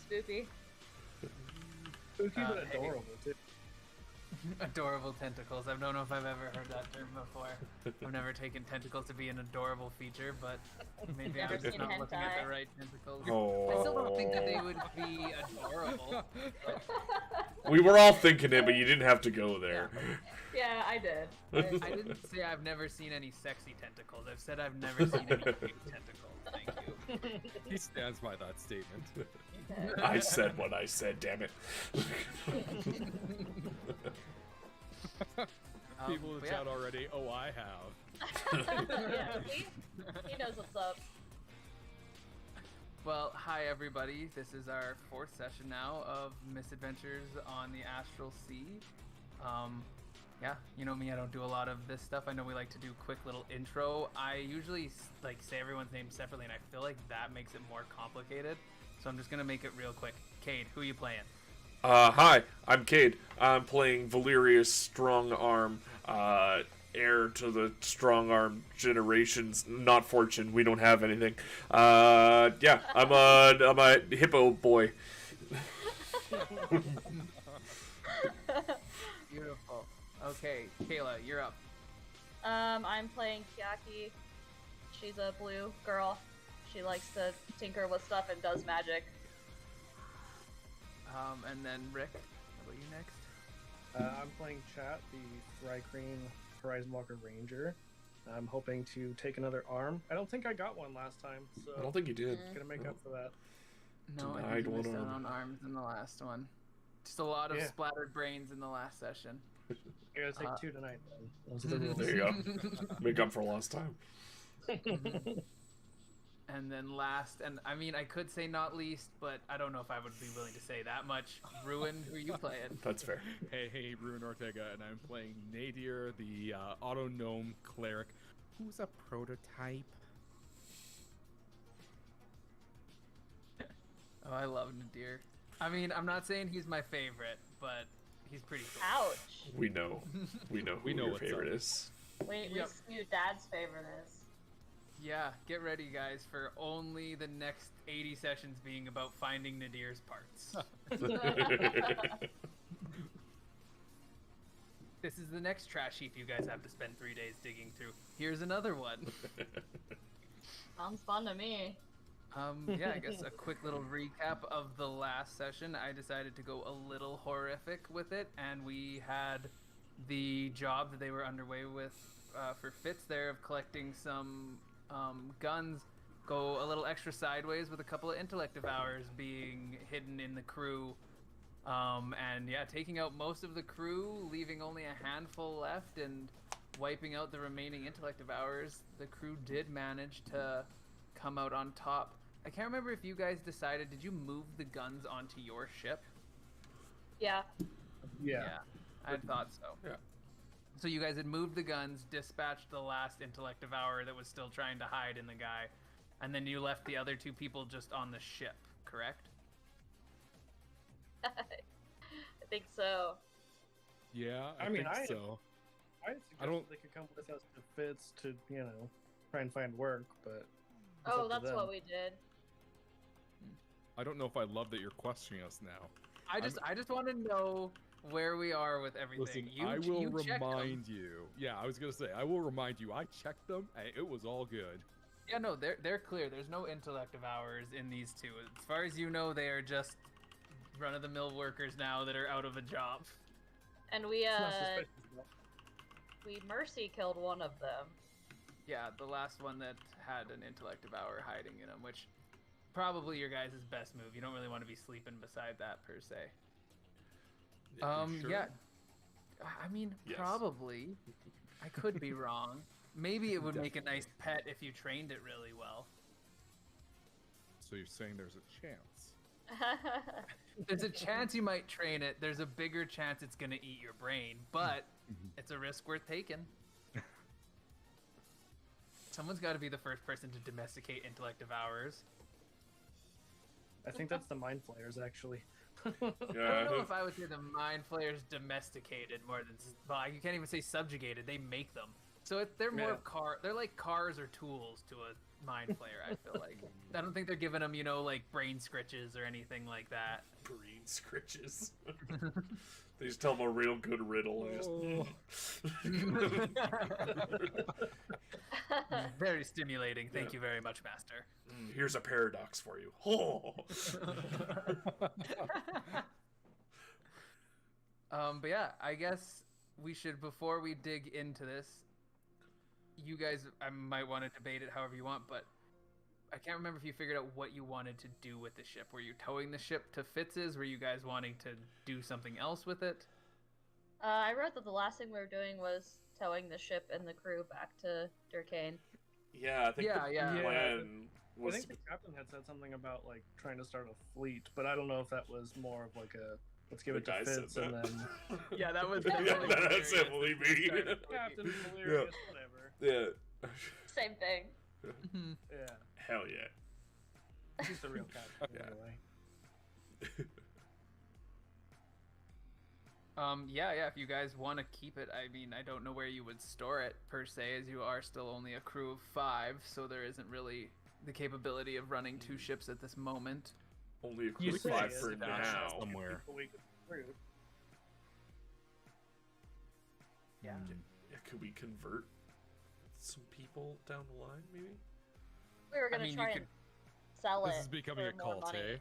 spooky. Spooky but adorable too. Adorable tentacles. I don't know if I've ever heard that term before. I've never taken tentacles to be an adorable feature, but maybe I'm just not looking at the right tentacles. Oh. I still don't think that they would be adorable. We were all thinking it, but you didn't have to go there. Yeah, I did. I didn't say I've never seen any sexy tentacles. I've said I've never seen any cute tentacles. Thank you. He stands by that statement. I said what I said, damn it. People in the chat already, oh, I have. Yeah, he knows what's up. Well, hi everybody. This is our 4th session now of Misadventures on the Astral Sea. Yeah, you know me, I don't do a lot of this stuff. I know we like to do quick little intro. I usually like say everyone's name separately, and I feel like that makes it more complicated. So I'm just gonna make it real quick. Cade, who are you playing? Hi, I'm Cade. I'm playing Valerius Strong Arm, heir to the Strong Arm generations. Not fortune, we don't have anything. Yeah, I'm a hippo boy. Beautiful. Okay, Kayla, you're up. I'm playing Kiaki. She's a blue girl. She likes to tinker with stuff and does magic. And then Rick, how about you next? I'm playing Chat, the Thrycreen Horizon Walker Ranger. I'm hoping to take another arm. I don't think I got one last time, so I don't think you did. I'm gonna make up for that. No, I Denied think you missed one out arm. on arms in the last one. Just a lot of Yeah. splattered brains in the last session. I gotta take 2 tonight then. Those are the rules. There you go. Make up for lost time. And then last, and I mean, I could say not least, but I don't know if I would be willing to say that much. Ruin, who are you playing? That's fair. Hey, Ruin Ortega, and I'm playing Nadir, the auto gnome cleric, who's a prototype. Oh, I love Nadir. I mean, I'm not saying he's my favorite, but he's pretty cool. Ouch. We know. We know who your what's favorite up. is. We Yep. see who Dad's favorite is. Yeah, get ready, guys, for only the next 80 sessions being about finding Nadir's parts. This is the next trash heap you guys have to spend 3 days digging through. Here's another one. Sounds fun to me. Yeah, I guess a quick little recap of the last session. I decided to go a little horrific with it, and we had the job that they were underway with for Fitz there of collecting some guns go a little extra sideways with a couple of intellect devours being hidden in the crew. And yeah, taking out most of the crew, leaving only a handful left, and wiping out the remaining intellect devours. The crew did manage to come out on top. I can't remember if you guys decided, did you move the guns onto your ship? Yeah. Yeah. I thought so. Yeah. So you guys had moved the guns, dispatched the last intellect devourer that was still trying to hide in the guy, and then you left the other 2 people just on the ship, correct? I think so. Yeah, I mean, think so. I suggested don't- they could come with us to Fitz to, try and find work, but it's Oh, up to that's them. what we did. I don't know if I love that you're questioning us now. I just want to know where we are with everything. Listen, I will you checked them. remind you. Yeah, I was gonna say I will remind you. I checked them, and it was all good. Yeah, no, they're clear. There's no intellect devours in these 2. As far as you know, they are just run-of-the-mill workers now that are out of a job. And we It's not suspicious enough. we mercy killed one of them. Yeah, the last one that had an intellect devourer hiding in him, which probably your guys' best move. You don't really want to be sleeping beside that per se. Sure? Yeah. I mean, Yes. probably. I could be wrong. Maybe it would make a nice pet if you trained it really well. So you're saying there's a chance? There's a chance you might train it. There's a bigger chance it's going to eat your brain, but it's a risk worth taking. Someone's got to be the first person to domesticate intellect devourers. I think that's the Mind Flayers, actually. I don't know if I would say the mind flayers domesticated more than... Well, you can't even say subjugated. They make them. So they're more Yeah. of they're like cars or tools to a mind flayer, I feel like. I don't think they're giving them, like brain scritches or anything like that. Brain scritches. They just tell them a real good riddle and just. Very stimulating. Thank you very much, Master. Here's a paradox for you. Oh. But yeah, I guess we should, before we dig into this, you guys, I might want to debate it however you want, but I can't remember if you figured out what you wanted to do with the ship. Were you towing the ship to Fitz's? Were you guys wanting to do something else with it? I wrote that the last thing we were doing was towing the ship and the crew back to Durkane. Yeah, I think the Yeah. plan I was. think the captain had said something about like trying to start a fleet, but I don't know if that was more of like a let's give The it to guy said Fitz and that. then Yeah, that was Yeah, definitely that's hilarious. definitely me. Captain Valerius, whatever. Yeah. Same thing. Yeah, Hell yeah. he's the real captain Yeah. anyway. Yeah, if you guys want to keep it, I mean, I don't know where you would store it per se, as you are still only a crew of 5, so there isn't really the capability of running 2 ships at this moment. Only a You crew say 5 it's for an now. somewhere. People we could recruit. Yeah. Yeah, could we convert some people down the line, maybe? We were gonna mean, you try could- and sell This it is becoming for a more cult, money.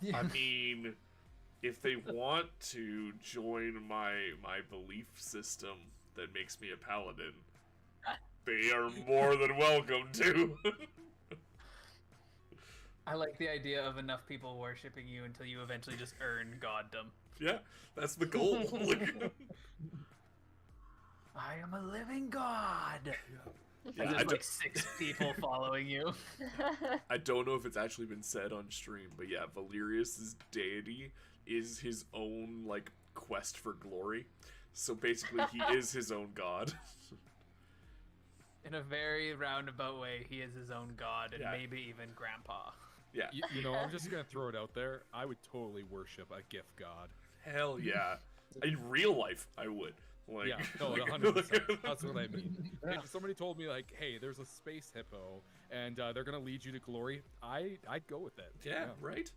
eh? I mean, if they want to join my belief system that makes me a paladin, they are more than welcome to. I like the idea of enough people worshipping you until you eventually just earn goddom. Yeah, that's the goal. Like, I am a living god! yeah, And I, there's do, like 6 people following you. I don't know if it's actually been said on stream, but yeah, Valerius's deity is his own like quest for glory. So basically, he is his own god. In a very roundabout way, he is his own god and Yeah. maybe even grandpa. Yeah, You know, I'm just gonna throw it out there. I would totally worship a gift god. hell yeah. In real life, I would. Like, Yeah, no, like- 100%. That's what I mean. If somebody told me like, "Hey, there's a space hippo, and they're gonna lead you to glory," I'd go with it. Yeah, right.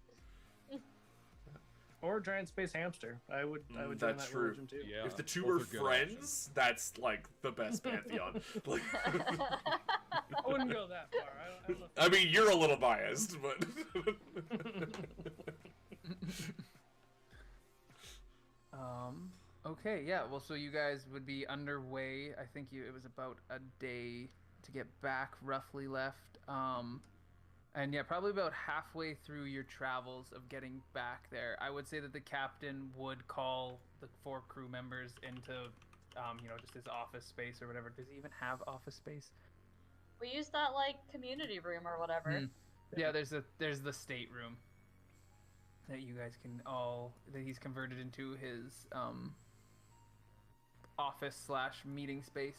Or giant space hamster. I would join that's that true. religion too. Yeah, If the two both are good friends, options. that's like the best pantheon. Like, I wouldn't go that far. I don't know if I mean, you're a little biased, but Okay, yeah, well, so you guys would be underway. I think it was about a day to get back, roughly left. And yeah, probably about halfway through your travels of getting back there, I would say that the captain would call the 4 crew members into, just his office space or whatever. Does he even have office space? We used that like community room or whatever. Yeah, there's the stateroom that you guys can that he's converted into his office / meeting space.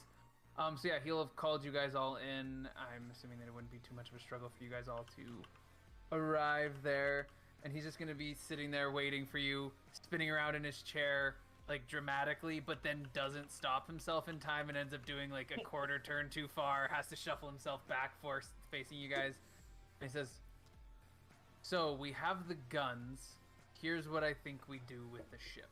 So yeah, he'll have called you guys all in. I'm assuming that it wouldn't be too much of a struggle for you guys all to arrive there, and he's just gonna be sitting there waiting for you, spinning around in his chair like dramatically, but then doesn't stop himself in time and ends up doing like a quarter turn too far, has to shuffle himself back for facing you guys. And he says, "So we have the guns. Here's what I think we do with the ship."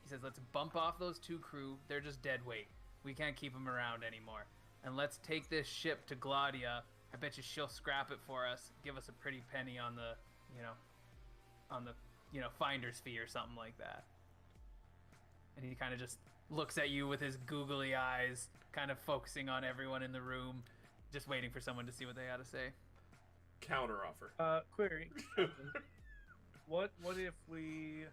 He says, "Let's bump off those 2 crew. They're just dead weight. We can't keep them around anymore. And let's take this ship to Glaudia. I bet you she'll scrap it for us. Give us a pretty penny on the, finder's fee or something like that." And he kind of just looks at you with his googly eyes, kind of focusing on everyone in the room, just waiting for someone to see what they had to say. counter offer. Query. Captain. What if we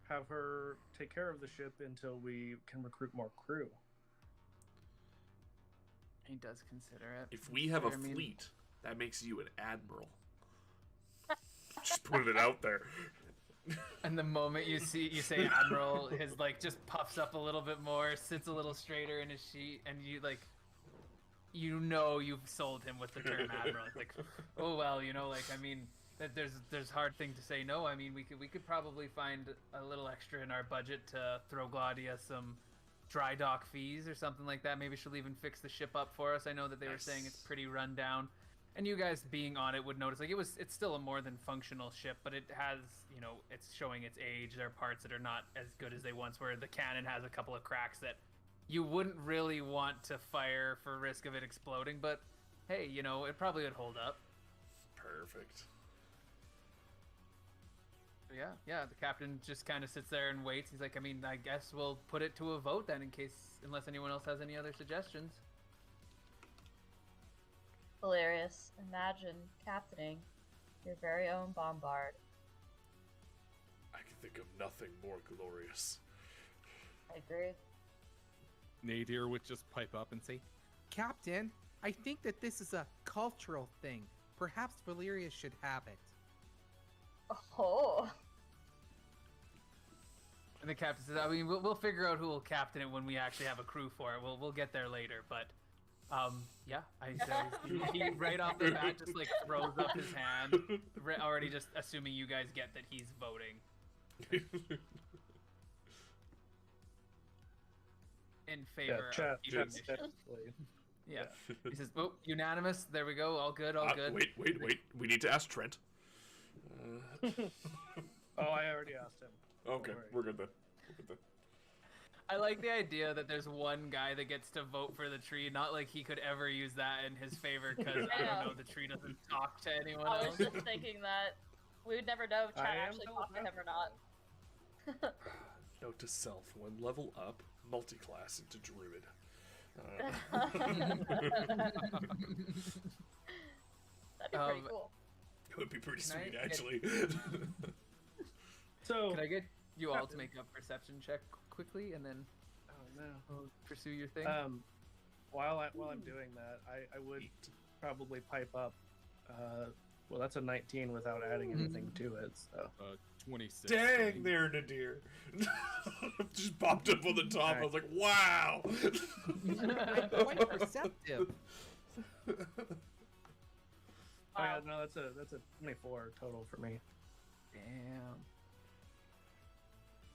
have her take care of the ship until we can recruit more crew? He does consider it. If we have a I mean- fleet, that makes you an admiral. Just putting it out there. And the moment you say Admiral, his like just puffs up a little bit more, sits a little straighter in his seat, and you've sold him with the term Admiral. It's like, oh well, there's hard thing to say no. I mean, we could probably find a little extra in our budget to throw Glaudia some dry dock fees or something like that. Maybe she'll even fix the ship up for us. I know that they were saying it's pretty run down. And you guys being on it would notice, like, it's still a more than functional ship, but it has, you know, it's showing its age. There are parts that are not as good as they once were. The cannon has a couple of cracks that you wouldn't really want to fire for risk of it exploding, but hey, you know, it probably would hold up. Perfect. Yeah, the captain just kind of sits there and waits. He's like, I mean, I guess we'll put it to a vote then, unless anyone else has any other suggestions. Hilarious. Imagine captaining your very own bombard. I can think of nothing more glorious. I agree. Nadir would just pipe up and say, Captain, I think that this is a cultural thing. Perhaps Valyria should have it. Oh. And the captain says, I mean, we'll figure out who will captain it when we actually have a crew for it. We'll get there later, but yeah, he right off the bat just like throws up his hand, already just assuming you guys get that he's voting in favor of keeping the ship. Yeah. He says, "Oh, unanimous. There we go. All good. All good." Wait. We need to ask Trent. Oh, I already asked him. Okay, we're good then. I like the idea that there's one guy that gets to vote for the tree. Not like he could ever use that in his favor because I don't know, the tree doesn't talk to anyone I else. was just thinking that we would never know if Chad actually talked to him or not. Note to self: when level up, multi-class into druid. That'd be pretty cool. It would be pretty Can I sweet, get- actually. So, Can I get you all to make a perception check quickly, and then oh no. we'll pursue your thing? While I'm doing that, I would probably pipe up. Well, that's a 19 without adding anything to it. So 26. Dang there, Nadir. Just popped up on the top. I was like, wow. I'm quite perceptive. Oh, yeah, no, that's a 24 total for me. Damn.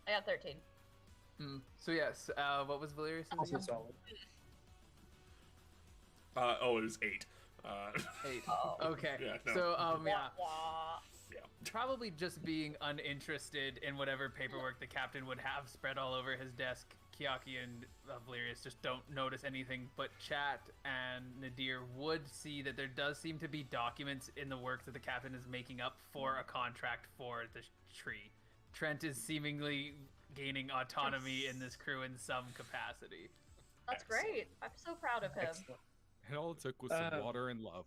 I got 13. So yes, what was Valerius' Also again? solid. It was 8. 8. Oh. Okay. Yeah, no. So yeah. Wah, wah. Probably just being uninterested in whatever paperwork the captain would have spread all over his desk. Kiaki and Valerius just don't notice anything, but Chat and Nadir would see that there does seem to be documents in the work that the captain is making up for a contract for the tree. Trent is seemingly gaining autonomy in this crew in some capacity. That's great. I'm so proud of him. Excellent. And all it took was some water and love.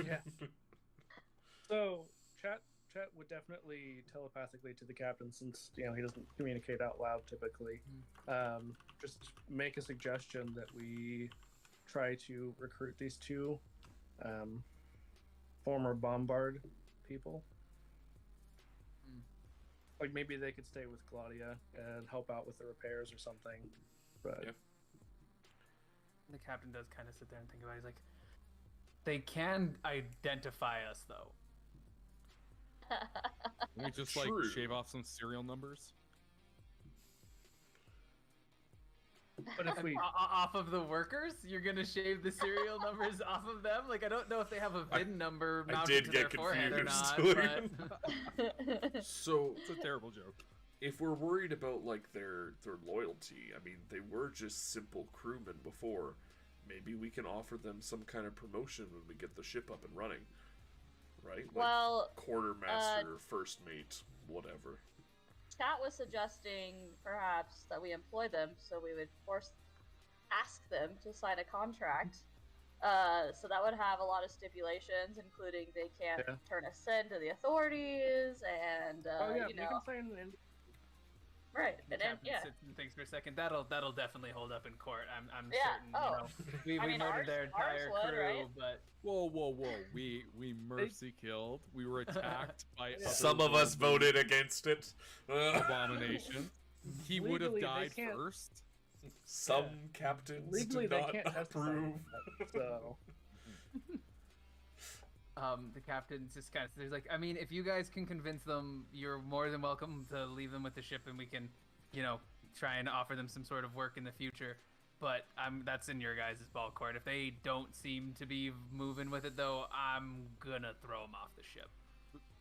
Yeah. So, Chat would definitely telepathically to the captain, since he doesn't communicate out loud typically. Just make a suggestion that we try to recruit these two former bombard people. Like maybe they could stay with Claudia and help out with the repairs or something. But Yeah. The captain does kind of sit there and think about it. He's like, they can identify us though. Can we just True. like shave off some serial numbers? but if we Off of the workers, you're gonna shave the serial numbers off of them. Like I don't know if they have a VIN number I mounted did to get their forehead or not. confused. But So, It's a terrible joke. if we're worried about like their loyalty, I mean, they were just simple crewmen before. Maybe we can offer them some kind of promotion when we get the ship up and running, right? Like Well, quartermaster, first mate, whatever. Chat was suggesting perhaps that we employ them, so we would ask them to sign a contract. So that would have a lot of stipulations, including they can't Yeah. turn us in to the authorities, and oh yeah, you we know, can sign an right? the And then, captain yeah, sits and thinks for a second. That'll definitely hold up in court. I'm Yeah, certain. oh. You know, we I mean, murdered their ours entire would, crew, right? but Whoa. We mercy killed. We were attacked by other Some of us worldly voted against it. abomination. He would have Legally, they died can't- first. Some Yeah. captains legally did they not can't testify. approve. So the captain's just kind of there's like, I mean, if you guys can convince them, you're more than welcome to leave them with the ship, and we can, try and offer them some sort of work in the future. But that's in your guys' ball court. If they don't seem to be moving with it, though, I'm gonna throw them off the ship.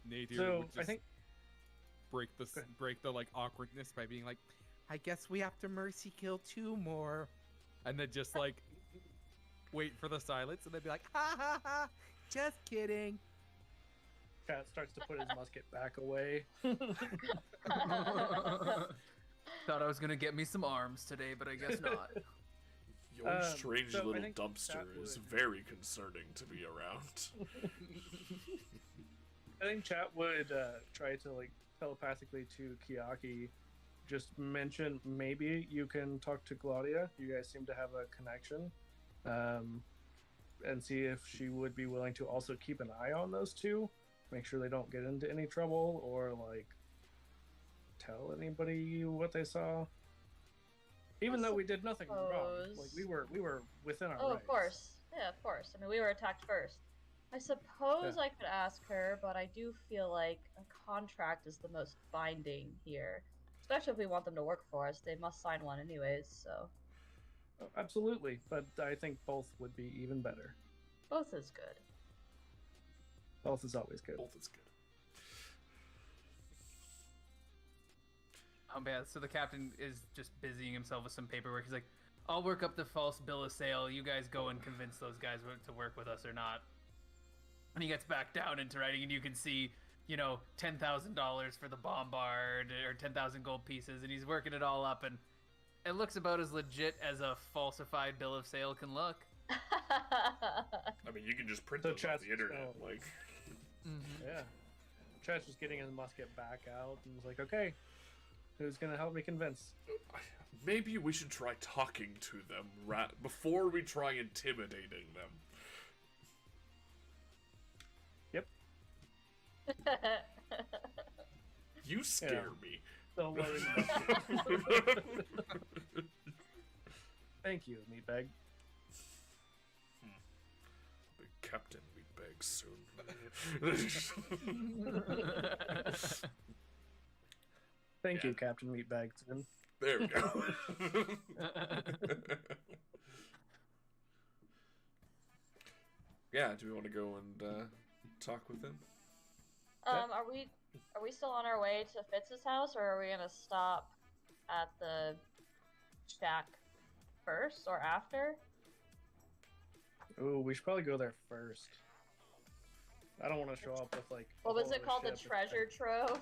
Nadir So would just I think break the like awkwardness by being like, I guess we have to mercy kill 2 more. and then just like wait for the silence, and they'd be like, Ha ha ha! Just kidding. Chat starts to put his musket back away. Thought I was gonna get me some arms today, but I guess not. Your strange so I little think dumpster that is would- very concerning to be around. I think chat would try to like telepathically to Kiaki, just mention maybe you can talk to Claudia. You guys seem to have a connection, and see if she would be willing to also keep an eye on those two, make sure they don't get into any trouble or like tell anybody what they saw. Even though we did nothing wrong, suppose- like we were within our Oh, rights. of course. Yeah, of course. I mean, we were attacked first. I suppose I could ask her, but I do feel like a contract is the most binding here. Especially if we want them to work for us. They must sign one anyways, so Oh, absolutely, but I think both would be even better. both is good. Both is always good. Both is good. Yeah, so the captain is just busying himself with some paperwork. He's like, I'll work up the false bill of sale. You guys go and convince those guys to work with us or not. And he gets back down into writing, and you can see, $10,000 for the bombard or 10,000 gold pieces, and he's working it all up, and it looks about as legit as a falsified bill of sale can look. I mean, you can just print So those off chat's the internet. just Like, Yeah. Chat's just getting his musket back out and was like, okay, who's gonna help me convince? maybe we should try talking to them before we try intimidating them. You scare me. Don't worry about it. Thank you, Meatbag. The captain we beg soon. Thank you, Captain Meatbagton. There we go. Yeah, do we want to go and talk with them? Are we still on our way to Fitz's house, or are we gonna stop at the shack first or after? Ooh, we should probably go there first. I don't want to show up with like. What was a it whole called? The other ship. treasure trove?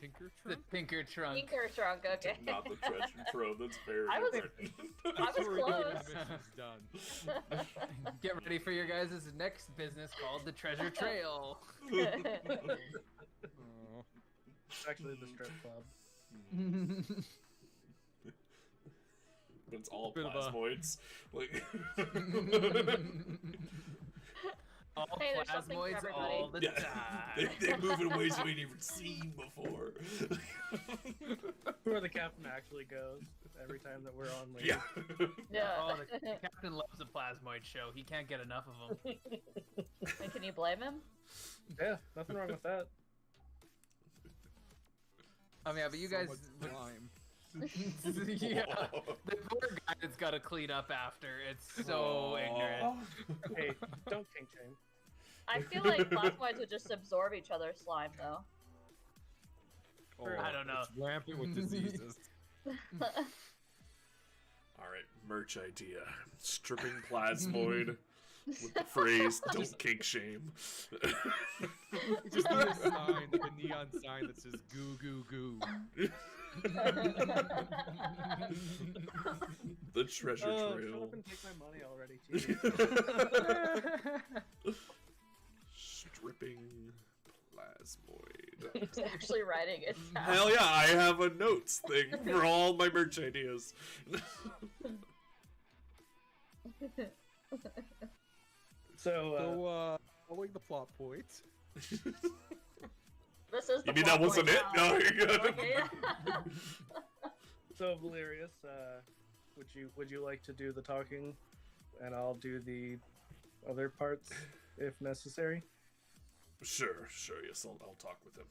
Tinker The Trunk? Tinker Trunk. Tinker trunk. Okay. Not the treasure trove. That's very I was- different. I was Before we get close. the mission's done. Get ready for your guys' next business called the Treasure Trail. Aw. It's actually the strip club. But it's all Bit of a- plasmoids. Like, All Hey, there's something for plasmoids everybody. all the yeah, time. they move in ways we ain't even seen before. Where the captain actually goes every time that we're on leave. Yeah. Yeah. Oh, the captain loves a plasmoid show. He can't get enough of them. And can you blame him? Yeah, nothing wrong with that. Yeah, but you So guys, much slime. yeah, the poor guy that's got to clean up after. It's so ignorant. Hey, don't kink shame. I feel like plasmoids would just absorb each other's slime, though. Oh, I don't know. It's rampant with diseases. All right, merch idea: stripping plasmoid with the phrase "Don't kink shame." We just need a sign, like a neon sign that says "goo goo goo." The treasure Oh, shut trail. up and take my money already, too. Stripping plasmoid. He's actually writing it down. Hell yeah, I have a notes thing for all my merch ideas. So, Following the plot point. This is the You mean plot that wasn't point it? now. No, you're good. Okay, yeah. so Valerius, would you like to do the talking, and I'll do the other parts if necessary? Sure, yes, I'll talk with him.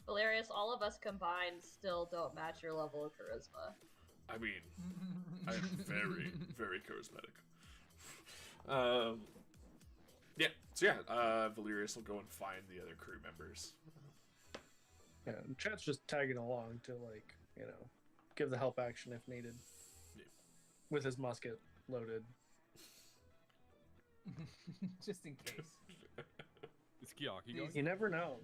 Valerius, all of us combined still don't match your level of charisma. I mean, I'm very, very charismatic. Yeah, so yeah, Valerius will go and find the other crew members. Yeah, Chat's just tagging along to, like, give the help action if needed. Yeah. With his musket loaded. Just in case. Is Kiaki going? You never know.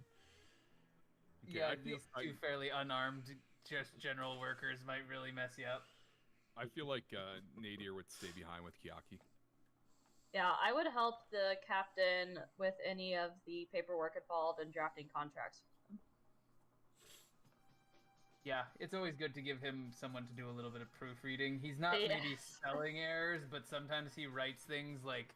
Okay, Yeah, I feel- these two fairly unarmed, just general workers might really mess you up. I feel like Nadir would stay behind with Kiaki. Yeah, I would help the captain with any of the paperwork involved in drafting contracts. Yeah, it's always good to give him someone to do a little bit of proofreading. He's not maybe Yes. spelling errors, but sometimes he writes things like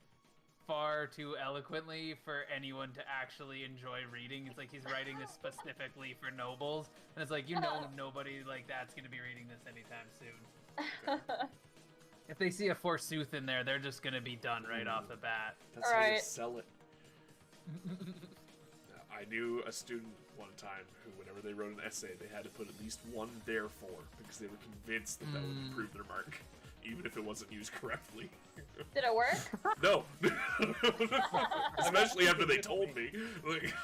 far too eloquently for anyone to actually enjoy reading. It's like he's writing this specifically for nobles, and it's like, nobody like that's going to be reading this anytime soon. If they see a forsooth in there, they're just going to be done right off the bat. That's how you Right. sell it. I knew a student one time who, whenever they wrote an essay, they had to put at least one therefore because they were convinced that would improve their mark, even if it wasn't used correctly. Did it work? No, especially after they told me. Like,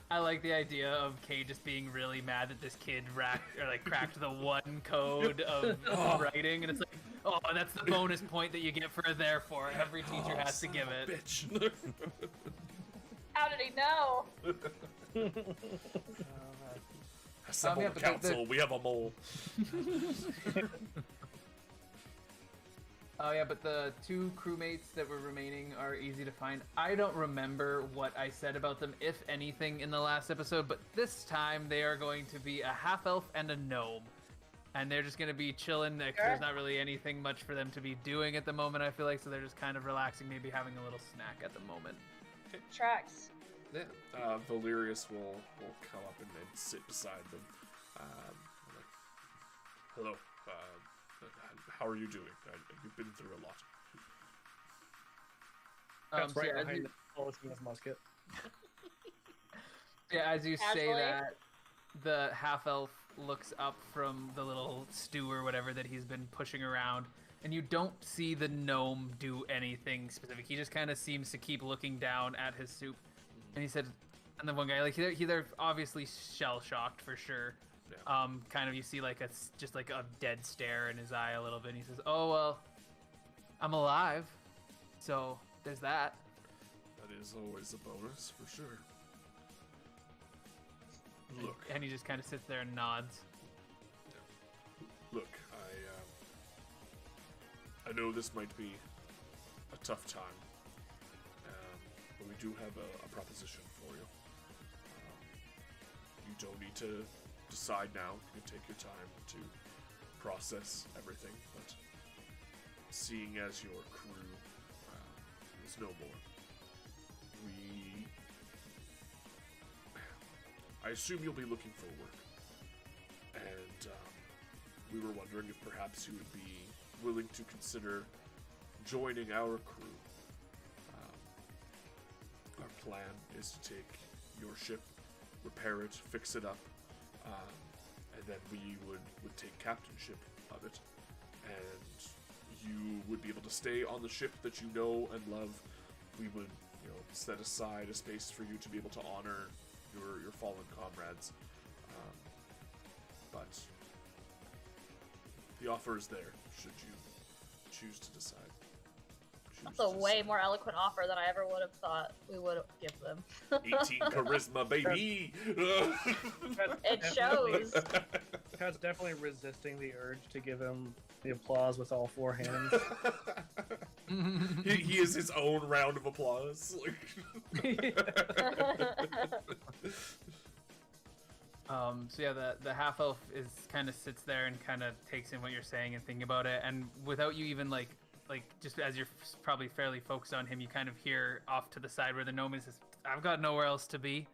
I like the idea of Kay just being really mad that this kid cracked the one code of writing, and it's like, oh, that's the bonus point that you get for a therefore. Every teacher has to give it. bitch. How did he know? Assemble yeah, the but council. We have a mole. Oh yeah, but the two crewmates that were remaining are easy to find. I don't remember what I said about them, if anything, in the last episode, but this time they are going to be a half-elf and a gnome. And they're just going to be chilling. There's not really anything much for them to be doing at the moment, I feel like, so they're just kind of relaxing, maybe having a little snack at the moment. Tracks. Yeah. Valerius will come up and then sit beside them. Like, hello. How are you doing? You've been through a lot. Chat's right as behind you, him, polishing his musket. as you say Casually? that, the half-elf looks up from the little stew or whatever that he's been pushing around, and you don't see the gnome do anything specific. He just kind of seems to keep looking down at his soup. And he said, and the one guy, like, they're obviously shell-shocked for sure. Yeah. Kind of you see like just like a dead stare in his eye a little bit, and he says, oh, well, I'm alive, so there's that. That is always a bonus, for sure. Look, And he just kind of sits there and nods. look, I know this might be a tough time, but we do have a proposition for you. You don't need to decide now. You can take your time to process everything, but seeing as your crew is no more, I assume you'll be looking for work, and we were wondering if perhaps you would be willing to consider joining our crew. Our plan is to take your ship, repair it, fix it up, and then we would take captainship of it, and you would be able to stay on the ship that you know and love. We would, set aside a space for you to be able to honor your fallen comrades, but the offer is there, should you choose to decide. That's a way more eloquent offer than I ever would have thought we would give them. 18 charisma, baby! It shows. Chat's definitely resisting the urge to give him the applause with all four hands. he is his own round of applause. So yeah, the half elf is kind of sits there and kind of takes in what you're saying and thinking about it, and without you even like just as you're probably fairly focused on him, you kind of hear off to the side where the gnome is. I've got nowhere else to be.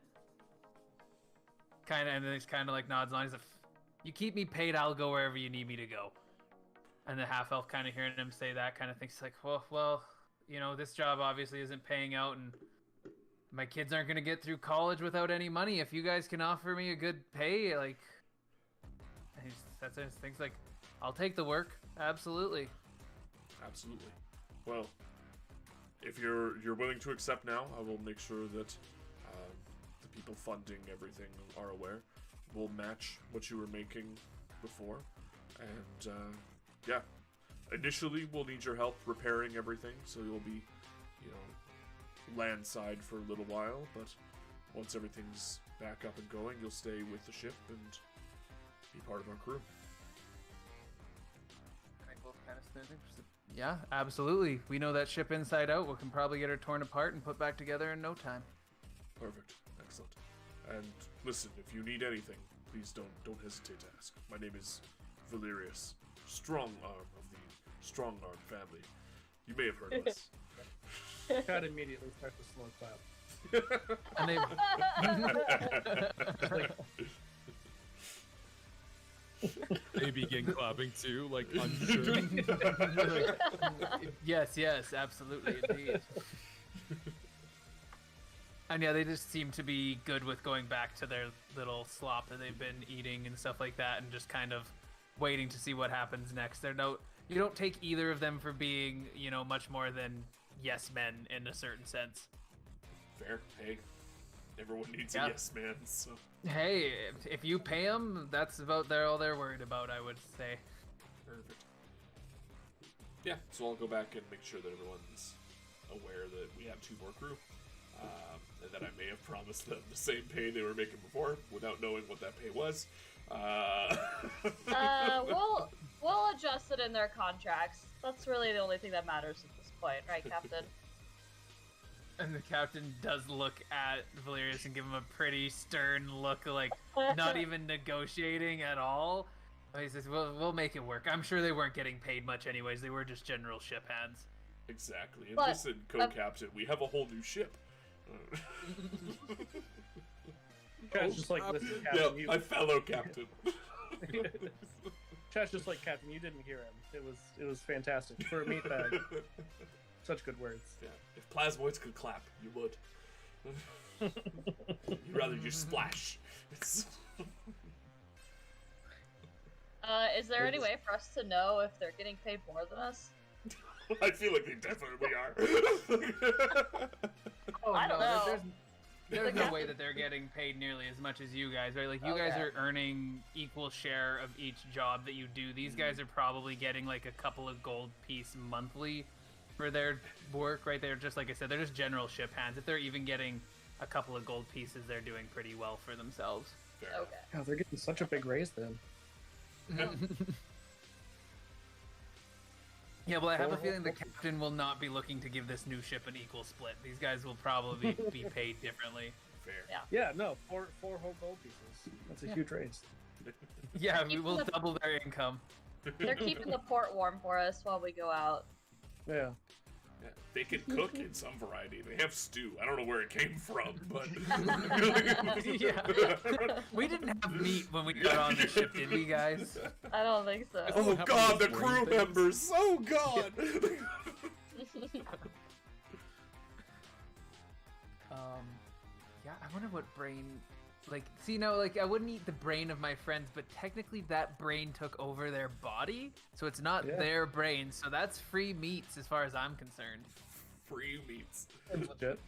Kind of, and then he's kind of like nods along. He's like, "You keep me paid, I'll go wherever you need me to go." And the half elf, kind of hearing him say that, kind of thinks like, well, this job obviously isn't paying out, and my kids aren't gonna get through college without any money. If you guys can offer me a good pay, like, that's things like, I'll take the work. Absolutely. Absolutely. Well, if you're willing to accept now, I will make sure that the people funding everything are aware. We'll match what you were making before, and yeah. Initially, we'll need your help repairing everything, so you'll be, landside for a little while, but once everything's back up and going, you'll stay with the ship and be part of our crew. Yeah, absolutely. We know that ship inside out. We can probably get her torn apart and put back together in no time. Perfect. Excellent. And listen, if you need anything, please don't hesitate to ask. My name is Valerius, strong arm of the strong arm family. You may have heard of us. Cat immediately starts to slow clap. And They begin clapping too, like unsure. Yes, absolutely, indeed. And yeah, they just seem to be good with going back to their little slop that they've been eating and stuff like that, and just kind of waiting to see what happens next. You don't take either of them for being, much more than yes men in a certain sense. Fair. Hey, everyone needs a yes man, so... Hey, if you pay them, that's about all they're worried about, I would say. Perfect. Yeah, so I'll go back and make sure that everyone's aware that we have 2 more crew. And that I may have promised them the same pay they were making before, without knowing what that pay was. We'll adjust it in their contracts. That's really the only thing that matters at this point, right, Captain? And the captain does look at Valerius and give him a pretty stern look, like not even negotiating at all. He says, we'll make it work. I'm sure they weren't getting paid much anyways. They were just general ship hands. Exactly. And listen, co-captain, we have a whole new ship. Chat's just like, listen, Captain, yeah, my fellow captain. Chat's just like, Captain, you didn't hear him. It was fantastic. For a meat bag. Such good words. Yeah. If plasmoids could clap, you would. You'd rather just splash. Is there any way for us to know if they're getting paid more than us? I feel like they definitely are. I don't know. There's no way that they're getting paid nearly as much as you guys, right? Like, you guys are earning equal share of each job that you do. These guys are probably getting like a couple of gold piece monthly for their work, right? They're just, like I said, they're just general ship hands. If they're even getting a couple of gold pieces, they're doing pretty well for themselves. Okay. God, they're getting such a big raise then. Yeah, well, I have a feeling the captain will not be looking to give this new ship an equal split. These guys will probably be paid differently. Fair. Yeah, no, four whole gold pieces. That's a huge raise. Yeah, we will double their income. They're keeping the port warm for us while we go out. Yeah. Yeah, they can cook in some variety. They have stew. I don't know where it came from, but... Yeah. We didn't have meat when we got on the ship, did we, guys? I don't think so. Oh god, the crew members! Oh god! Yeah, I wonder what brain... Like, see, no, like, I wouldn't eat the brain of my friends, but technically that brain took over their body, so it's not their brain, so that's free meats as far as I'm concerned. Free meats. That's legit.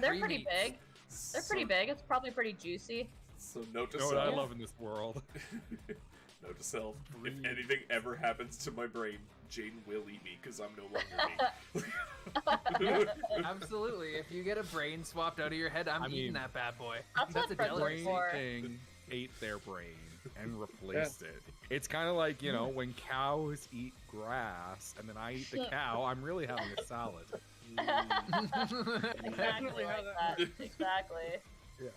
They're pretty big. They're pretty big. It's probably pretty juicy. So note to You know self. what I love in this world? Note to self. If anything ever happens to my brain, Jane will eat me because I'm no longer me. Absolutely. If you get a brain swapped out of your head, I'm eating that bad boy. That's what a friends are delicacy. for. Thing ate their brain and replaced it. It's kind of like, when cows eat grass and then I eat the cow, I'm really having a salad. Exactly like that. Exactly. Yeah.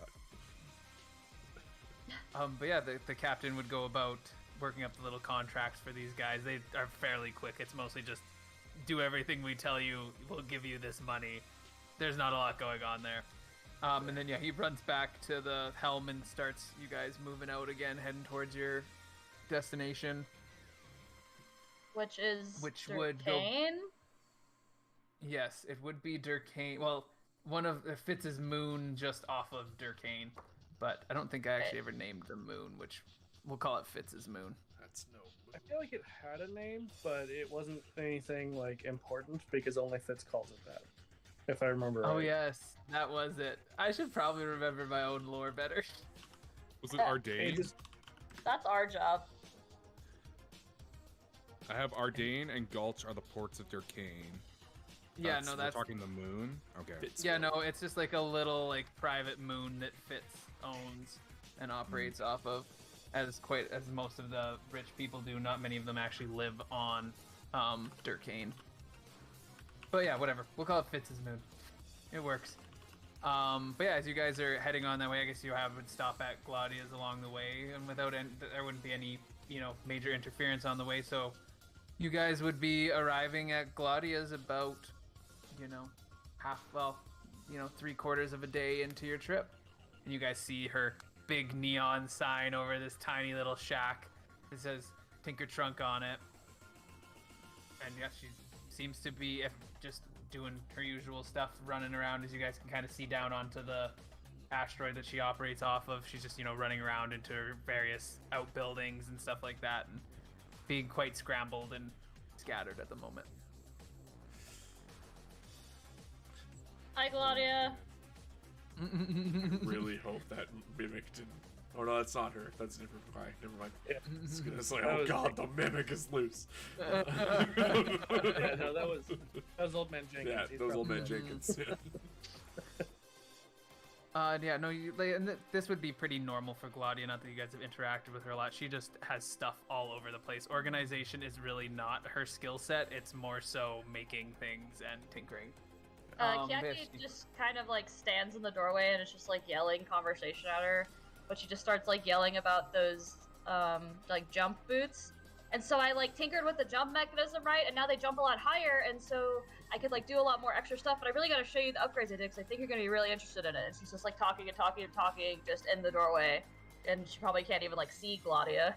But yeah, the captain would go about working up the little contracts for these guys. They are fairly quick. It's mostly just do everything we tell you. We'll give you this money. There's not a lot going on there. And then he runs back to the helm and starts you guys moving out again, heading towards your destination. Which would would go. Durkane? Yes, it would be Durkane. Well, one of Fitz's moon just off of Durkane, but I don't think I actually ever named the moon, which we'll call it Fitz's moon. That's no. I feel like it had a name, but it wasn't anything like important because only Fitz calls it that. If I remember right. Oh yes, that was it. I should probably remember my own lore better. Was it Ardain? That's our job. I have Ardain and Gulch are the ports of Durkane. Yeah, no, that's we're talking the moon. Okay. Yeah, no, it's just like a little like private moon that Fitz owns and operates off of, as most of the rich people do. Not many of them actually live on Durkane. But yeah, whatever. We'll call it Fitz's moon. It works. But yeah, as you guys are heading on that way, I guess you would stop at Gladia's along the way, and there wouldn't be any, major interference on the way. So you guys would be arriving at Gladia's about, 3/4 of a day into your trip, and you guys see her big neon sign over this tiny little shack. It says Tinker Trunk on it, and yeah, she seems to be just doing her usual stuff, running around, as you guys can kind of see down onto the asteroid that she operates off of. She's just, running around into various outbuildings and stuff like that, and being quite scrambled and scattered at the moment. Hi, Claudia. I really hope that mimic didn't. Oh no, that's not her. That's a different guy. Never mind. Yeah. It's like, oh god, the mimic is loose. Yeah, no, that was Old Man Jenkins. Yeah, He's those old probably- man Jenkins. Yeah, no, this would be pretty normal for Gladia. Not that you guys have interacted with her a lot. She just has stuff all over the place. Organization is really not her skill set. It's more so making things and tinkering. Kiaki just kind of like stands in the doorway and is just like yelling conversation at her, but she just starts like yelling about those like jump boots. And so I like tinkered with the jump mechanism, right? And now they jump a lot higher, and so I could like do a lot more extra stuff. But I really got to show you the upgrades I did because I think you're gonna be really interested in it. And she's just like talking and talking and talking just in the doorway, and she probably can't even like see Gladia.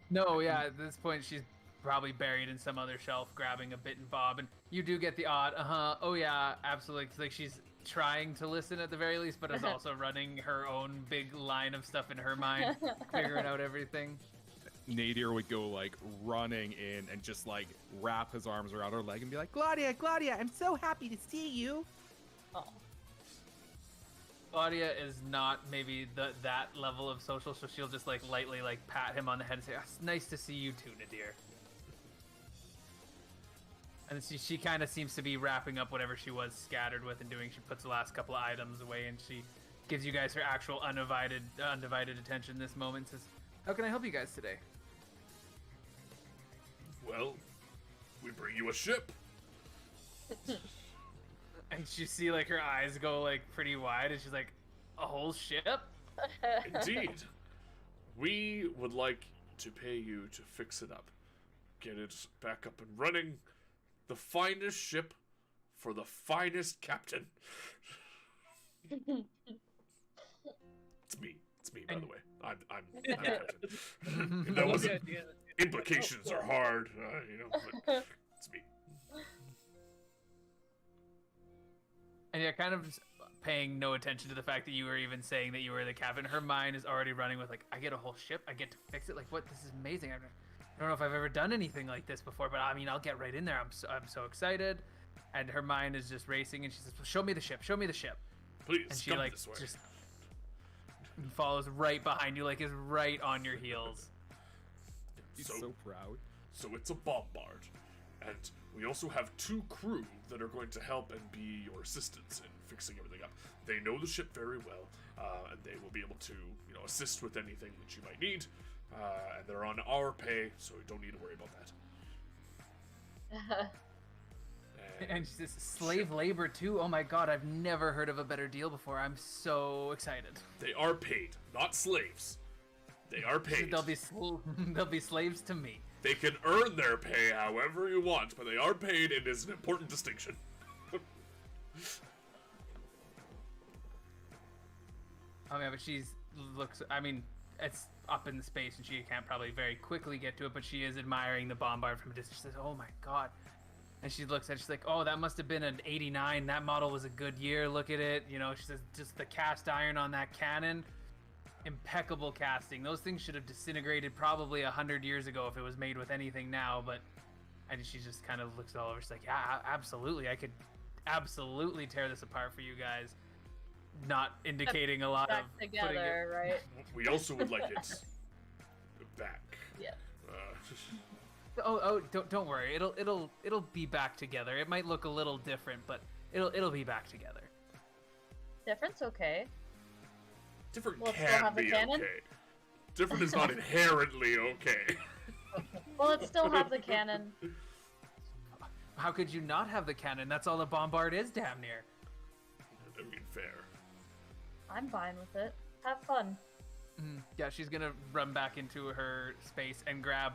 No, yeah, at this point she's probably buried in some other shelf grabbing a bit and bob, and you do get the odd oh yeah, absolutely. It's like she's trying to listen at the very least, but is also running her own big line of stuff in her mind, figuring out everything. Nadir would go like running in and just like wrap his arms around her leg and be like, Gladia, I'm so happy to see you. Oh. Claudia is not maybe that level of social, so she'll just like lightly like pat him on the head and say, "It's nice to see you too, Nadir." And she kind of seems to be wrapping up whatever she was scattered with and doing. She puts the last couple of items away, and she gives you guys her actual undivided attention this moment. Says, "How can I help you guys today?" Well, we bring you a ship. And you see like her eyes go like pretty wide, and she's like, "A whole ship?" Indeed. We would like to pay you to fix it up. Get it back up and running. The finest ship for the finest captain. It's me, by the way. I'm captain. That was implications are hard, but it's me. And you're kind of just paying no attention to the fact that you were even saying that you were the captain. Her mind is already running with like, I get a whole ship, I get to fix it. Like, what? This is amazing. I don't know if I've ever done anything like this before, but I mean, I'll get right in there. I'm so excited. And her mind is just racing, and she says, "Show me the ship. Show me the ship." Please, and she come like this way. just follows right behind you, like is right on your heels. He's so proud. So it's a bombard, and we also have 2 crew that are going to help and be your assistants in fixing everything up. They know the ship very well, and they will be able to, assist with anything that you might need. And they're on our pay, so you don't need to worry about that. And she says, slave labor too? Oh my god, I've never heard of a better deal before. I'm so excited. They are paid, not slaves. They are paid. They'll be slaves to me. They can earn their pay however you want, but they are paid. It is an important distinction. Oh yeah, but it's up in space and she can't probably very quickly get to it, but she is admiring the bombard from a distance. She says, "Oh my god, And she looks at it, she's like, oh, that must have been an 89. That model was a good year. Look at it. You know, she says, just the cast iron on that cannon, impeccable casting. Those things should have disintegrated probably 100 years ago if it was made with anything now. But and she just kind of looks it all over. She's like, yeah, absolutely. I could absolutely tear this apart for you guys. Not indicating a lot Back of together, right? We also would like it back. Yeah. Don't worry. It'll be back together. It might look a little different, but it'll be back together. Different's okay. Different Will it still can have the be cannon? okay. Different is not inherently okay. Well, it still have the cannon. How could you not have the cannon? That's all the bombard is, damn near. I mean, fair. I'm fine with it. Have fun. Yeah, she's gonna run back into her space and grab,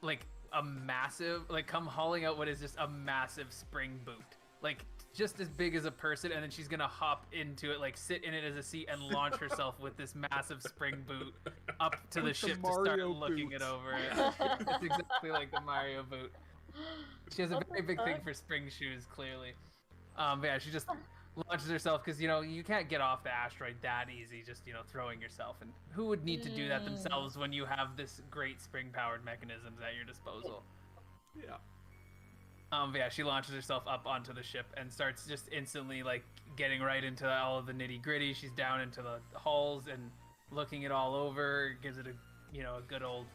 like, a massive, like, come hauling out what is just a massive spring boot. Like, just as big as a person, and then she's gonna hop into it, like, sit in it as a seat and launch herself with this massive spring boot up to the ship to start Mario looking boot. it over. It's exactly like the Mario boot. She has a What very the big thing fuck? for spring shoes, clearly. But yeah, she just launches herself because, you know, you can't get off the asteroid that easy, just, you know, throwing yourself. And who would need to do that themselves when you have this great spring-powered mechanisms at your disposal? Yeah. But yeah, she launches herself up onto the ship and starts just instantly, like, getting right into all of the nitty-gritty. She's down into the hulls and looking it all over, gives it a, you know, a good old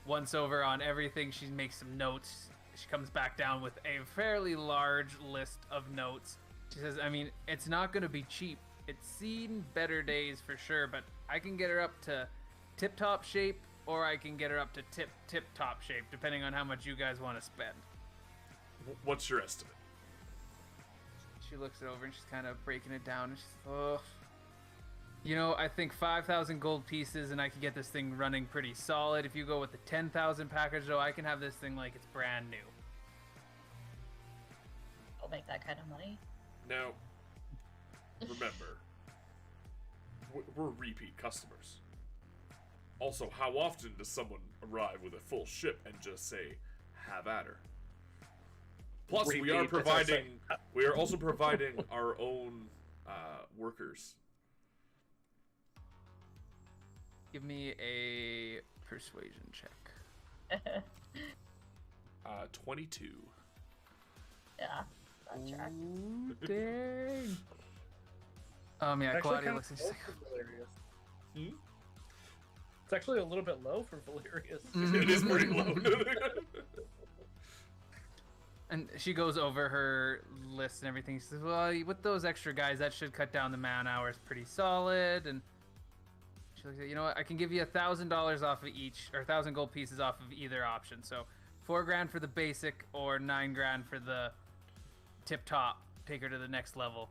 once-over on everything. She makes some notes. She comes back down with a fairly large list of notes. She says, I mean, it's not going to be cheap. It's seen better days for sure, but I can get her up to tip-top shape, or I can get her up to tip-top shape, depending on how much you guys want to spend. What's your estimate? She looks it over and she's kind of breaking it down. And she's, oh, you know, I think 5,000 gold pieces and I can get this thing running pretty solid. If you go with the 10,000 package, though, I can have this thing like it's brand new. I'll make that kind of money. Now, remember, we're repeat customers. Also, how often does someone arrive with a full ship and just say, have at her? Plus, we are Repeat, that's what I'm providing. We are also providing our own workers. Give me a persuasion check. 22. Yeah, that tracks. Ooh, dang. Yeah, Actually, Claudia kinda looks and she's low like, for Valerius. Hmm? It's actually a little bit low for Valerius. It is pretty low. and she goes over her list and everything. She says, well, with those extra guys, that should cut down the man hours pretty solid. And she looks at, you know what, I can give you $1,000 off of each, or 1,000 gold pieces off of either option. So 4 grand for the basic, or 9 grand for the tip top, take her to the next level.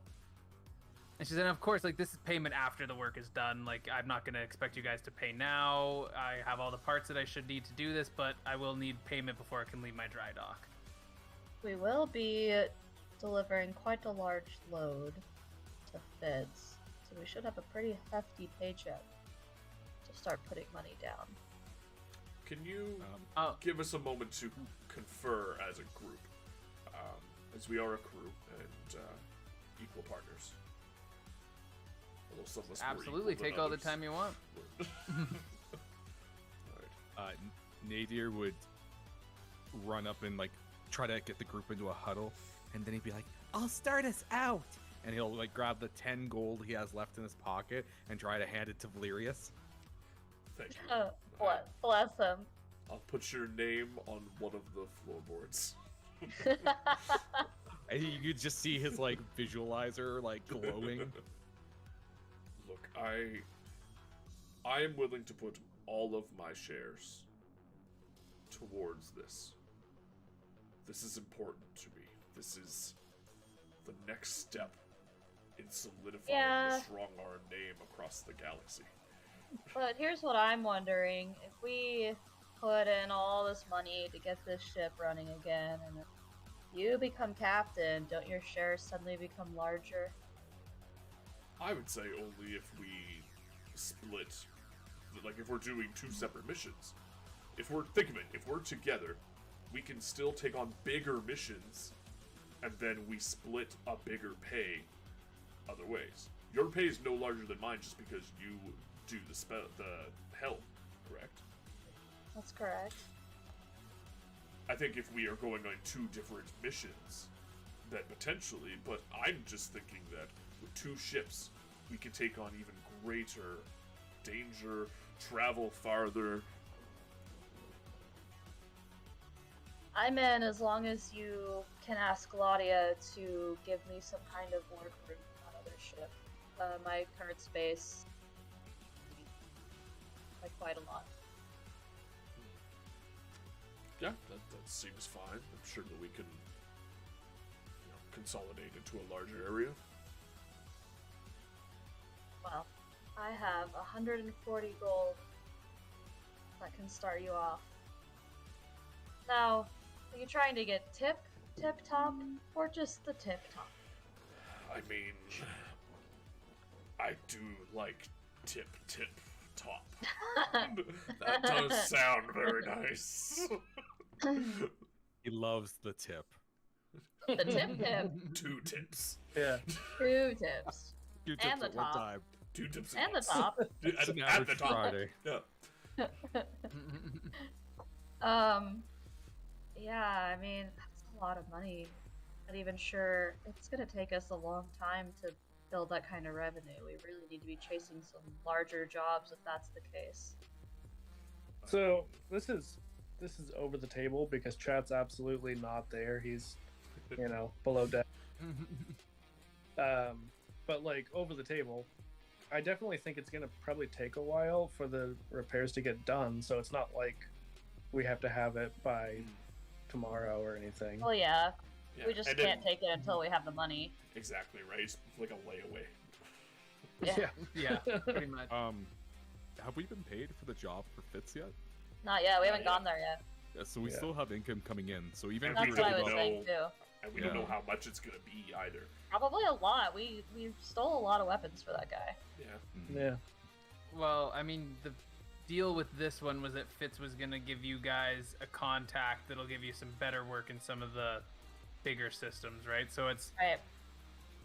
And she said, of course, like, this is payment after the work is done. Like, I'm not going to expect you guys to pay now. I have all the parts that I should need to do this, but I will need payment before I can leave my dry dock. We will be delivering quite a large load to Feds, so we should have a pretty hefty paycheck to start putting money down. Can you Oh, give us a moment to confer as a group? As we are a crew and equal partners. Although some of us were absolutely. equal than Take all the others. time you want. Alright. Nadir would run up and like try to get the group into a huddle, and then he'd be like, "I'll start us out," and he'll like grab the 10 gold he has left in his pocket and try to hand it to Valerius. Thank you. Bless him. I'll put your name on one of the floorboards. And you could just see his like visualizer like glowing. Look, I am willing to put all of my shares towards this. This is important to me. This is the next step in solidifying Yeah. the strong arm name across the galaxy. But here's what I'm wondering. If we put in all this money to get this ship running again, and you become captain, don't your shares suddenly become larger? I would say only if we split, like if we're doing 2 separate missions. If we're, think of it, if we're together we can still take on bigger missions, and then we split a bigger pay other ways. Your pay is no larger than mine just because you do the helm, correct? That's correct. I think if we are going on 2 different missions, then potentially, but I'm just thinking that with 2 ships, we can take on even greater danger, travel farther. I'm in as long as you can ask Claudia to give me some kind of work room on other ship. My current space, like quite a lot. Yeah, that seems fine. I'm sure that we can consolidate into a larger area. Well, I have 140 gold that can start you off. Now, are you trying to get tip top, or just the tip top? I mean, I do like tip top. That does sound very nice. He loves the tip. The tip. 2 tips. Yeah. 2 tips. 2 tips And the at one top. time. 2 tips And the once. top. It's an at average the top. Friday. Yeah. Yeah, I mean, that's a lot of money. Not even sure. It's gonna take us a long time to build that kind of revenue. We really need to be chasing some larger jobs if that's the case. So this is over the table because Chat's absolutely not there. He's, below deck. But like over the table, I definitely think it's gonna probably take a while for the repairs to get done. So it's not like we have to have it by tomorrow or anything. Well, yeah. Yeah. We just And can't take it until we have the money. Exactly right. It's like a layaway. Yeah. Yeah, pretty much. Have we been paid for the job for Fitz yet? Not yet. We Not haven't gone there yet. Yeah, so we Yeah. still have income coming in. So even And if we That's what I don't was know- saying too. And we don't Yeah. know how much it's gonna be either. Probably a lot. We stole a lot of weapons for that guy. Yeah. Yeah. Well, I mean, the deal with this one was that Fitz was going to give you guys a contact that'll give you some better work in some of the bigger systems, right? So Right.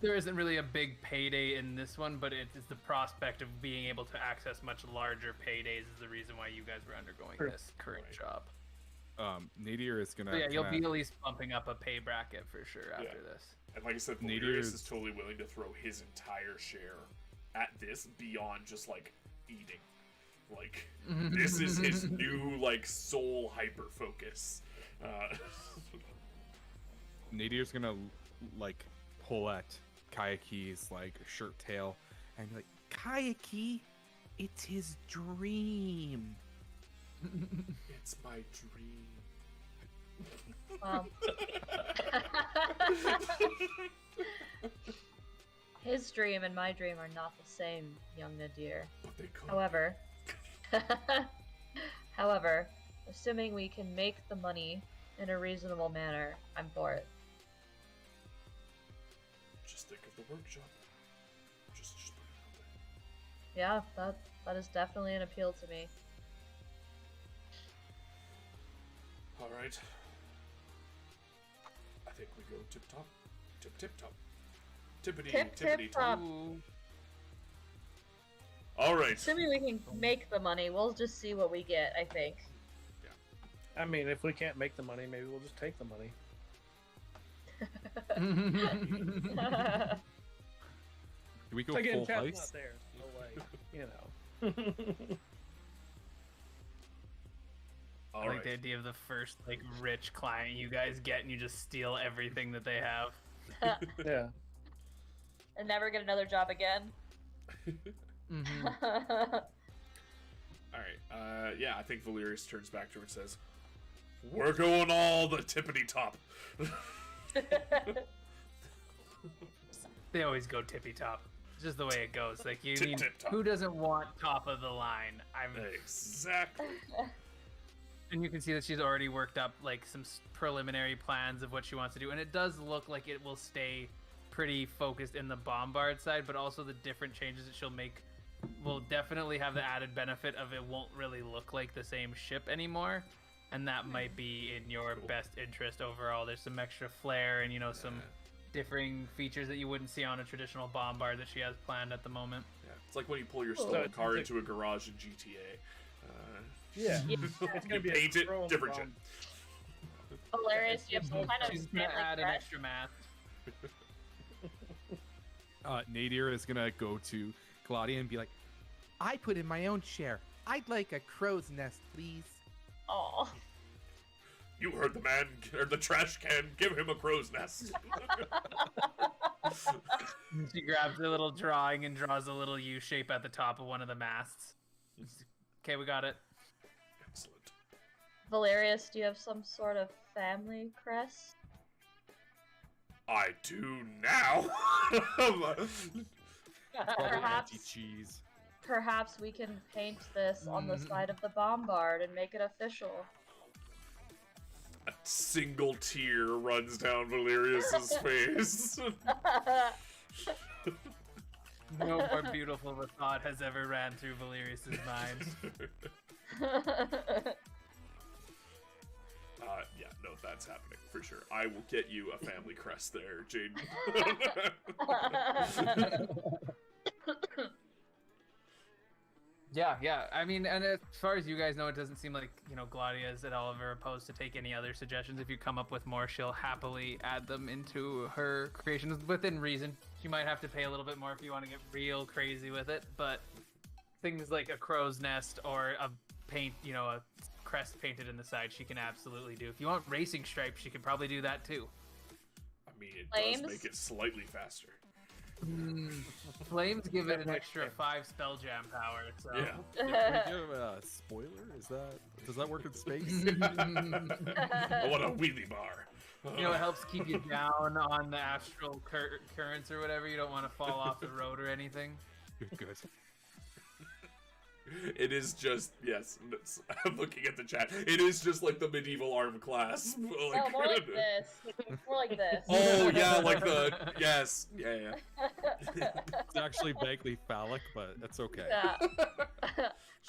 there isn't really a big payday in this one, but it is the prospect of being able to access much larger paydays is the reason why you guys were undergoing Sure. this current Right. job. Nadir is gonna. So yeah, you'll kinda- be at least bumping up a pay bracket for sure after Yeah. this. And like I said, Nadir Valerius is totally willing to throw his entire share at this beyond just like eating. Like this is his new like sole hyper focus. Nadir's gonna like pull at Kayaki's like shirt tail and be like, Kayaki, it's his dream. It's my dream. Well, his dream and my dream are not the same, young Nadir. But they could. However, assuming we can make the money in a reasonable manner, I'm for it. Just think of the workshop. Just put it out there. Yeah, that is definitely an appeal to me. All right. I think we go tip top, tip top, tippity Tip, tippity top. top. All right. Assuming we can make the money, we'll just see what we get, I think. I mean, if we can't make the money, maybe we'll just take the money. Do we go Again, full Chat's heist? not there, so like, I All like right. the idea of the first like rich client you guys get and you just steal everything that they have. yeah. And never get another job again. All right. Yeah, I think Valerius turns back to her and says, "We're going all the tippity top." They always go tippy top. It's just the way it goes. Like you Tip, need tip top. who doesn't want top of the line? Exactly. And you can see that she's already worked up like some preliminary plans of what she wants to do, and it does look like it will stay pretty focused in the bombard side, but also the different changes that she'll make will definitely have the added benefit of it won't really look like the same ship anymore. and that might be in your best interest overall. There's some extra flair and some differing features that you wouldn't see on a traditional bombard that she has planned at the moment. Yeah, it's like when you pull your stolen car into a garage in GTA. It's gonna be paint it chrome different bomb. shit. Hilarious. You have some kind of She's gonna family add an crest? extra math. Nadir is gonna go to Claudia and be like, I put in my own share. I'd like a crow's nest, please. Aw. You heard the man, or the trash can. Give him a crow's nest. She grabs a little drawing and draws a little U shape at the top of one of the masts. Okay, we got it. Excellent. Valerius, do you have some sort of family crest? I do now. probably Perhaps- anti-cheese. Perhaps we can paint this on the side of the bombard and make it official. A single tear runs down Valerius's face. No more beautiful of a thought has ever ran through Valerius's mind. Yeah, no, that's happening for sure. I will get you a family crest there, Jade. Yeah. I mean, and as far as you guys know, it doesn't seem like, Gladia is at all ever opposed to take any other suggestions. If you come up with more, she'll happily add them into her creations within reason. She might have to pay a little bit more if you want to get real crazy with it, but things like a crow's nest or a crest painted in the side, she can absolutely do. If you want racing stripes, she can probably do that too. I mean, it Flames? does make it slightly faster. Flames give it an extra 5 spell jam power, so. Yeah. Can we give a spoiler? Does that work in space? I want a wheelie bar. It helps keep you down on the astral currents or whatever. You don't want to fall off the road or anything. Good. It is just, yes, I'm looking at the chat. It is just like the medieval arm class. No, more like this. More like this. Oh, yeah, like yes. Yeah. It's actually vaguely phallic, but it's okay. Yeah. I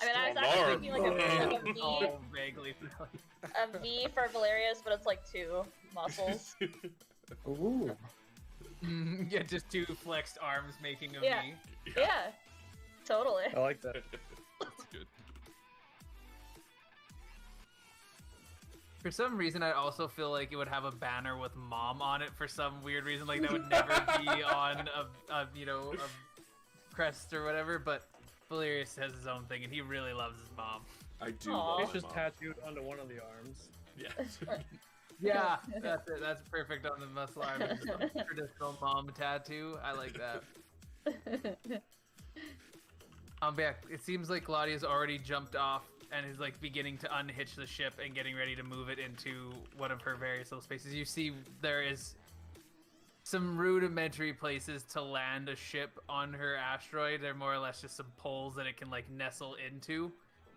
mean, I was Strong actually arm. thinking like a V, Oh, vaguely. a V for Valerius, but it's like 2 muscles. Ooh. Yeah, just 2 flexed arms making a Yeah. V. Yeah, totally. I like that. That's good. For some reason, I also feel like it would have a banner with mom on it for some weird reason. Like that would never be on a crest or whatever. But Valerius has his own thing, and he really loves his mom. I do Aw. love It's my just mom. tattooed onto one of the arms. Yeah. Yeah, that's it. That's perfect on the muscle arm. It's a traditional mom tattoo. I like that. Yeah, it seems like Claudia's already jumped off and is like beginning to unhitch the ship and getting ready to move it into one of her various little spaces. You see there is some rudimentary places to land a ship on her asteroid. They're more or less just some poles that it can like nestle into,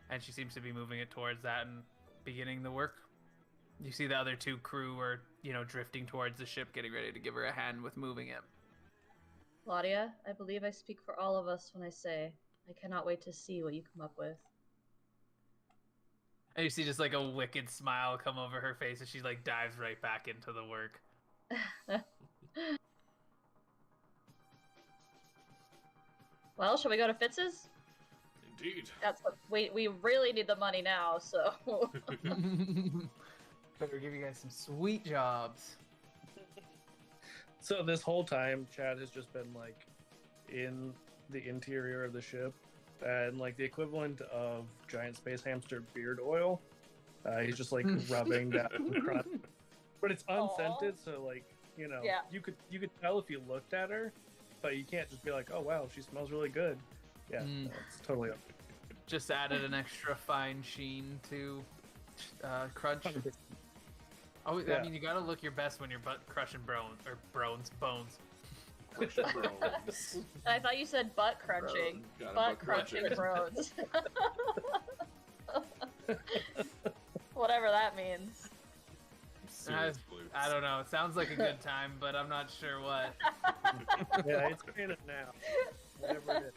and she seems to be moving it towards that and beginning the work. You see the other 2 crew are, drifting towards the ship, getting ready to give her a hand with moving it. Claudia, I believe I speak for all of us when I say I cannot wait to see what you come up with. And you see just like a wicked smile come over her face as she like dives right back into the work. Well, shall we go to Fitz's? Indeed. That's what we really need the money now, so Better give you guys some sweet jobs. So this whole time, Chad has just been like in the interior of the ship, and like the equivalent of giant space hamster beard oil. He's just like rubbing that crust, but it's unscented, so like Yeah. you could tell if you looked at her, but you can't just be like, oh wow, she smells really good. Yeah, no, it's totally up. Just added an extra fine sheen to crunch. Oh, Yeah. I mean, you gotta look your best when you're butt crushing bones. I thought you said butt crunching. Got a Butt crunching bros. Whatever that means. Serious glutes. I don't know. It sounds like a good time, but I'm not sure what. Yeah, it's canon now. Whatever it is.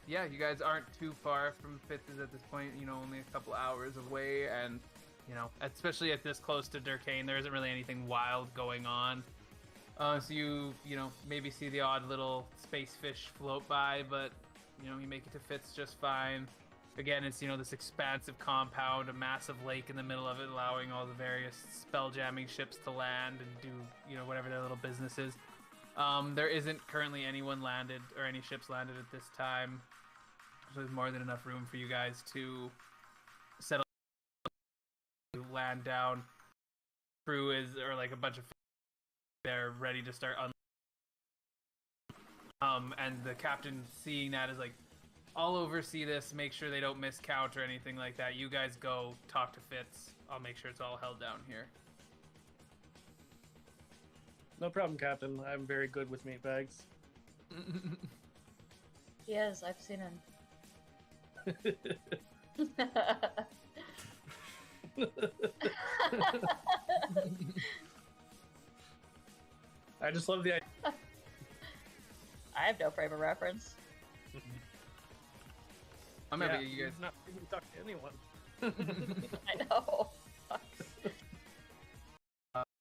Yeah, you guys aren't too far from Fitz's at this point. You know, only a couple hours away, and you know, especially at this close to Durkane, there isn't really anything wild going on. So you know, maybe see the odd little space fish float by, but you know, you make it to Fitz just fine. Again, it's, you know, this expansive compound, a massive lake in the middle of it, allowing all the various spell jamming ships to land and do, you know, whatever their little business is. There isn't currently anyone landed or any ships landed at this time. So there's more than enough room for you guys to settle, land down. Crew is, or like a bunch of, they're ready to start and the captain, seeing that, is like, I'll oversee this, make sure they don't miscount or anything like that. You guys go talk to Fitz. I'll make sure it's all held down here. No problem, Captain. I'm very good with meat bags. Yes, I've seen him. I just love the idea. I have no frame of reference. I'm happy you guys. Not even talk to anyone. I know.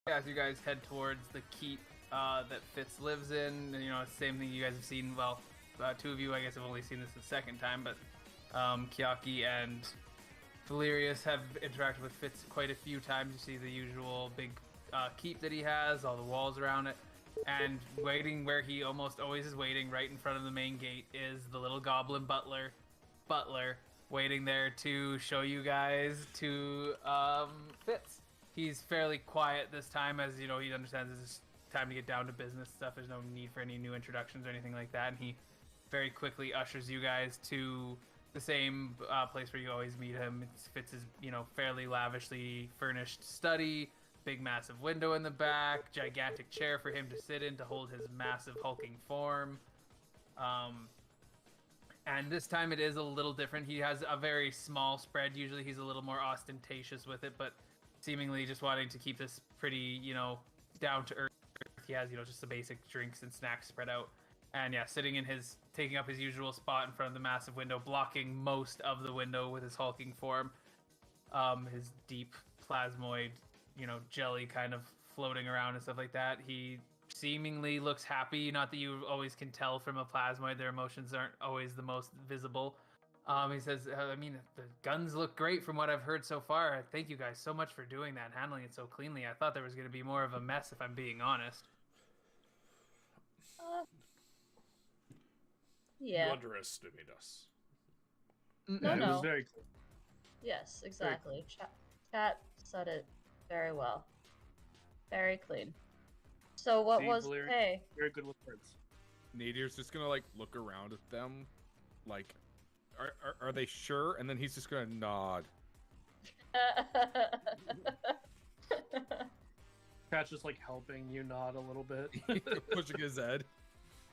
As you guys head towards the keep that Fitz lives in, and, you know, same thing you guys have seen. Well, two of you, I guess, have only seen this the second time, but Kiaki and Valerius have interacted with Fitz quite a few times. You see the usual big keep that he has, all the walls around it, and waiting where he almost always is waiting, right in front of the main gate, is the little goblin butler, waiting there to show you guys to Fitz. He's fairly quiet this time, as you know, he understands it's time to get down to business stuff. There's no need for any new introductions or anything like that, and he very quickly ushers you guys to the same place where you always meet him. It's Fitz's, you know, fairly lavishly furnished study, big massive window in the back, gigantic chair for him to sit in to hold his massive hulking form. And this time it is a little different. He has a very small spread. Usually he's a little more ostentatious with it, but seemingly just wanting to keep this pretty, you know, down to earth. He has, you know, just the basic drinks and snacks spread out. And yeah, taking up his usual spot in front of the massive window, blocking most of the window with his hulking form. His deep plasmoid, you know, jelly kind of floating around and stuff like that. He seemingly looks happy. Not that you always can tell from a plasmoid, their emotions aren't always the most visible. He says, I mean, the guns look great from what I've heard so far. Thank you guys so much for doing that, handling it so cleanly. I thought there was going to be more of a mess, if I'm being honest. Yeah. You underestimate us. No, It no. was very cool. Yes, exactly. Chat said it very well. Very clean. So what See, was Valyrian? pay? Very good with words. Nadir's just gonna like look around at them, like, are they sure? And then he's just gonna nod. Cat's just like helping you nod a little bit. Pushing his head.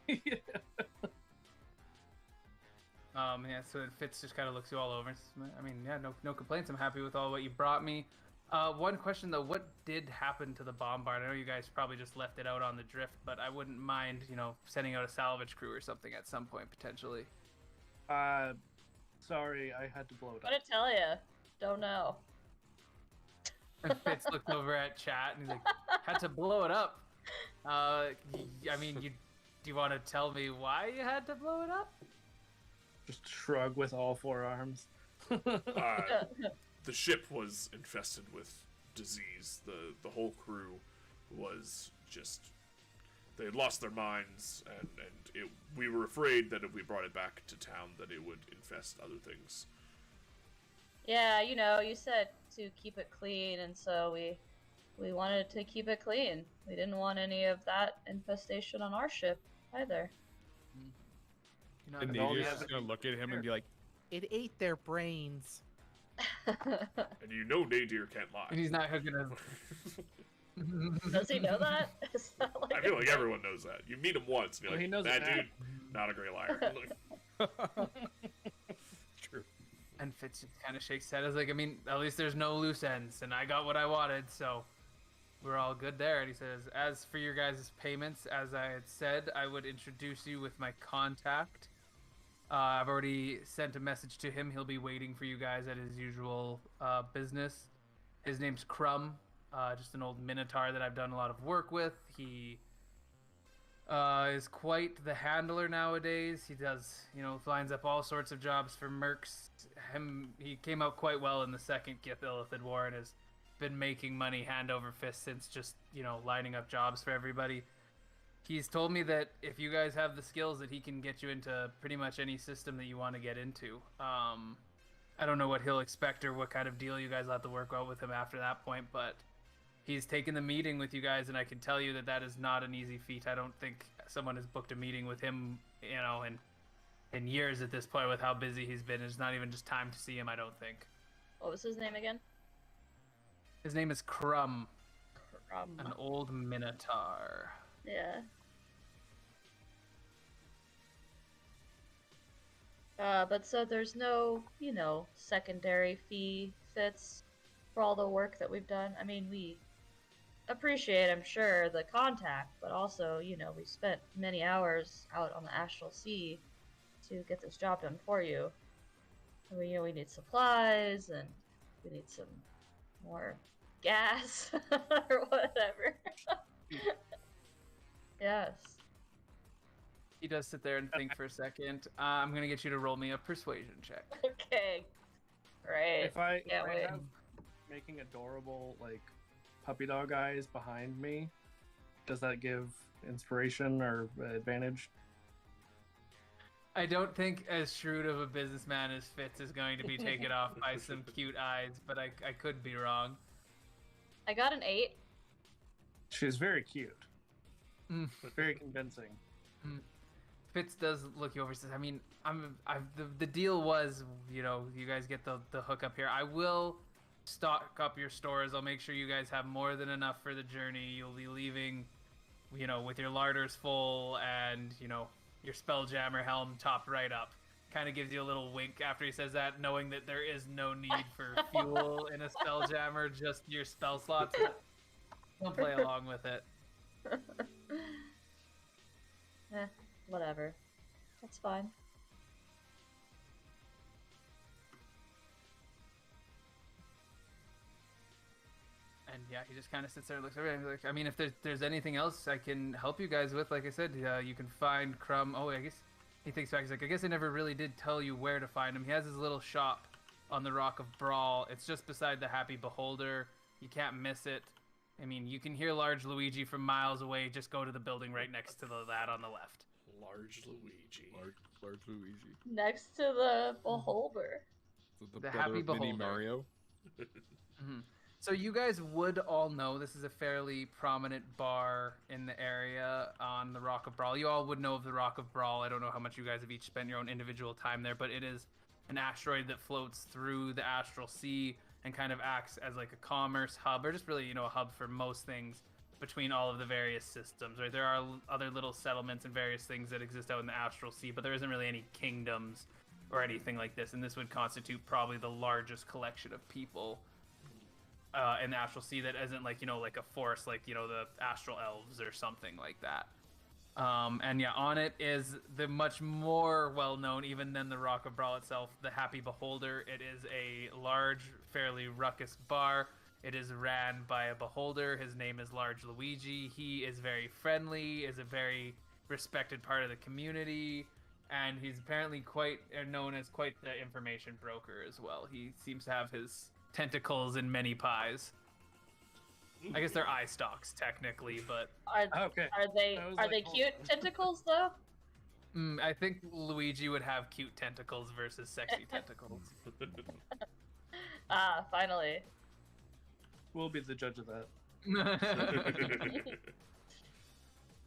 Yeah. Yeah, so Fitz just kind of looks you all over. I mean, yeah, no complaints. I'm happy with all what you brought me. One question though, what did happen to the bomb barn? I know you guys probably just left it out on the drift, but I wouldn't mind, you know, sending out a salvage crew or something at some point potentially. Sorry, I had to blow it What up. to tell you? Don't know. And Fitz looked over at chat and he's like, had to blow it up. I mean, do you want to tell me why you had to blow it up? Just shrug with all four arms. The ship was infested with disease. The whole crew was just, they had lost their minds, and we were afraid that if we brought it back to town that it would infest other things. Yeah, you know, you said to keep it clean, and so we wanted to keep it clean. We didn't want any of that infestation on our ship either. You know, And all the Nadir's just gonna look at him and be like, It ate their brains. And you know Nadir can't lie. and he's not gonna. Does he know that? Is that like I feel like everyone knows that. You meet him once, and you're Well, he like, knows that it now." dude, not a great liar. true. And Fitz just kind of shakes his head. I was like, I mean, at least there's no loose ends, and I got what I wanted, so we're all good there. And he says, as for your guys' payments, as I had said, I would introduce you with my contact. I've already sent a message to him. He'll be waiting for you guys at his usual business. His name's Crumb, just an old minotaur that I've done a lot of work with. He is quite the handler nowadays. He does, lines up all sorts of jobs for mercs. He came out quite well in the second Gith-Illithid War and has been making money hand over fist since just, lining up jobs for everybody. He's told me that if you guys have the skills that he can get you into pretty much any system that you want to get into. I don't know what he'll expect or what kind of deal you guys will have to work out with him after that point, but he's taken the meeting with you guys, and I can tell you that that is not an easy feat. I don't think someone has booked a meeting with him, in years at this point with how busy he's been. It's not even just time to see him, I don't think. What was his name again? His name is Crumb, Crumb. an old minotaur. Yeah. But so there's no, secondary fee fits for all the work that we've done. I mean, we appreciate, I'm sure, the contact, but also, we spent many hours out on the Astral Sea to get this job done for you. And we need supplies, and we need some more gas, or whatever. Yes. He does sit there and think for a second. I'm going to get you to roll me a persuasion check. Okay. Great. If I wait. have making adorable puppy dog eyes behind me, does that give inspiration or advantage? I don't think as shrewd of a businessman as Fitz is going to be taken off by some cute eyes, but I could be wrong. I got an 8. She's very cute. Mm. Very convincing. Fitz does look you over and says, I mean, the deal was, you guys get the hookup here. I will stock up your stores. I'll make sure you guys have more than enough for the journey. You'll be leaving, with your larders full and, your Spelljammer helm topped right up. Kind of gives you a little wink after he says that, knowing that there is no need for fuel in a Spelljammer, just your spell slots. Don't play along with it. Whatever. That's fine. And yeah, he just kind of sits there and looks over and he's like, I mean, if there's anything else I can help you guys with, like I said, you can find Crumb. Oh, I guess he thinks back. He's like, I guess I never really did tell you where to find him. He has his little shop on the Rock of Brawl. It's just beside the Happy Beholder. You can't miss it. I mean, you can hear Large Luigi from miles away. Just go to the building right next to that on the left. Large Luigi. Large Luigi. Next to the beholder. So The brother Happy of Mini Beholder. Mario. Mm-hmm. So you guys would all know this is a fairly prominent bar in the area on the Rock of Brawl. You all would know of the Rock of Brawl. I don't know how much you guys have each spent your own individual time there, but it is an asteroid that floats through the Astral Sea and kind of acts as like a commerce hub, or just really, a hub for most things between all of the various systems. Right? There are other little settlements and various things that exist out in the Astral Sea, but there isn't really any kingdoms or anything like this, and this would constitute probably the largest collection of people in the Astral Sea that isn't like a forest, like the Astral Elves or something like that. And yeah, on it is the much more well-known, even than the Rock of Brawl itself, the Happy Beholder. It is a large, fairly ruckus bar. It is ran by a beholder. His name is Large Luigi. He is very friendly, is a very respected part of the community, and he's apparently quite known as quite the information broker as well. He seems to have his tentacles in many pies. I guess they're eye stalks technically, but Okay. Are they cute tentacles though? I think Luigi would have cute tentacles versus sexy tentacles. Finally. We'll be the judge of that.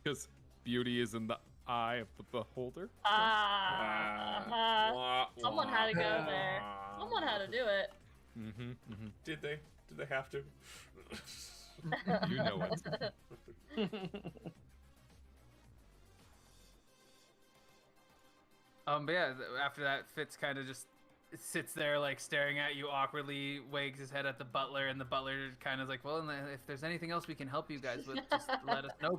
Because beauty is in the eye of the beholder. Someone had to go there. Someone had to do it. Did they have to? You know it. But yeah, after that, Fitz kind of just sits there, like, staring at you awkwardly, wags his head at the butler, and the butler kind of is like, well, if there's anything else we can help you guys with, just let us know.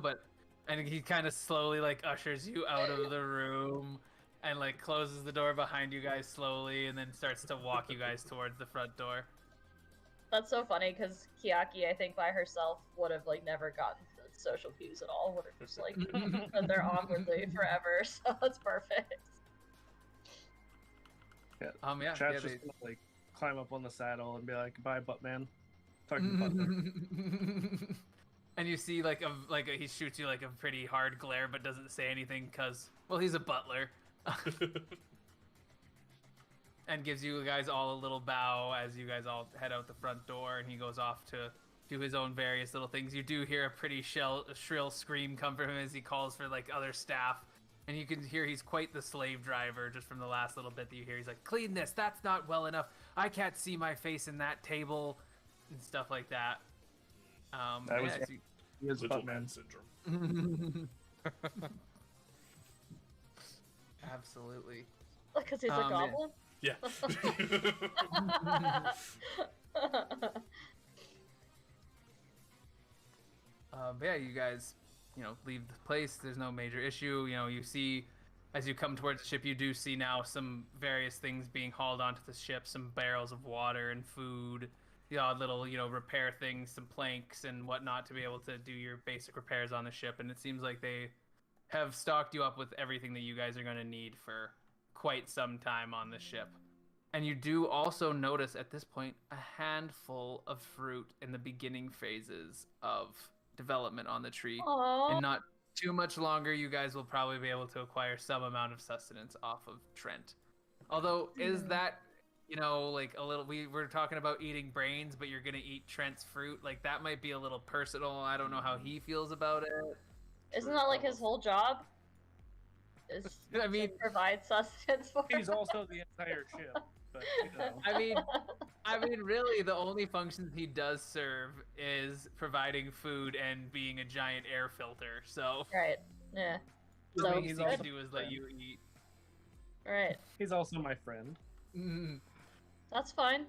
And he kind of slowly, like, ushers you out of the room, and like closes the door behind you guys slowly, and then starts to walk you guys towards the front door. That's so funny because Kiaki, I think by herself would have like never gotten the social cues at all. Would have just like stood there awkwardly forever. So it's perfect. Yeah. Yeah. Chat's Yeah, just gonna like climb up on the saddle and be like, "Bye, Buttman." Talking to Butler. And you see he shoots you like a pretty hard glare, but doesn't say anything because, well, he's a butler. And gives you guys all a little bow as you guys all head out the front door, and he goes off to do his own various little things. You do hear a pretty shrill scream come from him as he calls for like other staff, and you can hear he's quite the slave driver just from the last little bit that you hear. He's like, "Clean this, that's not well enough. I can't see my face in that table," and stuff like that. That was he is Little Buttman. man syndrome. Absolutely. Because he's a Yeah. goblin. Yeah. But yeah, you guys, leave the place. There's no major issue. You see, as you come towards the ship, you do see now some various things being hauled onto the ship, some barrels of water and food, the odd little, repair things, some planks and whatnot to be able to do your basic repairs on the ship. And it seems like they have stocked you up with everything that you guys are going to need for quite some time on the ship. And you do also notice at this point a handful of fruit in the beginning phases of development on the tree. Aww. And not too much longer, you guys will probably be able to acquire some amount of sustenance off of Trent. Although, is that, like a little, we were talking about eating brains, but you're going to eat Trent's fruit. Like, that might be a little personal. I don't know how he feels about it. Isn't that like his whole job? Is I mean, to provide sustenance for He's also the entire ship. But, I mean, really, the only functions he does serve is providing food and being a giant air filter. So, Right. Yeah. the So least he's he also can do is let you eat. Right. he's also my friend. That's fine.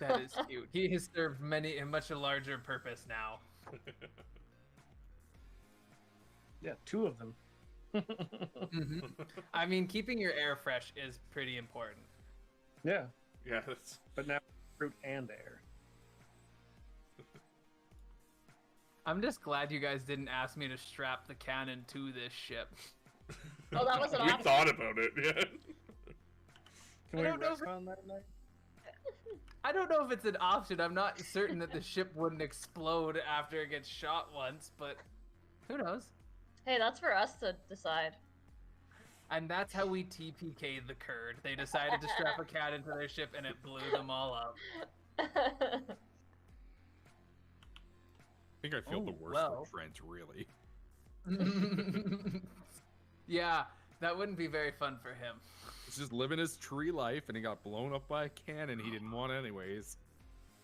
That is cute. He has served a much larger purpose now. Yeah, 2 of them. I mean, keeping your air fresh is pretty important. Yeah, Yeah, that's... but now fruit and air. I'm just glad you guys didn't ask me to strap the cannon to this ship. Oh, that was an We option. thought about it, yeah. Can I we don't know if- retcon that night? I don't know if it's an option. I'm not certain that the ship wouldn't explode after it gets shot once, but who knows? Hey, that's for us to decide. And that's how we TPK'd the Kurd. They decided to strap a cannon to their ship, and it blew them all up. I think I feel the worst well. for Trent, really. Yeah, that wouldn't be very fun for him. He's just living his tree life, and he got blown up by a cannon he didn't want anyways.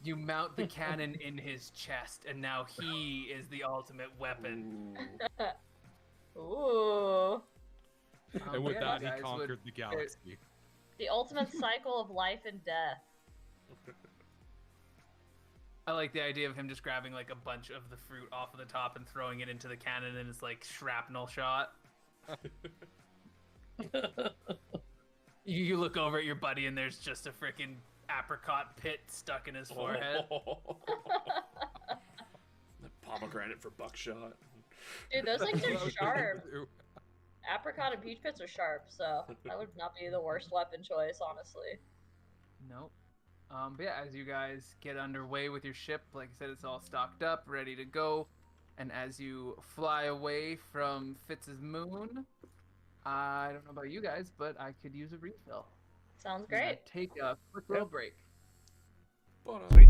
You mount the cannon in his chest, and now he is the ultimate weapon. Ooh. And with Yeah, that, you he guys conquered would- the galaxy. The ultimate cycle of life and death. I like the idea of him just grabbing like a bunch of the fruit off of the top and throwing it into the cannon, and it's like shrapnel shot. You look over at your buddy, and there's just a freaking apricot pit stuck in his forehead. The pomegranate for buckshot. Dude, those things are sharp. Apricot and peach pits are sharp, so that would not be the worst weapon choice, honestly. Nope. But yeah, as you guys get underway with your ship, like I said, it's all stocked up, ready to go. And as you fly away from Fitz's moon, I don't know about you guys, but I could use a refill. Sounds I'm gonna great. Take a quick little break. Sweet.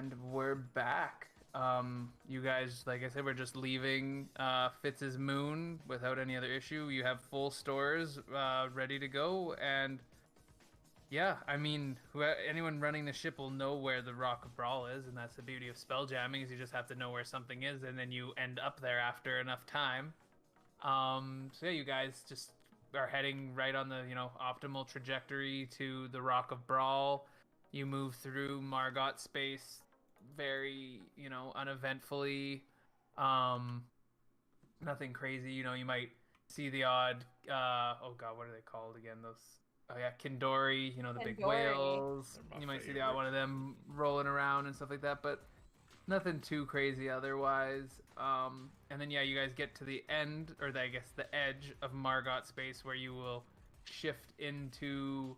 And we're back. You guys, like I said, we're just leaving Fitz's moon without any other issue. You have full stores ready to go, and yeah, I mean, anyone running the ship will know where the Rock of Brawl is, and that's the beauty of spelljamming, is you just have to know where something is, and then you end up there after enough time. So yeah, you guys just are heading right on the, optimal trajectory to the Rock of Brawl. You move through Margot space very, uneventfully. Nothing crazy. You might see the odd, oh god, what are they called again? Those, oh yeah, Kindori, the big Kindori. whales. They're my You might see the favorite. odd one of them rolling around and stuff like that, but nothing too crazy otherwise. And then yeah, you guys get to the end, or I guess the edge of Margot space, where you will shift into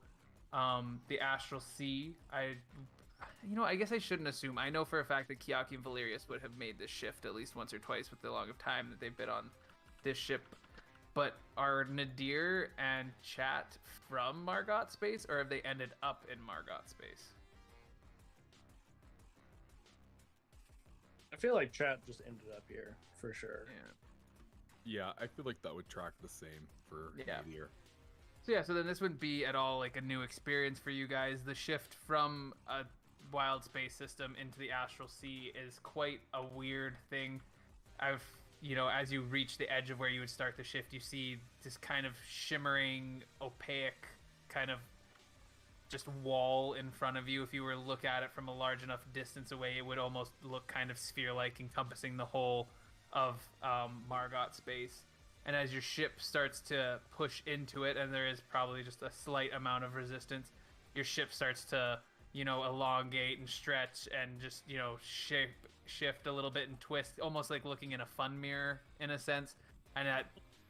the Astral Sea. I guess I shouldn't assume. I know for a fact that Kiaki and Valerius would have made this shift at least once or twice with the long of time that they've been on this ship. But are Nadir and Chat from Margot space, or have they ended up in Margot space? I feel like chat just ended up here for sure. Yeah, I feel like that would track the same for Yeah. Nadir. So yeah, so then this wouldn't be at all like a new experience for you guys. The shift from a wild space system into the Astral Sea is quite a weird thing. As you reach the edge of where you would start the shift, you see this kind of shimmering, opaque kind of just wall in front of you. If you were to look at it from a large enough distance away, it would almost look kind of sphere-like, encompassing the whole of Margot space. And as your ship starts to push into it, and there is probably just a slight amount of resistance, your ship starts to, elongate and stretch and just, shift a little bit and twist, almost like looking in a fun mirror in a sense. And that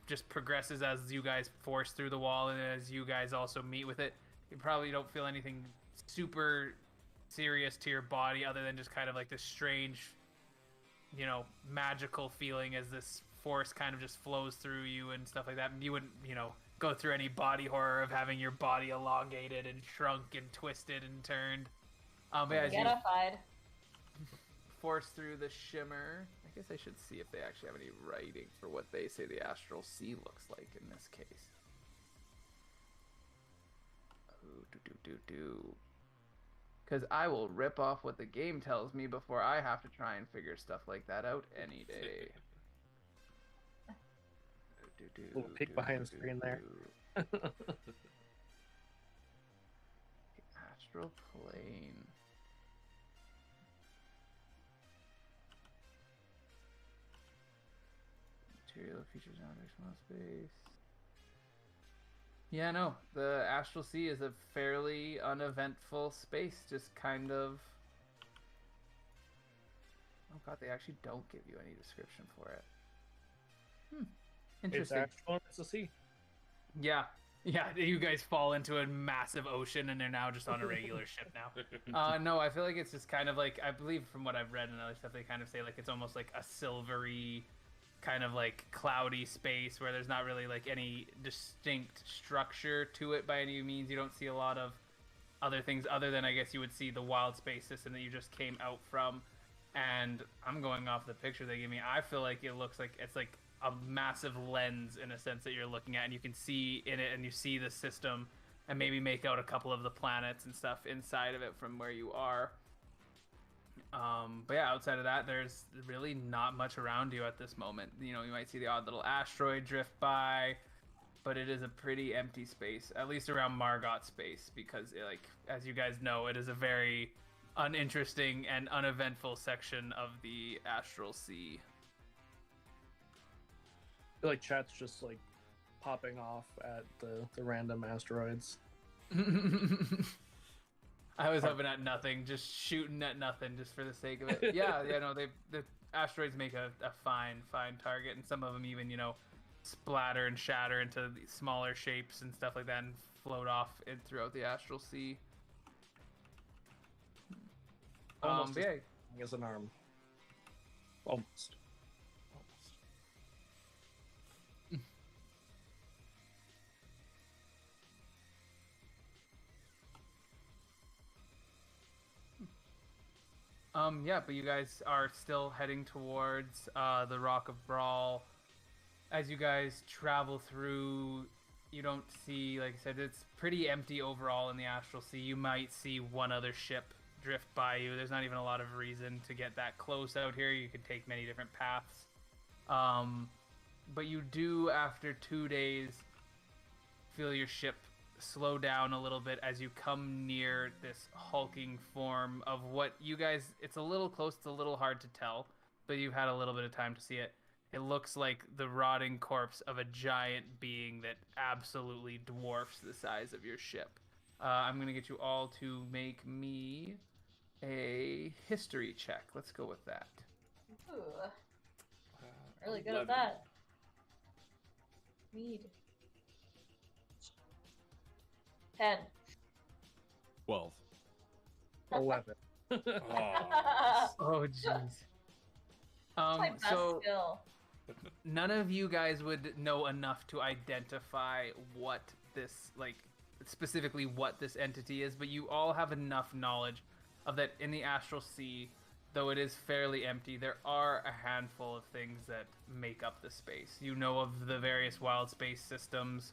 just progresses as you guys force through the wall, and as you guys also meet with it. You probably don't feel anything super serious to your body, other than just kind of like this strange, magical feeling as this force kind of just flows through you and stuff like that. And you wouldn't, go through any body horror of having your body elongated and shrunk and twisted and turned. But as you Getified. force through the shimmer, I guess I should see if they actually have any writing for what they say the Astral Sea looks like in this case. Because I will rip off what the game tells me before I have to try and figure stuff like that out any day. Little peek behind the screen there. Astral plane. Material features objects small space. Yeah, no. The Astral Sea is a fairly uneventful space, just kind of. Oh god, they actually don't give you any description for it. It's Interesting. actual, it's a sea. Yeah, you guys fall into a massive ocean and they're now just on a regular ship now. No, I feel like it's just kind of like, I believe from what I've read and other stuff, they kind of say like it's almost like a silvery, kind of like cloudy space where there's not really like any distinct structure to it by any means. You don't see a lot of other things other than, I guess you would see the wild space system that you just came out from. And I'm going off the picture they gave me. I feel like it looks like it's like a massive lens in a sense that you're looking at, and you can see in it, and you see the system and maybe make out a couple of the planets and stuff inside of it from where you are. But yeah, outside of that, there's really not much around you at this moment. You might see the odd little asteroid drift by, but it is a pretty empty space, at least around Margot space, because as you guys know, it is a very uninteresting and uneventful section of the Astral Sea. I feel like chat's just like popping off at the random asteroids. I was hoping at nothing, just shooting at nothing, just for the sake of it. Yeah, no, the asteroids make a fine target, and some of them even, splatter and shatter into the smaller shapes and stuff like that, and float off throughout the Astral Sea. Almost yeah. as an arm. Almost. Yeah, but you guys are still heading towards the Rock of Brawl. As you guys travel through, you don't see, like I said, it's pretty empty overall in the Astral Sea. You might see one other ship drift by you. There's not even a lot of reason to get that close out here. You could take many different paths. But you do, after 2 days, feel your ship slow down a little bit as you come near this hulking form of what you guys, it's a little close, it's a little hard to tell, but you've had a little bit of time to see it. It looks like the rotting corpse of a giant being that absolutely dwarfs the size of your ship. I'm going to get you all to make me a history check. Let's go with that. Ooh. Really good 11. at that. Mead. 10. 12. 11. Oh. Oh, jeez. My best skill. None of you guys would know enough to identify what this, like, specifically what this entity is, but you all have enough knowledge of that in the Astral Sea, though it is fairly empty, there are a handful of things that make up the space. You know of the various wild space systems.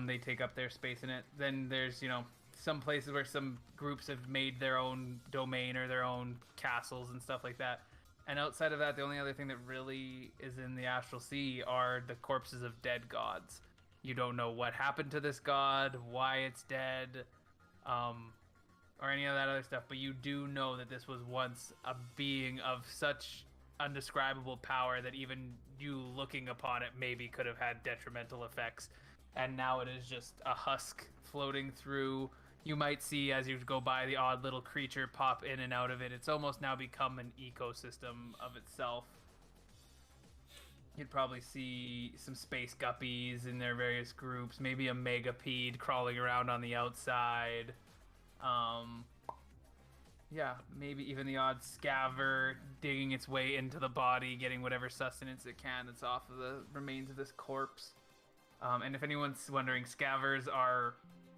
They take up their space in it. Then there's, some places where some groups have made their own domain or their own castles and stuff like that. And outside of that, the only other thing that really is in the Astral Sea are the corpses of dead gods. You don't know what happened to this god, why it's dead, or any of that other stuff, but you do know that this was once a being of such undescribable power that even you looking upon it maybe could have had detrimental effects. And now it is just a husk floating through. You might see, as you go by, the odd little creature pop in and out of it. It's almost now become an ecosystem of itself. You'd probably see some space guppies in their various groups, maybe a megapede crawling around on the outside. Yeah, maybe even the odd scaver digging its way into the body, getting whatever sustenance it can that's off of the remains of this corpse. And if anyone's wondering, scavers are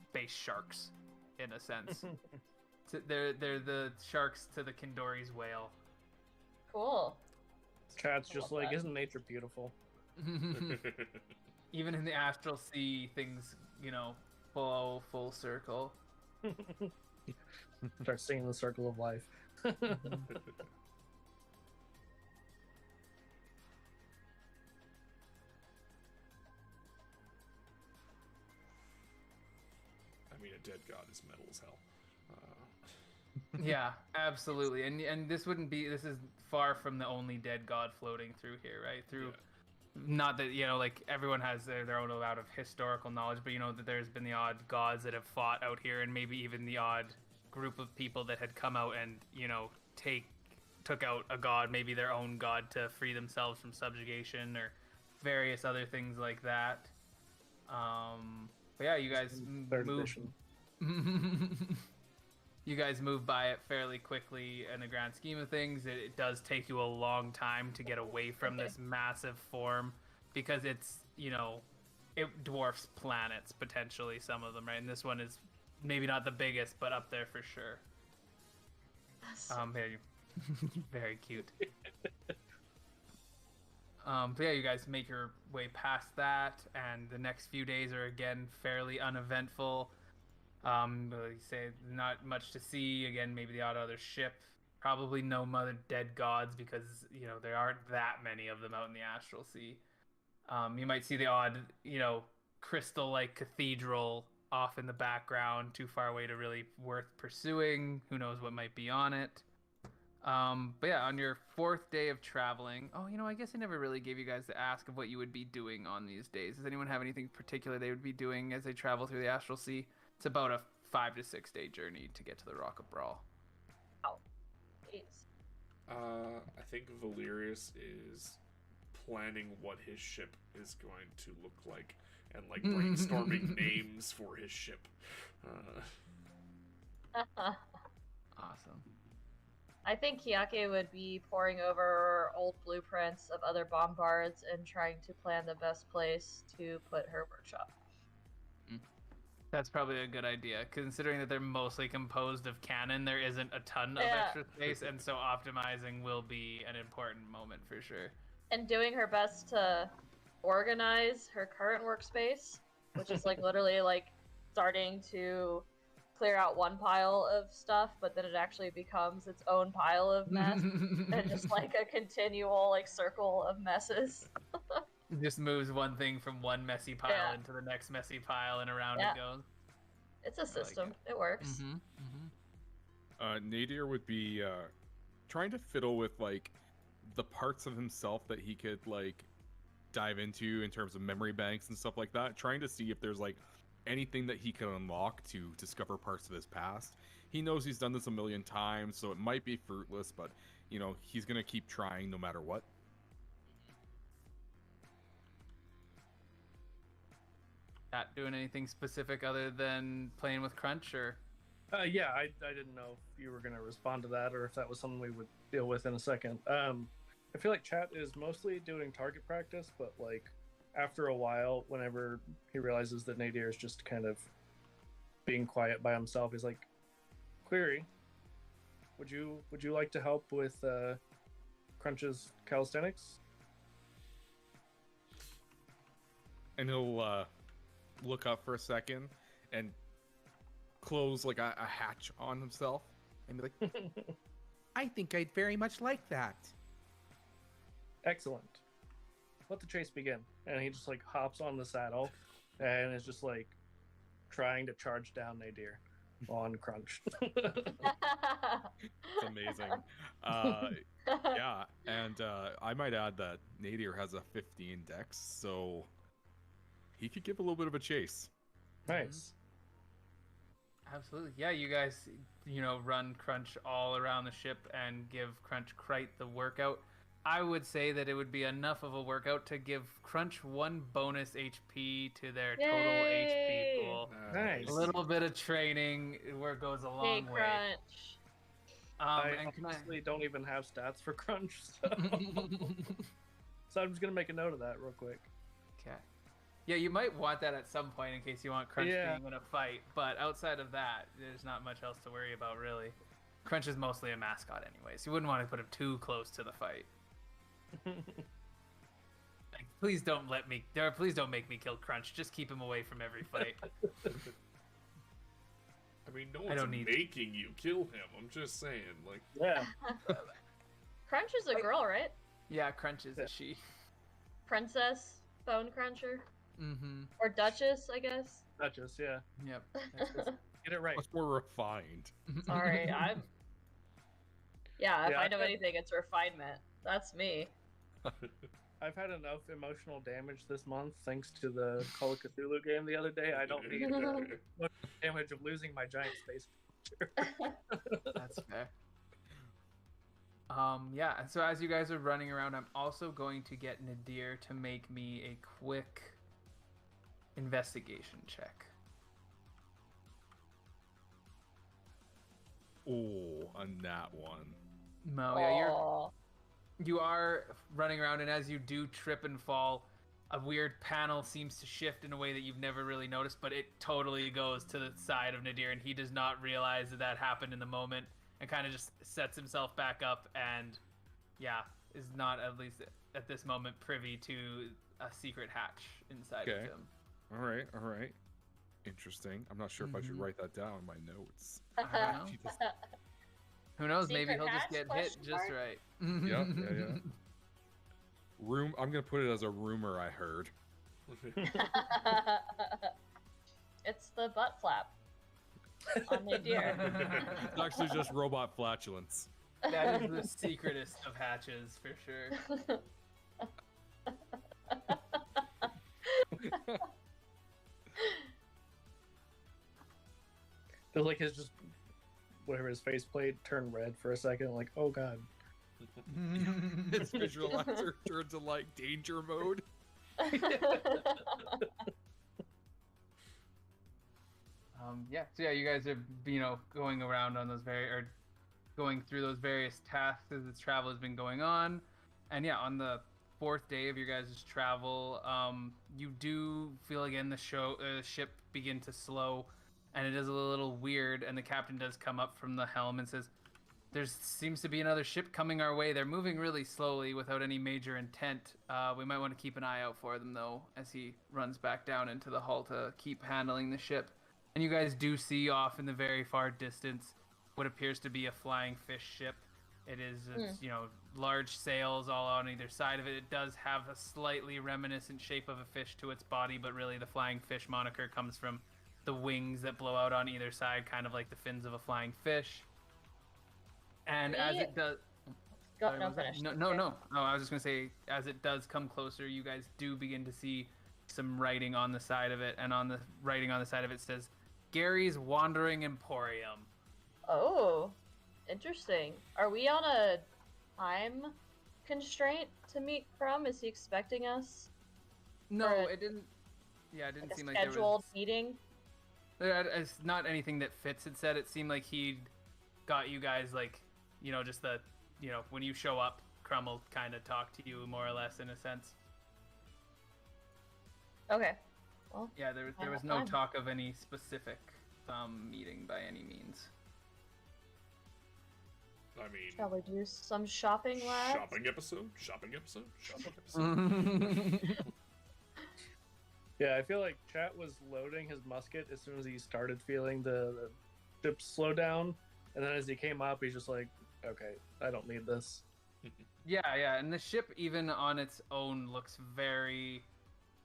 space sharks, in a sense. They're the sharks to the Kindori's whale. Cool. Chad's just like, isn't nature beautiful? Even in the Astral Sea, things, flow full circle. Start singing the circle of life. I mean, a dead god is metal as hell. Yeah, absolutely. And this is far from the only dead god floating through here, right? Not that, like everyone has their own amount of historical knowledge, but that there's been the odd gods that have fought out here, and maybe even the odd group of people that had come out and, took out a god, maybe their own god, to free themselves from subjugation or various other things like that. But yeah, you guys move. You guys move by it fairly quickly in the grand scheme of things. It does take you a long time to get away from this massive form because it's, it dwarfs planets, potentially, some of them, right? And this one is maybe not the biggest, but up there for sure. Very cute. But yeah, you guys make your way past that, and the next few days are again fairly uneventful. Like you say, not much to see. Again, maybe the odd other ship. Probably no other dead gods because, there aren't that many of them out in the Astral Sea. You might see the odd, crystal-like cathedral off in the background, too far away to really worth pursuing. Who knows what might be on it. But yeah, on your 4th day of traveling, I guess I never really gave you guys the ask of what you would be doing on these days. Does anyone have anything particular they would be doing as they travel through the Astral Sea? It's about a 5 to 6 day journey to get to the Rock of Brawl. Oh, jeez. I think Valerius is planning what his ship is going to look like and like brainstorming names for his ship. Awesome. I think Kiyake would be poring over old blueprints of other bombards and trying to plan the best place to put her workshop. That's probably a good idea, considering that they're mostly composed of cannon. There isn't a ton of Yeah. extra space, and so optimizing will be an important moment for sure. And doing her best to organize her current workspace, which is like literally like starting to clear out one pile of stuff, but then it actually becomes its own pile of mess and just like a continual like circle of messes. Just moves one thing from one messy pile Yeah. into the next messy pile, and around Yeah. it goes. It's a like system. It works. Nadir would be trying to fiddle with like the parts of himself that he could like dive into in terms of memory banks and stuff like that, trying to see if there's like anything that he can unlock to discover parts of his past. He knows he's done this a million times, so it might be fruitless, but you know, he's gonna keep trying no matter what. Not doing anything specific other than playing with Crunch, or Yeah, I didn't know if you were going to respond to that or if that was something we would deal with in a second. I feel like chat is mostly doing target practice, but like after a while, whenever he realizes that Nadir is just kind of being quiet by himself, he's like, "Query, would you like to help with Crunch's calisthenics?" And he'll look up for a second and close like a hatch on himself and be like, I think I'd very much like that. Excellent. Let the chase begin. And he just like hops on the saddle and is just like trying to charge down Nadir on Crunch. it's amazing. Yeah, and I might add that Nadir has a 15 dex, so he could give a little bit of a chase. Nice. absolutely, yeah. You guys, run Crunch all around the ship and give Crunch quite the workout. I would say that it would be enough of a workout to give Crunch 1 bonus HP to their total Yay! HP pool. Nice. A little bit of training where it goes a Hey, long way. Crunch. I And can honestly don't even have stats for Crunch, so, so I'm just gonna make a note of that real quick. Okay. Yeah, you might want that at some point in case you want Crunch Yeah. being in a fight, but outside of that, there's not much else to worry about, really. Crunch is mostly a mascot anyways. You wouldn't want to put him too close to the fight. Like, please don't make me kill Crunch. Just keep him away from every fight. I mean, no I one's don't need- making you kill him. I'm just saying, like, Yeah. Crunch is a girl, right? Yeah, Crunch is a she. Princess Bone Cruncher Mm-hmm. or Duchess, I guess. Duchess, yeah. Yep. Get it right. Much more refined. Sorry, I'm. Yeah, if Yeah, I know I- anything, it's refinement. That's me. I've had enough emotional damage this month thanks to the Call of Cthulhu game the other day. I don't need damage of losing my giant space. That's fair. Yeah, and so as you guys are running around, I'm also going to get Nadir to make me a quick investigation check. Oh, a nat one. No, yeah, Aw. you are running around, and as you do trip and fall, a weird panel seems to shift in a way that you've never really noticed, but it totally goes to the side of Nadir, and he does not realize that that happened in the moment, and kind of just sets himself back up, and yeah, is not, at least at this moment, privy to a secret hatch inside of Okay. him. All right. Interesting. I'm not sure if I should Mhm. write that down in my notes. I don't know. Jesus. Who knows? Maybe Secret he'll just hatch, get hit question just mark? right. Yeah. I'm gonna put it as a rumor I heard. It's the butt flap on Nadir. It's actually just robot flatulence. That is the secretest of hatches for sure. Feels like his just whatever his faceplate turned red for a second. Like, oh god. Its visualizer turned to like danger mode. Yeah. So yeah, you guys are going around on those going through those various tasks as this travel has been going on, and yeah, on the 4th day of your guys' travel. You do feel again the ship begin to slow, and it is a little weird. And the captain does come up from the helm and says, "There seems to be another ship coming our way. They're moving really slowly without any major intent. We might want to keep an eye out for them, though." As he runs back down into the hull to keep handling the ship, and you guys do see off in the very far distance what appears to be a flying fish ship. It's large sails all on either side of it. It does have a slightly reminiscent shape of a fish to its body, but really the flying fish moniker comes from the wings that blow out on either side, kind of like the fins of a flying fish. And as it does... Finish. No, I was just going to say, as it does come closer, you guys do begin to see some writing on the side of it, and on the writing on the side of it says, "Gary's Wandering Emporium." Oh, interesting. Are we on a time constraint to meet from? Is he expecting us? No, Or it didn't. Yeah, it didn't like a seem like there scheduled was. meeting? It's not anything that fits. It said it seemed like he'd got you guys just the, when you show up, Crumb will kind of talk to you more or less in a sense. Okay. Well, Yeah, there I was have no time. talk of any specific meeting by any means. I mean, shall we do some shopping, lads? shopping episode. Yeah, I feel like Chat was loading his musket as soon as he started feeling the ship slow down, and then as he came up, he's just like, "Okay, I don't need this." Yeah, and the ship, even on its own, looks very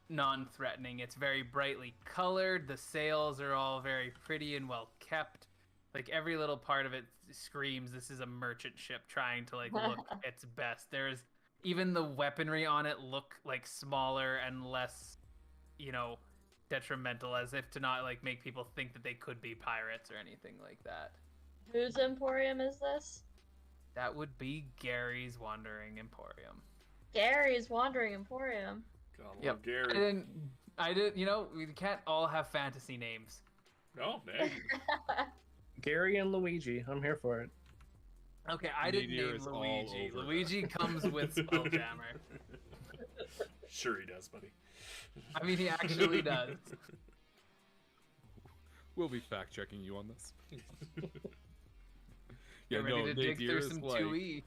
non-threatening. It's very brightly colored. The sails are all very pretty and well kept. Like, every little part of it screams this is a merchant ship trying to look its best. There's even the weaponry on it look smaller and less, detrimental, as if to not make people think that they could be pirates or anything like that. Whose emporium is this? That would be Gary's Wandering Emporium. Gary's Wandering Emporium. God, love Gary. I didn't, we can't all have fantasy names. No, man. Gary and Luigi, I'm here for it. Okay, I didn't Meteor name is all Luigi. over Luigi comes with Spelljammer. Sure he does, buddy. I mean, he actually does. We'll be fact checking you on this. Get ready to dig Nadir through is some like, 2E.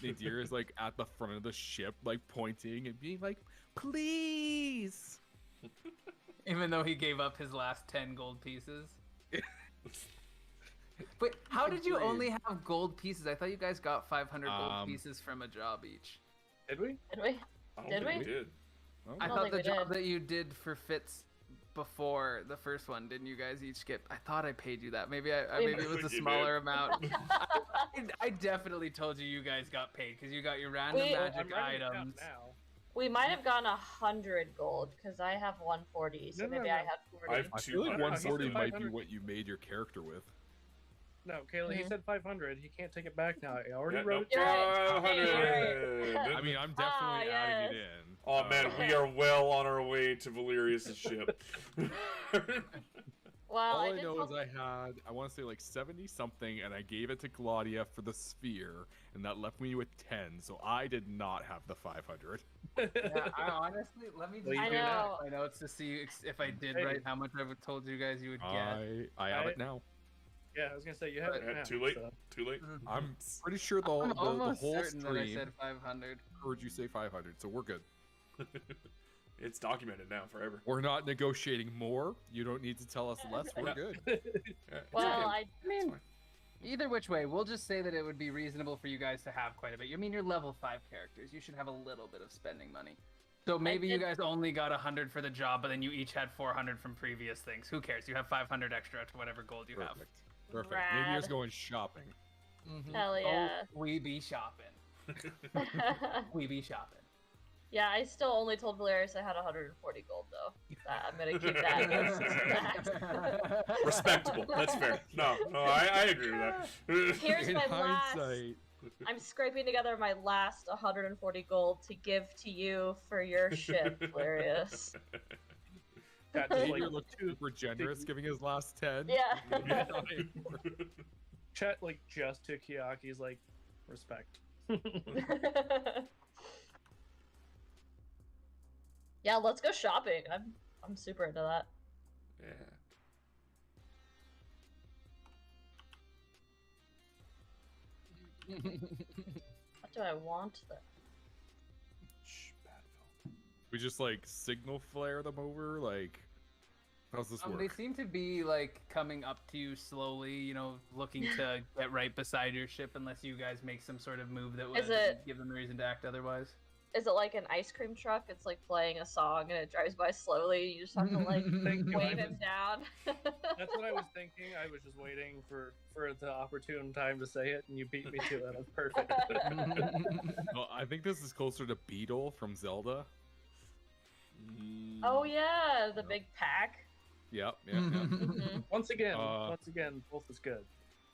Nadir is at the front of the ship, pointing and being like, "Please." Even though he gave up his last 10 gold pieces. But how did you only have gold pieces? I thought you guys got 500 gold pieces from a job each. Did we? Did we? I don't Did think we? did. Oh. I don't thought think the we job did. that you did for Fitz before the first one, didn't you guys each get? I thought I paid you that. Maybe We- maybe it was I a think you smaller amount. I definitely told you guys got paid because you got your random We- I'm magic writing it down items. now. We might have gotten 100 gold because I have 140, so No, no, maybe no. I had 40. I have I feel like 200. 140 might be 500. what you made your character with. No, Kayla, he Mhm. said 500. He can't take it back now. I already Yeah, wrote You're it right. 500. I mean, I'm definitely adding it yes. in. Oh man, we are well on our way to Valerius' ship. Well, All I did know tell- is I want to say 70 something, and I gave it to Claudia for the sphere, and that left me with 10. So I did not have the 500. Yeah, I honestly, let me just Well, you I go know. back to my notes to see if I did Hey. write how much I told you guys you would get. I have it now. Yeah, I was gonna say you have it Yeah, now. too late. so- Too late. I'm pretty sure the I'm almost whole certain that I stream said 500. heard you say 500, so we're good. It's documented now forever. We're not negotiating more. You don't need to tell us less. We're Yeah. good. Yeah, it's Well, okay. I I mean, either which way, we'll just say that it would be reasonable for you guys to have quite a bit. I mean, you're level 5 characters. You should have a little bit of spending money. So maybe you did- guys only got 100 for the job, but then you each had 400 from previous things. Who cares? You have 500 extra to whatever gold you have. Perfect. Perfect. Maybe you're Rad. going shopping. hell yeah. Oh, we be shopping. We be shopping. Yeah, I still only told Valerius I had 140 gold though. I'm gonna keep that as max. Respectable. That's fair. No, I agree with that. Here's In my last. hindsight, I'm scraping together my last 140 gold to give to you for your ship, Valerius. Got just Xavier like looked two. super generous, giving his last 10. Yeah. Chat just took Kiaki's respect. Yeah, let's go shopping. I'm super into that. Yeah. What do I want then? Shh, bad film. We just like signal flare them over. Like, how's this work? They seem to be like coming up to you slowly, you know, looking to get right beside your ship, unless you guys make some sort of move that would give them a reason to act otherwise. Is it like an ice cream truck? It's like playing a song and it drives by slowly. You just have to like wave him down. That's what I was thinking. I was just waiting for the opportune time to say it, and you beat me to it. That's perfect. Well, I think this is closer to Beetle from Zelda. Oh yeah, the big pack. Yep. Once again, both is good.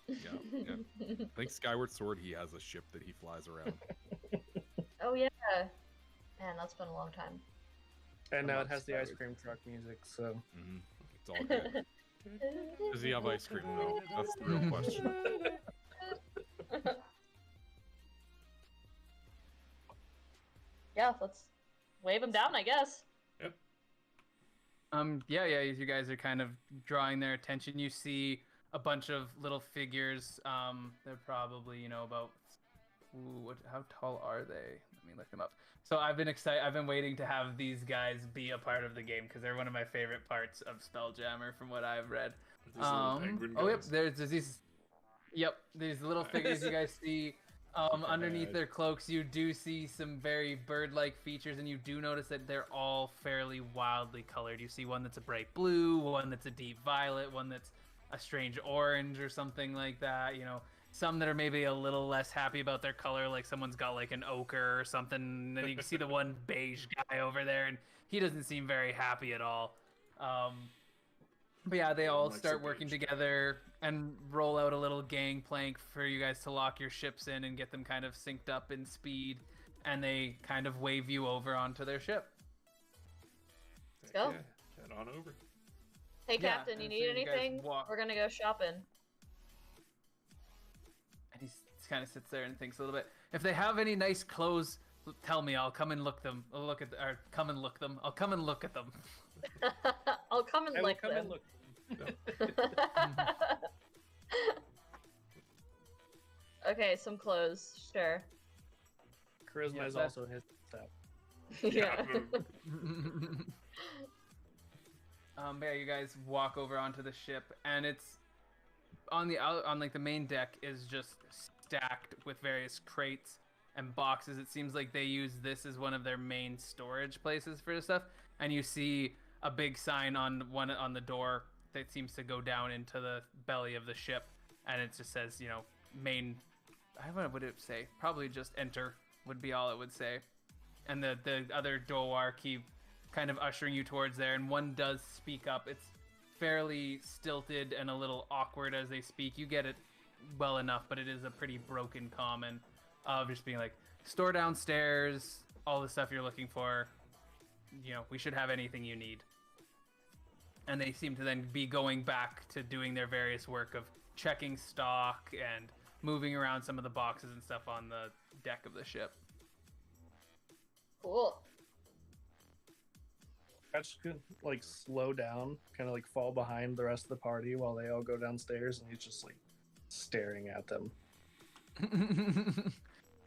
Yeah. I think Skyward Sword, he has a ship that he flies around. Oh yeah. Man, that's been a long time. And now it has the ice cream truck music, so It's all good. Does he have ice cream? No, that's the real question. Yeah, let's wave him down, I guess. Yep. Yeah, you guys are kind of drawing their attention. You see a bunch of little figures. They're probably, you know, about how tall are they? Let me look them up. So I've been waiting to have these guys be a part of the game because they're one of my favorite parts of Spelljammer from what I've read. Yep, there's these little figures you guys see. Underneath their cloaks, you do see some very bird-like features, and you do notice that they're all fairly wildly colored. You see one that's a bright blue, one that's a deep violet, one that's a strange orange or something like that. You know, some that are maybe a little less happy about their color, like someone's got like an ochre or something. And then you can see the one beige guy over there, and he doesn't seem very happy at all. But yeah, they all start working together and roll out a little gangplank for you guys to lock your ships in and get them kind of synced up in speed. And they kind of wave you over onto their ship. Let's go. Yeah, head on over. Hey, Captain, you and need so you guys anything? walk- We're gonna go shopping. And he kind of sits there and thinks a little bit. If they have any nice clothes, tell me. I'll come and look them. I'll come and look them. I'll come and look at them. I'll come and lick them. Okay, some clothes, sure. Charisma is also his step. Yeah. Yeah, you guys walk over onto the ship, and it's on the main deck is just stacked with various crates and boxes. It seems like they use this as one of their main storage places for this stuff. And you see a big sign on the door that seems to go down into the belly of the ship, and it just says, you know, main. What would it say? Probably just enter would be all it would say. And the other Doar keep kind of ushering you towards there, and one does speak up. It's fairly stilted and a little awkward as they speak. You get it well enough, but it is a pretty broken common of just being like, store downstairs, all the stuff you're looking for. You know, we should have anything you need. And they seem to then be going back to doing their various work of checking stock and moving around some of the boxes and stuff on the deck of the ship. Cool. Patch could like slow down, kind of like fall behind the rest of the party while they all go downstairs, and he's just like staring at them.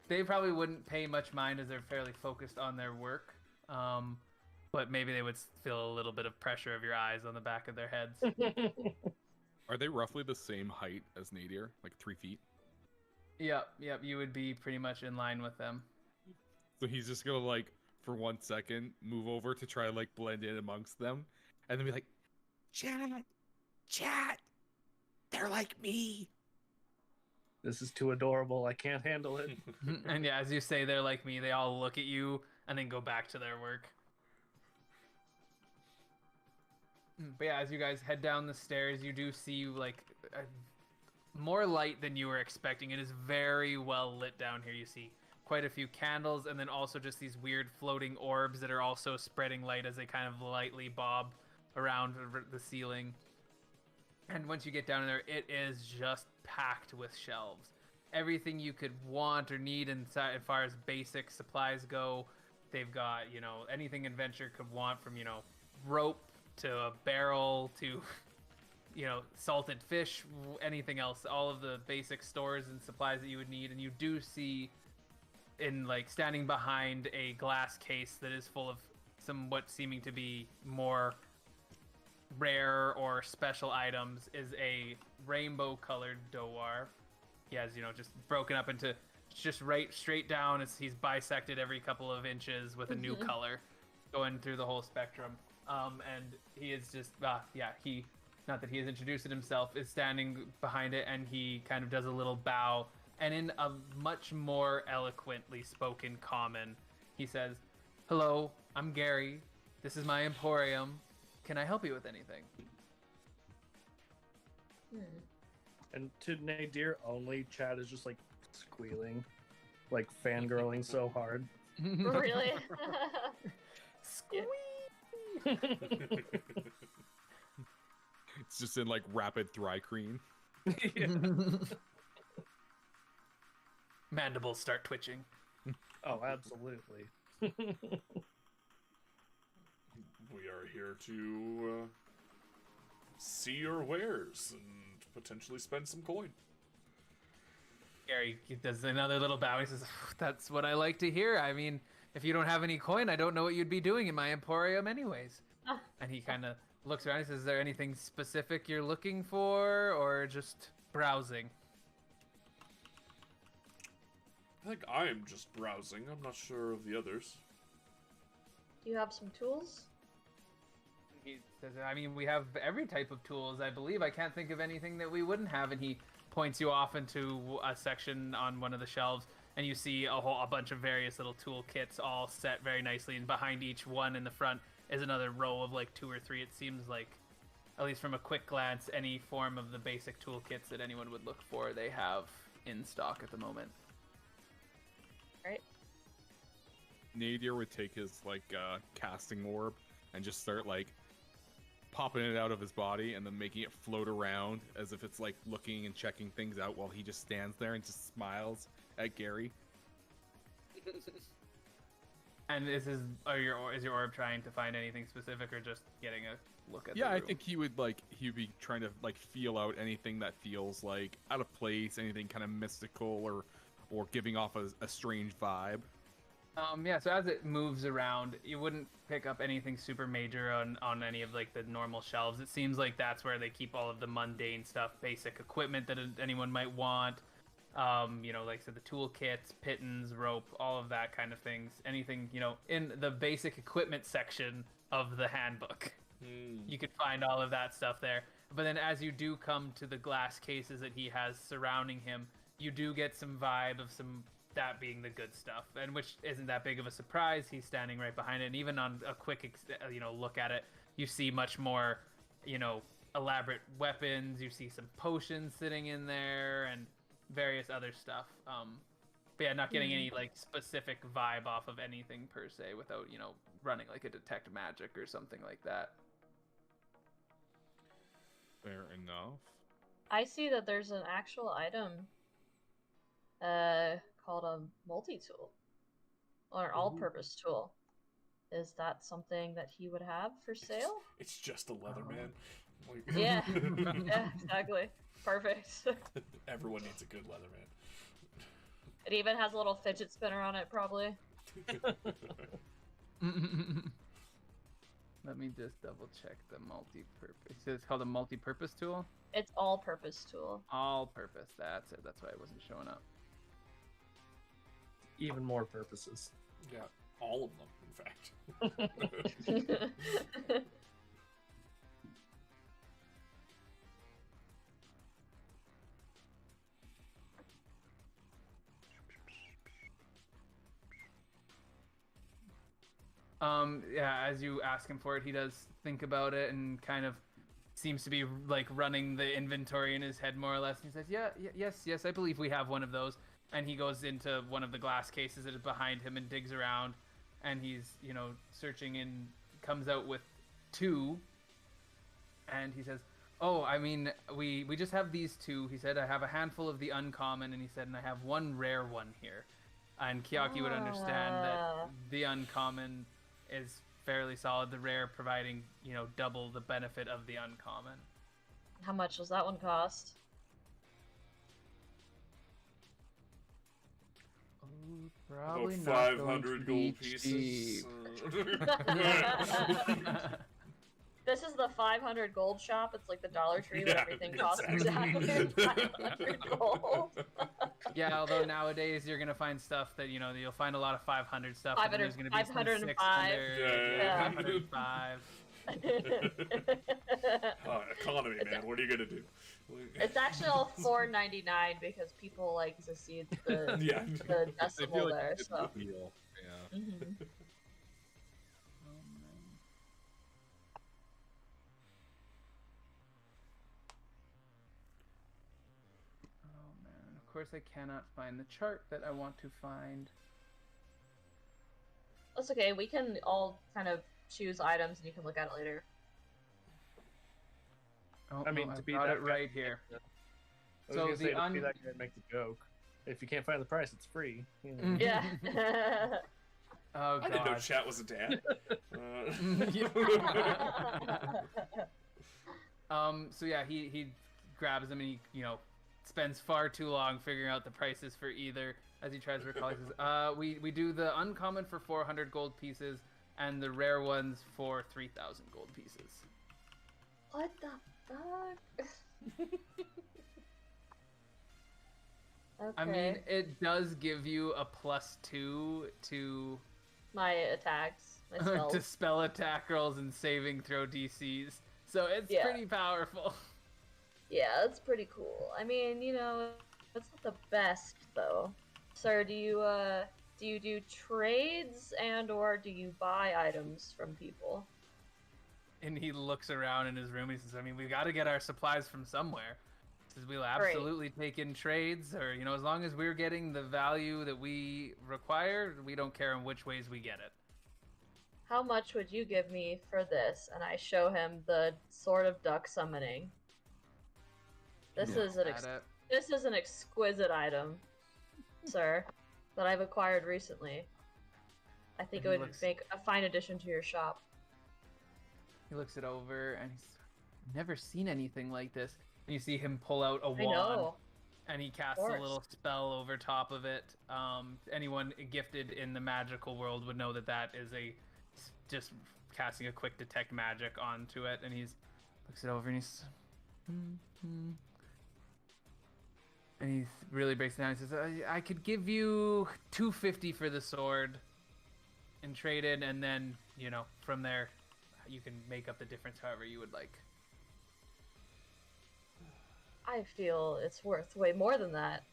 They probably wouldn't pay much mind as they're fairly focused on their work. But maybe they would feel a little bit of pressure of your eyes on the back of their heads. Are they roughly the same height as Nadir? Like 3 feet? Yep, you would be pretty much in line with them. So he's just gonna like, for 1 second, move over to try to like blend in amongst them, and then be like, Chat, they're like me. This is too adorable. I can't handle it. And yeah, as you say, they're like me. They all look at you and then go back to their work. But yeah, as you guys head down the stairs, you do see like more light than you were expecting. It is very well lit down here. You see quite a few candles, and then also just these weird floating orbs that are also spreading light as they kind of lightly bob around the ceiling. And once you get down in there, it is just packed with shelves. Everything you could want or need inside, as far as basic supplies go. They've got, you know, anything adventure could want, from, you know, rope to a barrel to, you know, salted fish, anything else, all of the basic stores and supplies that you would need. And you do see, in like standing behind a glass case that is full of somewhat seeming to be more rare or special items, is a rainbow colored dwarf. He has, you know, just broken up into just right straight down as he's bisected every couple of inches with a new color going through the whole spectrum. And he is just he, not that he has introduced it himself, is standing behind it, and he kind of does a little bow, and in a much more eloquently spoken common, he says, "Hello, I'm Gary. This is my emporium. Can I help you with anything?" And to Nadir only, Chad is just like squealing, like fangirling so hard. Really? Squeak! It's just in like rapid thry-creen. Mandibles start twitching. Oh, absolutely. We are here to see your wares and potentially spend some coin. Gary does another little bow. He says, "That's what I like to hear. I mean, if you don't have any coin, I don't know what you'd be doing in my emporium anyways." And he kind of looks around and says, "Is there anything specific you're looking for, or just browsing?" I think I am just browsing. I'm not sure of the others. Do you have some tools? He says, "I mean, we have every type of tools, I believe. I can't think of anything that we wouldn't have." And he points you off into a section on one of the shelves, and you see a bunch of various little tool kits all set very nicely. And behind each one in the front is another row of like 2 or 3. It seems like, at least from a quick glance, any form of the basic tool kits that anyone would look for, they have in stock at the moment. Right. Nadir would take his like casting orb and just start like popping it out of his body and then making it float around as if it's like looking and checking things out, while he just stands there and just smiles at Gary. And is your orb trying to find anything specific, or just getting a look at? Yeah, the I room? think he'd be trying to like feel out anything that feels like out of place, anything kind of mystical or giving off a strange vibe. Yeah, so as it moves around, you wouldn't pick up anything super major on any of like the normal shelves. It seems like that's where they keep all of the mundane stuff, basic equipment that anyone might want. You know, like I said, the tool kits, pittons, rope, all of that kind of things. Anything, you know, in the basic equipment section of the handbook. You could find all of that stuff there. But then as you do come to the glass cases that he has surrounding him, you do get some vibe of some that being the good stuff, and which isn't that big of a surprise. He's standing right behind it, and even on a quick look at it, you see much more, you know, elaborate weapons. You see some potions sitting in there and various other stuff. But yeah, not getting any like specific vibe off of anything per se without, you know, running like a detect magic or something like that. Fair enough. I see that there's an actual item called a multi-tool, or an all-purpose tool. Is that something that he would have for sale? It's just a leather man. Like- Yeah. Yeah, exactly. Perfect. Everyone needs a good leather man. It even has a little fidget spinner on it, probably. Let me just double check the multi-purpose. It's called a multi-purpose tool? It's all-purpose tool. All-purpose, that's it. That's why it wasn't showing up. Even more purposes. Yeah, all of them, in fact. Yeah, as you ask him for it, he does think about it and kind of seems to be like running the inventory in his head more or less. And he says, yes, I believe we have one of those. And he goes into one of the glass cases that is behind him and digs around, and he's, you know, searching and comes out with 2. And he says, "Oh, I mean, we just have these 2." He said, "I have a handful of the uncommon," and he said, "and I have one rare one here. And Kiaki would understand that the uncommon is fairly solid, the rare providing, double the benefit of the uncommon. How much does that one cost? Probably About not 500 going gold to be pieces. This is the 500 gold shop. It's like the Dollar Tree where Yeah, everything costs exactly. exactly 500 gold. Yeah, although nowadays you're gonna find stuff that you'll find a lot of 500 stuff. But then there's gonna be some 505. 600, Yeah. 505. Oh, economy, man. What are you gonna do? It's actually all $4.99 because people like to see the, Yeah. the I decimal feel like there. it's So. a deal. Yeah. Mhm. Oh man, of course I cannot find the chart that I want to find. That's okay. We can all kind of choose items and you can look at it later. Oh, I mean, no, to I've be got that it guy- right here. I was So gonna the say, to be un- that guy and make the joke. If you can't find the price, it's free. You know. Mhm. Yeah. Oh I didn't know god. chat was a dad. So yeah, he grabs them and he spends far too long figuring out the prices for either. As he tries to recall, he says, we do the uncommon for 400 gold pieces and the rare ones for 3,000 gold pieces. What the fuck? Okay. I mean, it does give you a +2 to my attacks, my spells. to spell attack rolls and saving throw DCs, so it's Yeah. pretty powerful. Yeah, that's pretty cool. I mean, it's not the best though. Sir, do you do trades and or do you buy items from people? And he looks around in his room. He says, "I mean, we got to get our supplies from somewhere. He says we'll absolutely take in trades, or as long as we're getting the value that we require, we don't care in which ways we get it." How much would you give me for this? And I show him the Sword of Duck Summoning. This is this is an exquisite item, sir, that I've acquired recently. I think it And he would looks- make a fine addition to your shop. He looks it over and he's never seen anything like this. And you see him pull out a I wand know. and he casts a course. little spell over top of it. Anyone gifted in the magical world would know that is just casting a quick detect magic onto it. And he's looks it over and he's and he really breaks it down. He says, "I could give you 250 for the sword and trade it, and then from there you can make up the difference however you would like." I feel it's worth way more than that,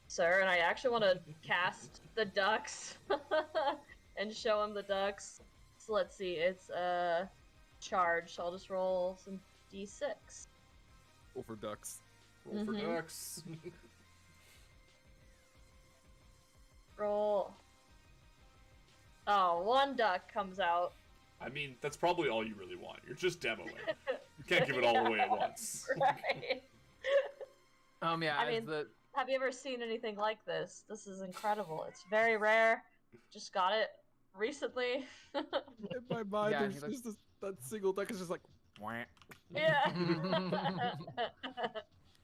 sir. And I actually want to cast the ducks and show him the ducks. So let's see, it's charge. So I'll just roll some d6. Over ducks. Roll for Mhm. ducks. Roll. Oh, one duck comes out. I mean, that's probably all you really want. You're just demoing. You can't give it all away at once. Right. Yeah, I mean, have you ever seen anything like this? This is incredible. It's very rare. Just got it recently. In my mind, Yeah, there's he looks- just that single duck is just like, wah. Yeah.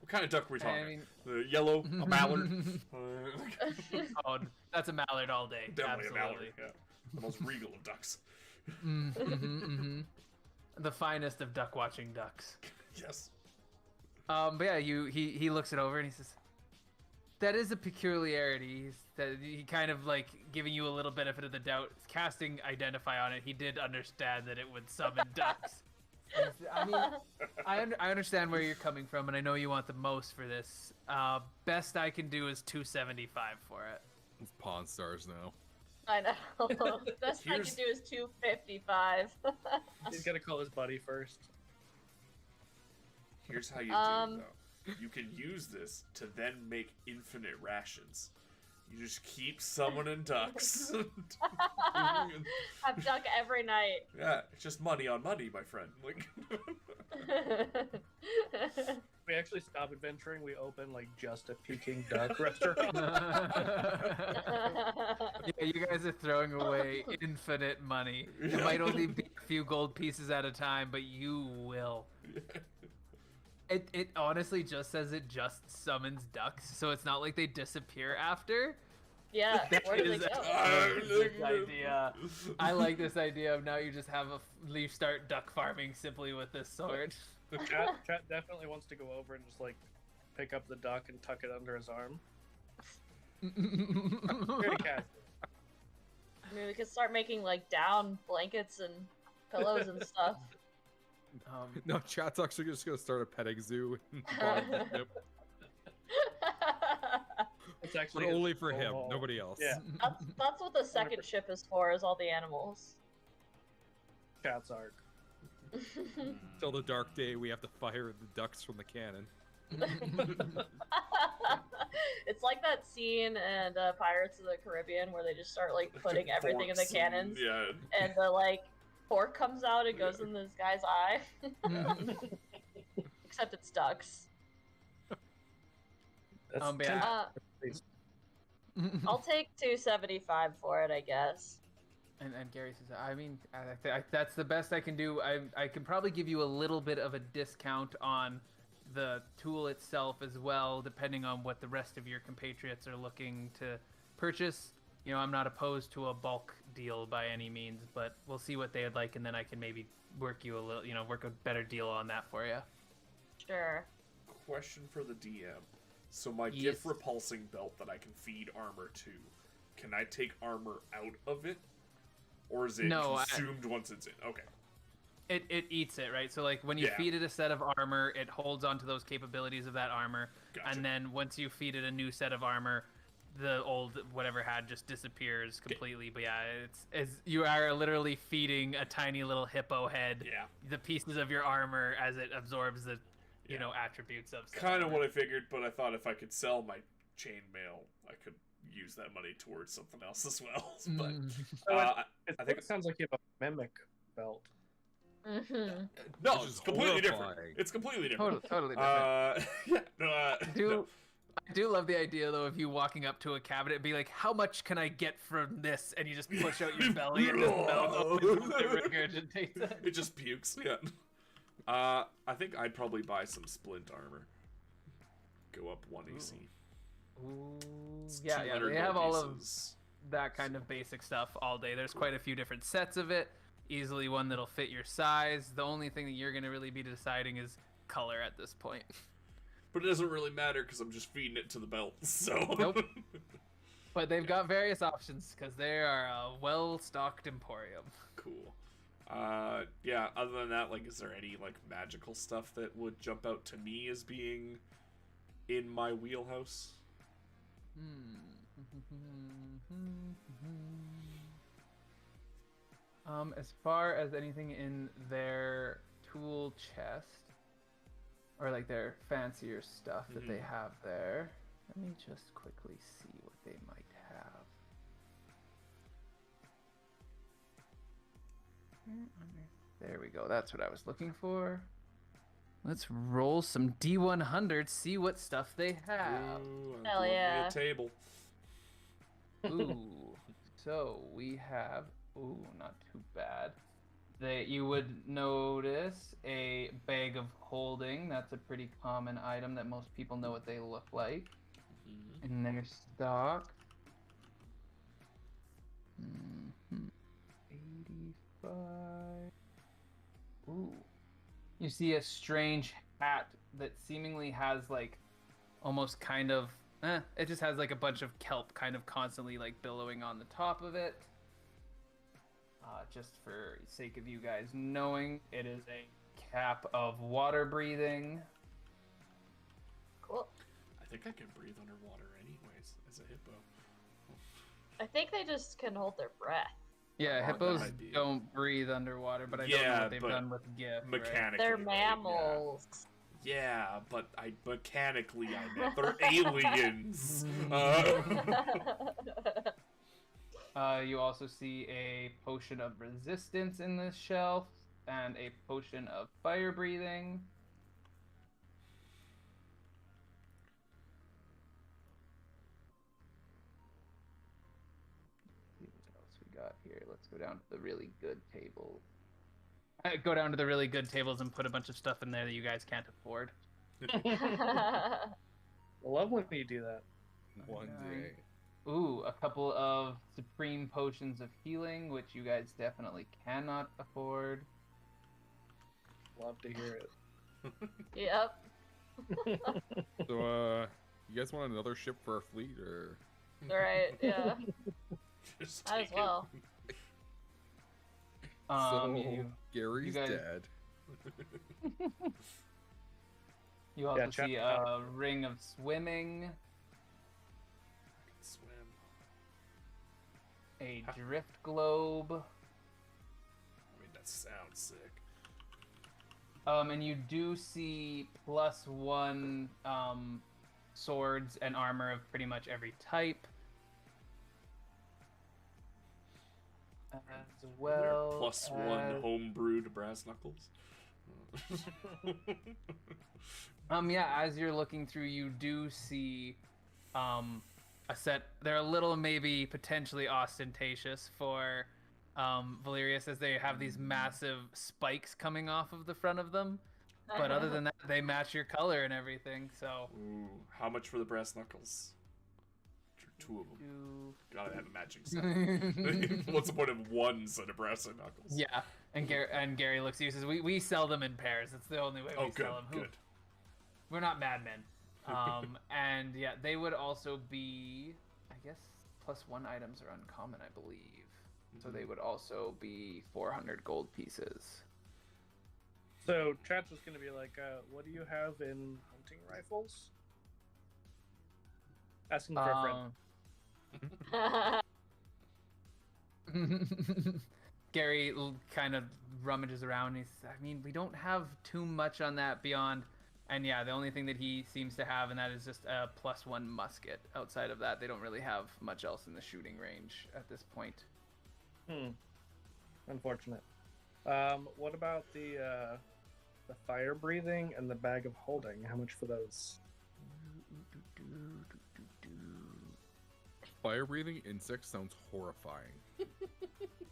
What kind of duck are we talking? I mean, The yellow, a mallard. oh, that's a mallard all day. Definitely Absolutely. a mallard. Yeah. The most regal of ducks. The finest of duck watching ducks. Yes. But yeah, he looks it over and he says, "That is a peculiarity." That he kind of like giving you a little benefit of the doubt, casting identify on it. He did understand that it would summon ducks. I mean, I understand where you're coming from, and I know you want the most for this. Best I can do is 275 for it. It's Pawn Stars now. I know. Best I Here's- can do is 255. He's gotta call his buddy first. Here's how you do it, though. You can use this to then make infinite rations. You just keep summoning ducks. Have duck every night. Yeah, it's just money on money, my friend. Like, we actually stop adventuring, we open like just a Peking duck restaurant. Yeah, you guys are throwing away infinite money. It might only be a few gold pieces at a time, but you will. It honestly just says it just summons ducks, so it's not like they disappear after. Yeah, where do they Is go? a good idea. I like this idea of now you just have you start duck farming simply with this sword. Chat definitely wants to go over and just like pick up the duck and tuck it under his arm. Pretty casual. I mean, we could start making like down blankets and pillows and stuff. No, chat's actually just gonna start a petting zoo in the bottom of the ship. It's But actually only for him, Oh. nobody else. Yeah. That's what the second ship is for, is all the animals. Chat's arc. Till the dark day, we have to fire the ducks from the cannon. It's like that scene in Pirates of the Caribbean where they just start like putting everything in the Forks cannons, Yeah. and the like fork comes out and goes in this guy's eye. Except it's ducks. That's Yeah. I'll take 275 for it, I guess. And Gary says, I mean, that's the best I can do. I can probably give you a little bit of a discount on the tool itself as well, depending on what the rest of your compatriots are looking to purchase. You know, I'm not opposed to a bulk deal by any means, but we'll see what they would like, and then I can maybe work a better deal on that for you. Sure. Question for the DM. So my Yes. gift repulsing belt that I can feed armor to, can I take armor out of it? Or is it No, consumed once it's in? Okay. It eats it, right? So like when you Yeah. feed it a set of armor, it holds onto those capabilities of that armor, Gotcha. and then once you feed it a new set of armor, the old whatever had just disappears completely. But yeah, it's you are literally feeding a tiny little hippo head Yeah. the pieces of your armor as it absorbs the Yeah. attributes of said Kind of armor. what I figured, but I thought if I could sell my chainmail, I could use that money towards something else as well. But I think it sounds like you have a mimic belt. Mm-hmm. no, Which it's is completely different. horrifying. It's completely different. Totally different. Yeah. No, I do love the idea though of you walking up to a cabinet and be like, "How much can I get from this?" And you just push out your belly and just melt open and it regurgitates it. It just pukes. Yeah. I think I'd probably buy some splint armor. Go up 1 AC. Ooh, It's yeah, 200 they have gold all of pieces. that kind of basic stuff all day. There's quite a few different sets of it. Easily one that'll fit your size. The only thing that you're gonna really be deciding is color at this point. But it doesn't really matter because I'm just feeding it to the belt. So. Nope. But they've got various options because they are a well-stocked emporium. Cool. Yeah. Other than that, like, is there any like magical stuff that would jump out to me as being in my wheelhouse? As far as anything in their tool chest, or like their fancier stuff that they have there, let me just quickly see what they might have. There we go. That's what I was looking for. Let's roll some D100s, see what stuff they have. Ooh, I'm Hell blowing me yeah. a table. Ooh. So we have, not too bad. You would notice a bag of holding. That's a pretty common item that most people know what they look like in their stock. 85. Ooh. You see a strange hat that seemingly has like almost kind of it just has like a bunch of kelp kind of constantly like billowing on the top of it. Just for sake of you guys knowing, it is a cap of water breathing. Cool. I think I can breathe underwater anyways as a hippo. I think they just can hold their breath. Yeah, that hippos might be- don't breathe underwater, but I don't know Yeah, what they've but done with GIF. Right? Mechanically. They're right? mammals. Yeah, but mechanically I meant they're aliens. You also see a potion of resistance in this shelf and a potion of fire breathing. go down to the really good table. Go down to the really good tables and put a bunch of stuff in there that you guys can't afford. I love when you do that. One day. Ooh, a couple of supreme potions of healing, which you guys definitely cannot afford. Love to hear it. Yep. So, you guys want another ship for our fleet, or? Right. Yeah. Just Might as take it. well. So, You Gary's guys- dead. you also Yeah, see a ring of swimming, Swim. a drift globe, I mean, that sounds sick. and you do see +1 swords and armor of pretty much every type. As well +1 as- homebrewed brass knuckles. Yeah, as you're looking through, you do see a set. They're a little maybe potentially ostentatious for Valerius, as they have these massive spikes coming off of the front of them. But other than that, they match your color and everything. So Ooh, how much for the brass knuckles? Two of them. you... Gotta have a matching set. What's the point of one set of brass knuckles? Yeah, and Gary looks at you and says, "We sell them in pairs. It's the only way we Oh, good, sell them. good. We're not madmen." And yeah, they would also be, I guess, +1 items are uncommon, I believe. So they would also be 400 gold pieces. So chat's just gonna be like, what do you have in hunting rifles? Asking for a friend. Gary kind of rummages around. I mean, we don't have too much on that beyond, and yeah, the only thing that he seems to have, and that is just a +1 musket. Outside of that, they don't really have much else in the shooting range at this point. Unfortunate. What about the fire breathing and the bag of holding? How much for those? Fire breathing insects sounds horrifying.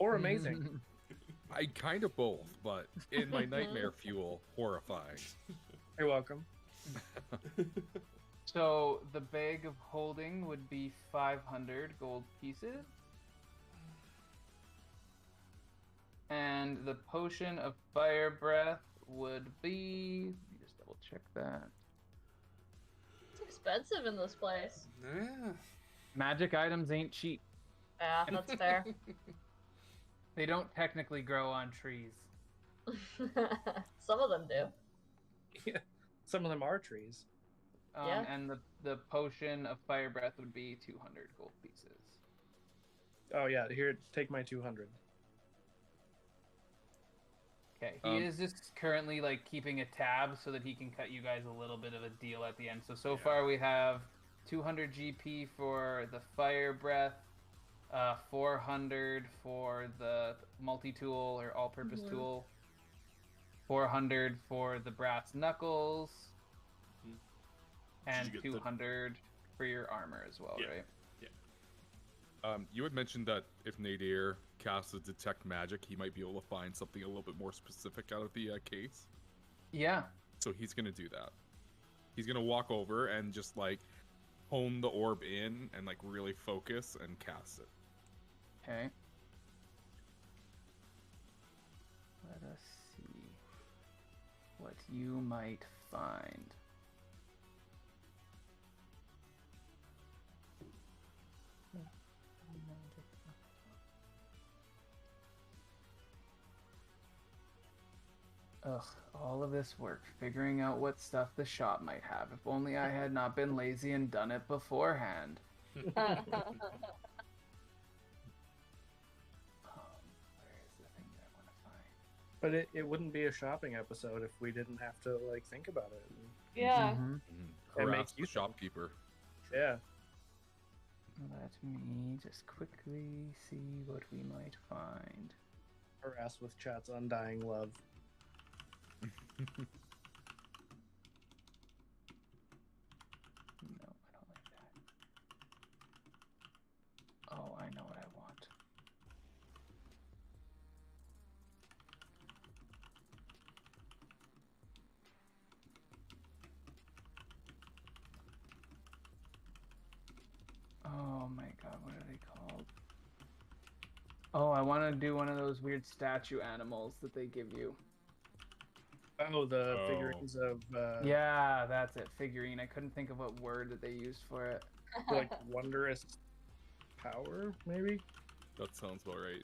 Or amazing. I kind of both, but in my nightmare fuel, horrifying. You're welcome. So the bag of holding would be 500 gold pieces. And the potion of fire breath would be... Let me just double check that. It's expensive in this place. Yeah. Magic items ain't cheap. Yeah, that's fair. They don't technically grow on trees. Some of them do. Yeah. Some of them are trees. Yeah. And the potion of fire breath would be 200 gold pieces. Oh yeah, here, take my 200. Okay, he is just currently like keeping a tab so that he can cut you guys a little bit of a deal at the end. So far we have 200 GP for the fire breath, 400 for the multi-tool or all-purpose tool, 400 for the brass knuckles, and Did you get the- 200 for your armor as well, Yeah. right? You had mentioned that if Nadir casts a detect magic, he might be able to find something a little bit more specific out of the case. Yeah. So he's gonna do that. He's gonna walk over and just like hone the orb in and like really focus and cast it. Okay. Let us see what you might find. Ugh, all of this work figuring out what stuff the shop might have. If only I had not been lazy and done it beforehand. Where is the thing that I want to find? But it wouldn't be a shopping episode if we didn't have to like think about it. Yeah. And Harass make the use of it. shopkeeper. Yeah. Let me just quickly see what we might find. Harass with chat's undying love. No, I don't like that. Oh, I know what I want. Oh, I want to do one of those weird statue animals that they give you. Oh, the figurines of Yeah, that's it. Figurine. I couldn't think of what word that they used for it. like wondrous power, maybe. That sounds about right.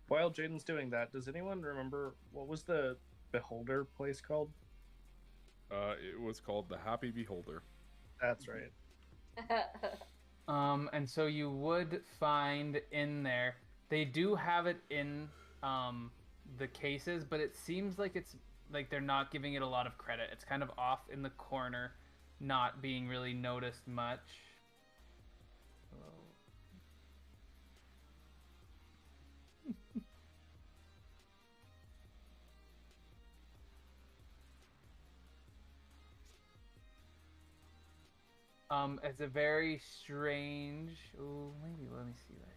While Jaden's doing that, does anyone remember what was the Beholder place called? It was called the Happy Beholder. That's right. And so you would find in there, they do have it in the cases, but it seems like it's like they're not giving it a lot of credit. It's kind of off in the corner, not being really noticed much. It's a very strange. Oh, maybe let me see that.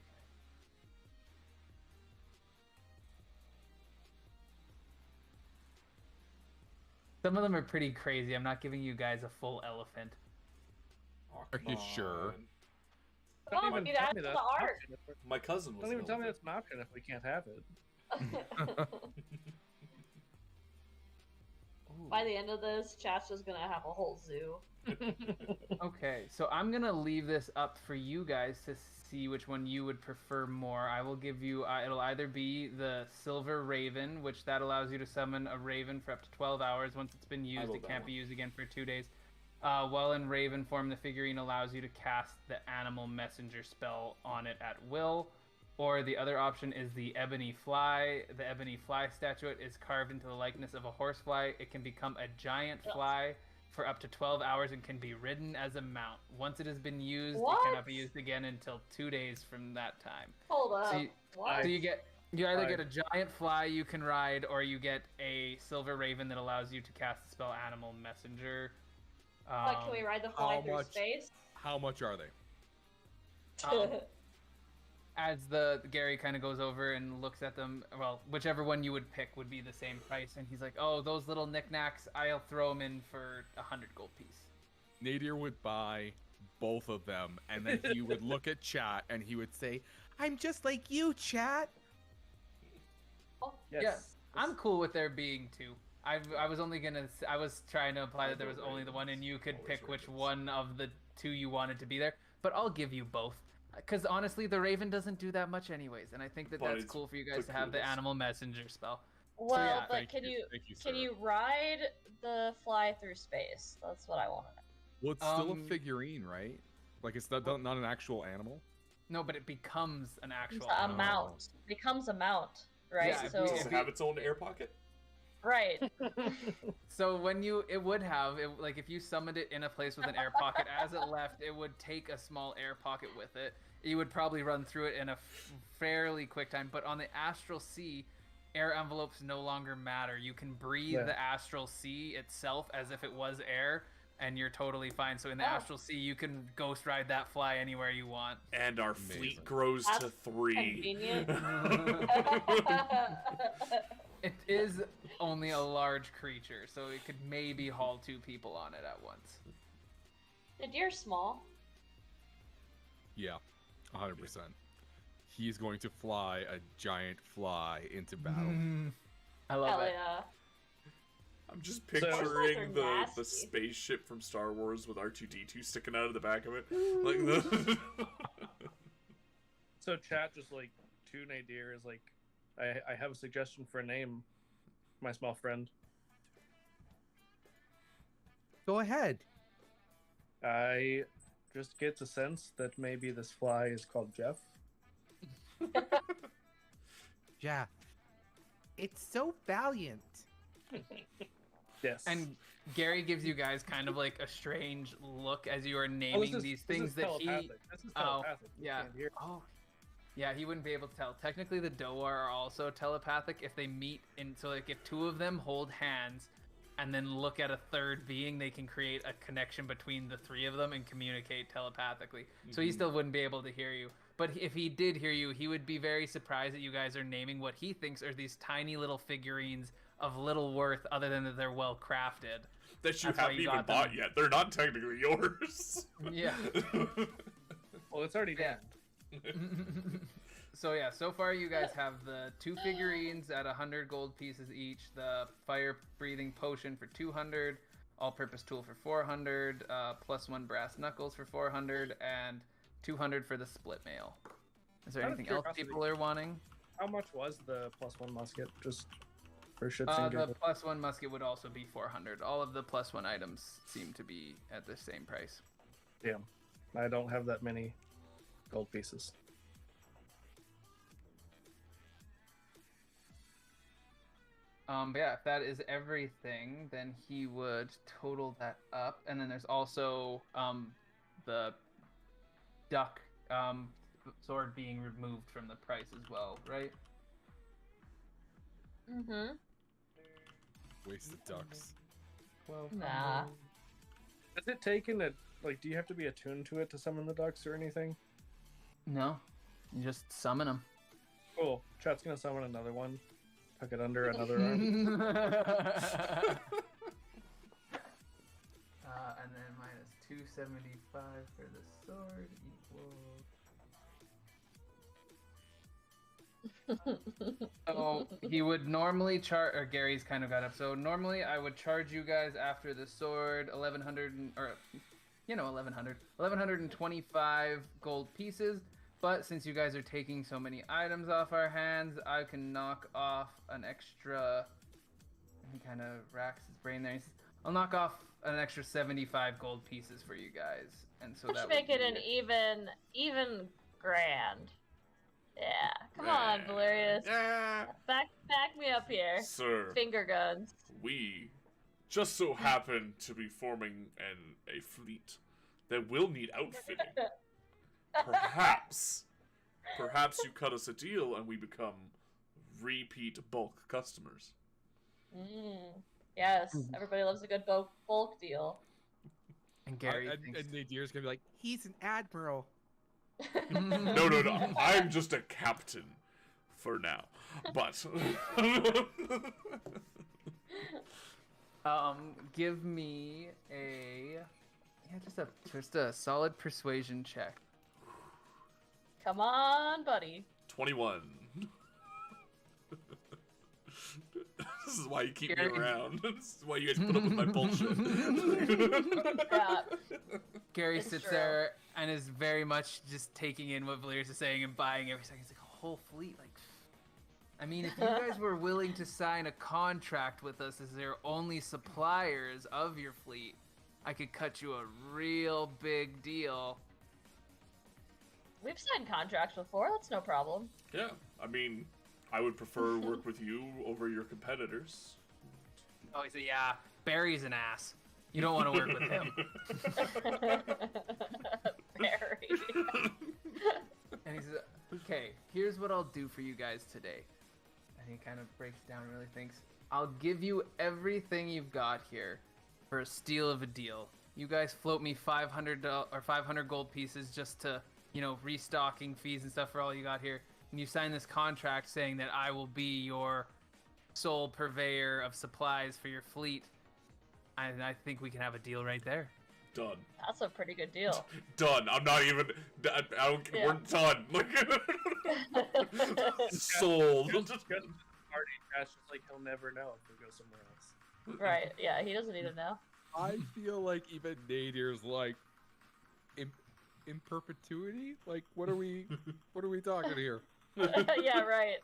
Some of them are pretty crazy. I'm not giving you guys a full elephant. Are you sure? Come on, dude, add to the art. My cousin was. Don't even tell me elephant. that's an option if we can't have it. By the end of this, chat's just gonna have a whole zoo. Okay, so I'm gonna leave this up for you guys to see which one you would prefer more. I will give you. It'll either be the Silver Raven, which that allows you to summon a Raven for up to 12 hours. Once it's been used, love it that can't one. be used again for 2 days. While in Raven form, the figurine allows you to cast the Animal Messenger spell on it at will. Or the other option is the Ebony Fly. The Ebony Fly statuette is carved into the likeness of a horsefly. It can become a giant fly for up to 12 hours and can be ridden as a mount. Once it has been used, What? it cannot be used again until 2 days from that time. Hold up. So What? So you either get a giant fly you can ride, or you get a Silver Raven that allows you to cast the spell Animal Messenger. But can we ride the fly how through much- space? How much are they? As the Gary kind of goes over and looks at them, well, whichever one you would pick would be the same price, and he's like, "Oh, those little knickknacks, I'll throw them in for 100 gold piece." Nadir would buy both of them, and then he would look at chat and he would say, "I'm just like you, chat." Yes. Yeah, I'm cool with there being two. I was trying to imply that there was only the one, and you could pick which one of the two you wanted to be there. But I'll give you both, because honestly, the Raven doesn't do that much anyways, and I think that But that's it's cool for you guys the to have the coolest. Animal Messenger spell. Well, yeah, but Thank can you sir. can you ride the fly through space? That's what I want to know. Well, it's still a Um, figurine, right? Like it's not an actual animal. No, but it becomes an actual. It's a animal. mount. Becomes a mount, right? Yeah, so Does it have its own air pocket? right. So it would have like if you summoned it in a place with an air pocket, as it left, it would take a small air pocket with it. You would probably run through it in a fairly quick time. But on the Astral Sea, air envelopes no longer matter. You can breathe the Astral Sea itself as if it was air, and you're totally fine. So in the Astral Sea, you can ghost ride that fly anywhere you want. And our Amazing. fleet grows to That's 3. Convenient. It is only a large creature, so it could maybe haul 2 people on it at once. The deer's small. Yeah, 100%. He's going to fly a giant fly into battle. I love Hell it. yeah. I'm just So- picturing Those are the nasty. spaceship from Star Wars with R2-D2 sticking out of the back of it. Like the So chat just like to Nadir is like, I have a suggestion for a name, my small friend. Go ahead. I just get the sense that maybe this fly is called Jeff. Jeff. It's so valiant. Yes. And Gary gives you guys kind of like a strange look as you are Oh, naming these things that he. This is Oh, telepathic. You yeah. can't hear. Oh, yeah. He wouldn't be able to tell. Technically, the Doar are also telepathic if they meet. So like if 2 of them hold hands, and then look at a third being, they can create a connection between the 3 of them and communicate telepathically. So he still wouldn't be able to hear you. But if he did hear you, he would be very surprised that you guys are naming what he thinks are these tiny little figurines of little worth, other than that they're well crafted. that you That's why haven't you even got them. bought yet. They're not technically yours. Yeah. Well, it's already Yeah. done. So yeah, so far you guys have the 2 figurines at 100 gold pieces each, the fire breathing potion for 200, all-purpose tool for 400, +1 brass knuckles for 400, and 200 for the split mail. Is there Out of anything else curiosity, people are wanting? How much was the +1 musket? Just for shits The and giggles. +1 musket would also be 400. All of the +1 items seem to be at the same price. Damn. I don't have that many gold pieces. But yeah, if that is everything, then he would total that up, and then there's also the duck sword being removed from the price as well, right? Mm-hmm. Wasted ducks. Nah. Is it taken at, like, do you have to be attuned to it to summon the ducks or anything? No, you just summon them. Cool. Chat's gonna summon another one. Tuck it under another arm. And then minus 275 for the sword equals. So he would normally charge, or Gary's kind of got up. So normally I would charge you guys after the sword 1125 gold pieces. But since you guys are taking so many items off our hands, I can knock off an extra. He kind of racks his brain there. He says, I'll knock off an extra 75 gold pieces for you guys, and so Let's that make would it be an even grand. Yeah, come on, Valerius. Yeah. Back me up here. Sir, Finger guns. we just so happen to be forming a fleet that will need outfitting. Perhaps you cut us a deal and we become repeat bulk customers. Yes, everybody loves a good bulk deal. And Gary And thinks, Nadir's gonna be like, He's an admiral. No. I'm just a captain for now. But give me just a solid persuasion check. Come on, buddy. 21. This is why you keep Gary- me around. This is why you guys put up with my bullshit. Yeah. Gary It's sits true. there and is very much just taking in what Valerius is saying and buying every second. He's like, a whole fleet? Like, I mean, if you guys were willing to sign a contract with us as their only suppliers of your fleet, I could cut you a real big deal. We've signed contracts before. That's no problem. Yeah, I mean, I would prefer work with you over your competitors. Oh, he said, yeah, Barry's an ass. You don't want to work with him. Very. And he says, okay, here's what I'll do for you guys today. And he kind of breaks it down and really thinks, I'll give you everything you've got here for a steal of a deal. You guys float me 500 gold pieces just to, restocking fees and stuff for all you got here. And you sign this contract saying that I will be your sole purveyor of supplies for your fleet. And I think we can have a deal right there. Done. That's a pretty good deal. Done. I'm not even. I don't. Yeah. We're done. Look. Sold. He'll just go to the party crash just like he'll never know if we go somewhere else. Right. Yeah, he doesn't need to know. I feel like even Nadir's like, in perpetuity. Like, what are we talking here? Yeah, right.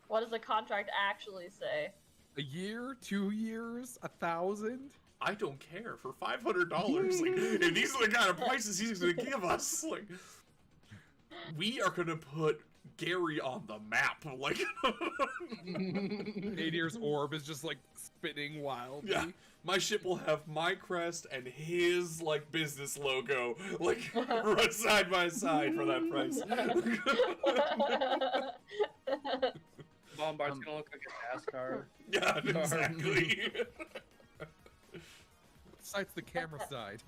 What does the contract actually say? A year, 2 years, 1,000? I don't care for $500. Like, if these are the kind of prices he's gonna give us, like, we are gonna put Gary on the map. Like, Nadir's orb is just like spinning wildly. yeah, my ship will have my crest and his like business logo, like right side by side for that price. Bombard's gonna look like a NASCAR. Yeah, exactly. Besides the camera side.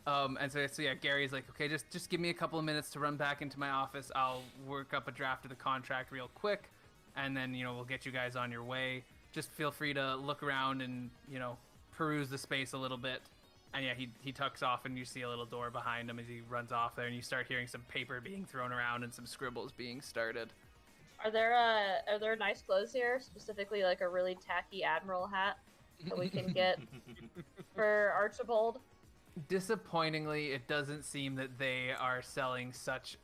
And so yeah, Gary's like, okay, just give me a couple of minutes to run back into my office. I'll work up a draft of the contract real quick, and then we'll get you guys on your way. Just feel free to look around and peruse the space a little bit, And yeah, he tucks off, and you see a little door behind him as he runs off there, and you start hearing some paper being thrown around and some scribbles being started. Are there nice clothes here? Specifically, like a really tacky admiral hat that we can get for Archibald? Disappointingly, it doesn't seem that they are selling such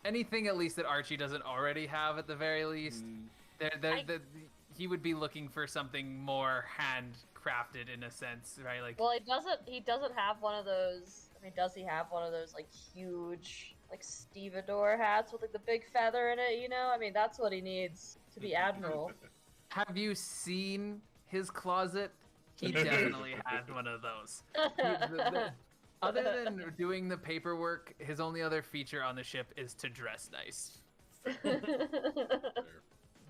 anything, at least that Archie doesn't already have at the very least. He would be looking for something more handcrafted in a sense, right? Like, well, he doesn't have one of those. I mean, does he have one of those like huge like stevedore hats with like the big feather in it? You know, I mean, that's what he needs to be admiral. have you seen his closet? He definitely had one of those. Other than doing the paperwork, his only other feature on the ship is to dress nice.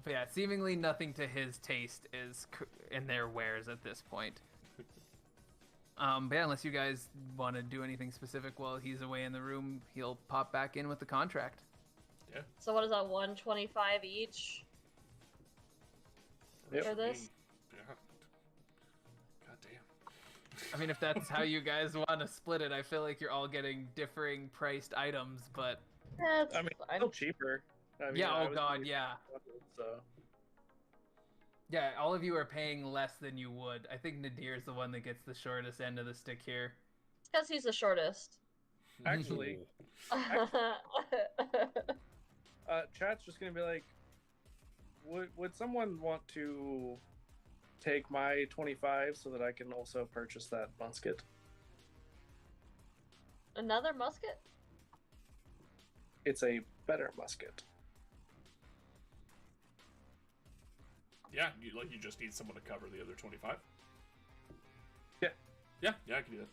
But yeah, seemingly nothing to his taste is in their wares at this point. But yeah, unless you guys want to do anything specific while he's away in the room, he'll pop back in with the contract. Yeah. So what is that? 125 each for this? Yeah. God damn. I mean, if that's how you guys want to split it, I feel like you're all getting differing priced items, but... That's I mean, fine. still cheaper. I mean, yeah, I oh was god, thinking yeah. 100, so. Yeah, all of you are paying less than you would. I think Nadir's the one that gets the shortest end of the stick here. It's because he's the shortest. Actually, chat's just gonna be like, would someone want to take my 25 so that I can also purchase that musket? Another musket? It's a better musket. Yeah, you just need someone to cover the other 25. Yeah. Yeah, I can do that.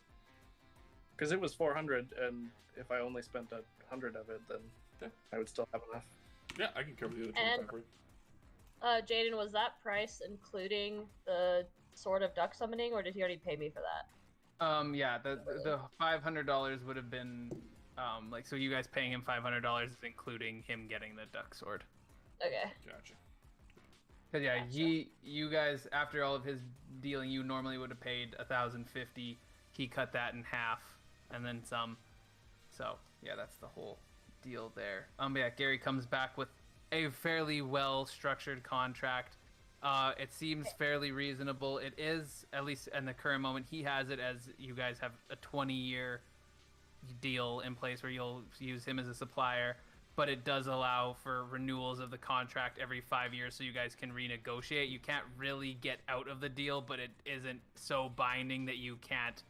Because it was 400, and if I only spent 100 of it, then Yeah. I would still have enough. Yeah, I can cover the other 25 And- for you. Jaden, was that price including the Sword of Duck Summoning, or did he already pay me for that? Yeah, the $500 would have been, like, so you guys paying him $500 is including him getting the duck sword. Okay. Gotcha. Cause yeah, Gotcha. you guys, after all of his dealing, you normally would have paid $1,050. He cut that in half, and then some. So yeah, that's the whole deal there. But yeah, Gary comes back with a fairly well-structured contract. It seems fairly reasonable. It is, at least in the current moment, he has it as you guys have a 20-year deal in place where you'll use him as a supplier, but it does allow for renewals of the contract every 5 years so you guys can renegotiate. You can't really get out of the deal, but it isn't so binding that you can't,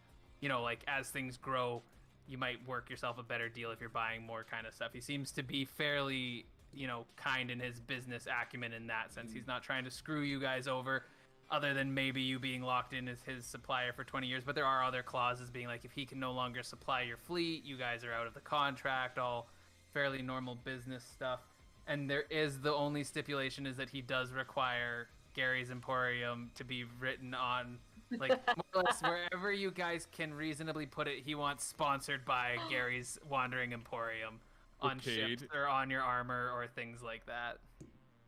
like, as things grow, you might work yourself a better deal if you're buying more kind of stuff. He seems to be fairly, kind in his business acumen in that sense. He's not trying to screw you guys over, other than maybe you being locked in as his supplier for 20 years. But there are other clauses being like, if he can no longer supply your fleet, you guys are out of the contract, all fairly normal business stuff. And there is, the only stipulation is that he does require Gary's Emporium to be written on, like, more or less wherever you guys can reasonably put it. He wants sponsored by Gary's Wandering Emporium on ships or on your armor or things like that.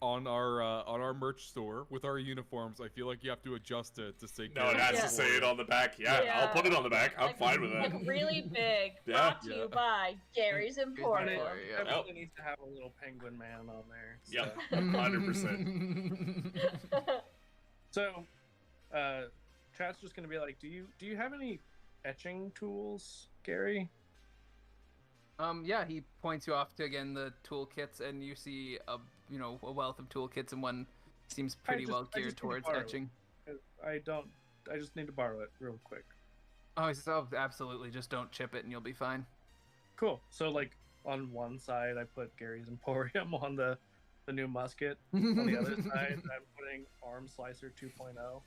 On our merch store with our uniforms, I feel like you have to adjust it to say. No, it has Yeah. to say it on the back. Yeah, I'll put it on the back. I'm Like- fine with that. Like really big. Yeah. Brought to you by Gary's Emporium. Emporium. It definitely needs to have a little penguin man on there. So. Yep, 100%. So, chat's just gonna be like, do you have any etching tools, Gary? Yeah, he points you off to, again, the toolkits, and you see a wealth of toolkits, and one seems pretty well I geared just need to towards borrow it. etching. I just need to borrow it real quick. Oh, he says, oh, absolutely, just don't chip it and you'll be fine. Cool. So, like, on one side, I put Gary's Emporium on the new musket. On the other side, I'm putting Arm Slicer 2.0.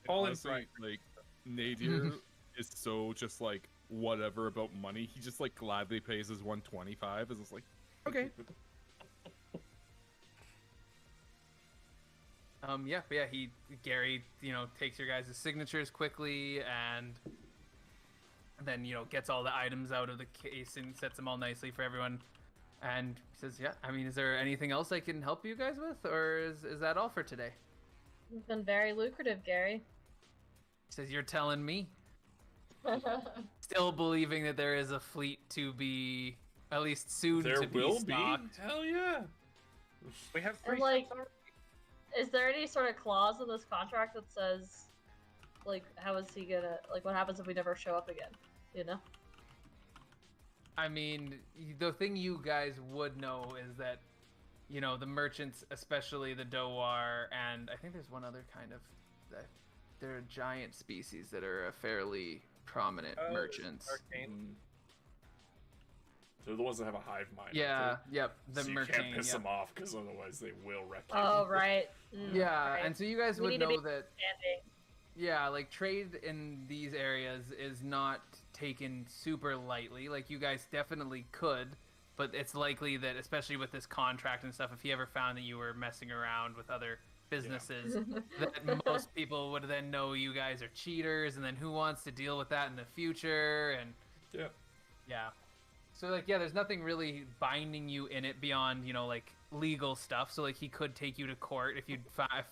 All in Honestly, fright. like, Nadir is so just like whatever about money. He just like gladly pays his 125. It's just like, okay. Gary, takes your guys' signatures quickly and then, gets all the items out of the case and sets them all nicely for everyone. And he says, yeah, I mean, is there anything else I can help you guys with, or is that all for today? It's been very lucrative, Gary. Says you're telling me. Still believing that there is a fleet to be, at least soon There to be will stocked. be. Hell yeah. We have 3 And, like, ships already. Is there any sort of clause in this contract that says, like, how is he gonna, like, what happens if we never show up again? You know? I mean, the thing you guys would know is that, you know, the merchants, especially the Dowar, and I think there's one other kind of, they're a giant species that are a fairly prominent merchants. Arcane. They're the ones that have a hive mind. Yeah, yep, the So you merchant. can't piss them off, because otherwise they will wreck you. Oh, right. Yeah, right. and so you guys We would need to know be that. Standing. Yeah, like trade in these areas is not taken super lightly. Like you guys definitely could, but it's likely that, especially with this contract and stuff, if he ever found that you were messing around with other businesses, that most people would then know you guys are cheaters, and then who wants to deal with that in the future? And yeah. So like, yeah, there's nothing really binding you in it beyond, you know, like legal stuff. So like, he could take you to court if you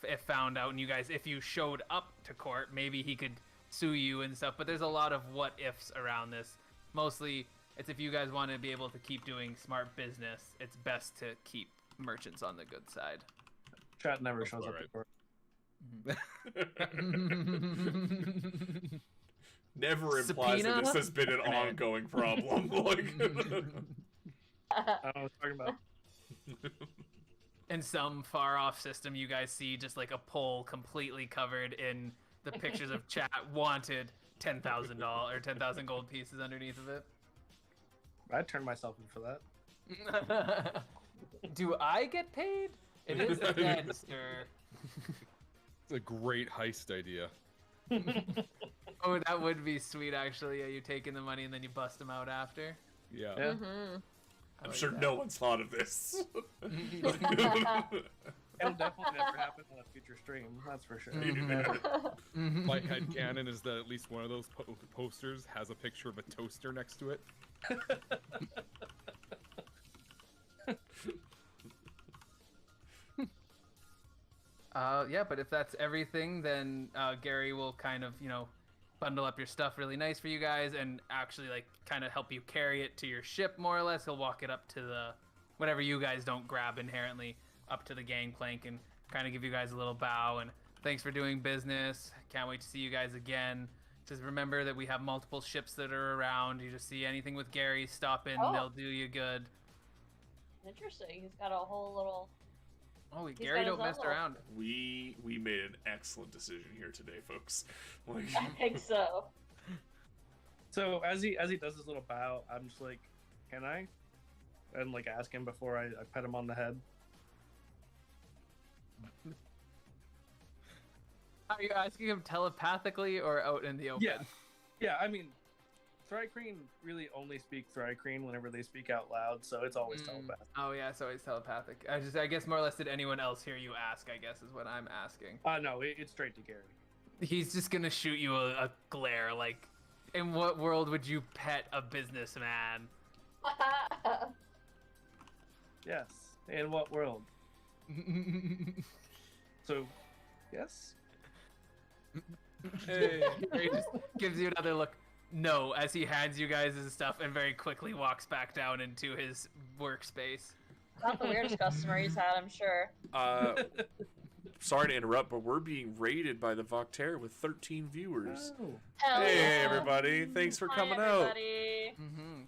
if found out, and you guys, if you showed up to court, maybe he could sue you and stuff. But there's a lot of what ifs around this. Mostly, it's if you guys want to be able to keep doing smart business, it's best to keep merchants on the good side. Chat never shows up at court. Never implies that this has been an ongoing problem. Like, I don't know what I'm talking about. In some far off system, you guys see just like a pole completely covered in the pictures of chat wanted $10,000 or 10,000 gold pieces underneath of it. I'd turn myself in for that. Do I get paid? It is dead, sir. It's a great heist idea. Oh, that would be sweet, actually. Yeah, you taking the money and then you bust them out after. Yeah. Yeah. I'm sure no one's thought of this. It'll definitely never happen on a future stream, that's for sure. My headcanon is that at least one of those posters has a picture of a toaster next to it. Yeah, but if that's everything, then Gary will kind of, you know, bundle up your stuff really nice for you guys and actually, like, kind of help you carry it to your ship, more or less. He'll walk it up to the, whatever you guys don't grab inherently, up to the gangplank and kind of give you guys a little bow and thanks for doing business. Can't wait to see you guys again. Just remember that we have multiple ships that are around. You just see anything with Gary, stop in, Oh. they'll do you good. Interesting. He's got a whole little. Oh, He's Gary got his don't mess own around. We made an excellent decision here today, folks. Like, I think so. So as he does his little bow, I'm just like, can I? And like ask him before I pet him on the head. Are you asking him telepathically or out in the open? Yeah, I mean, Thrycreen really only speak Thrycreen whenever they speak out loud, so it's always telepathic. Oh yeah, so it's telepathic. I guess more or less, did anyone else hear you ask? I guess is what I'm asking. No, it's straight to Gary. He's just gonna shoot you a glare. Like, in what world would you pet a businessman? Yes. In what world? So, yes. Hey, he just gives you another look. No, as he hands you guys his stuff and very quickly walks back down into his workspace. Not the weirdest customer he's had, I'm sure. sorry to interrupt, but we're being raided by the Voctaire with 13 viewers. Oh. Hell Hey, yeah. everybody. Thanks for Hi, coming out. everybody.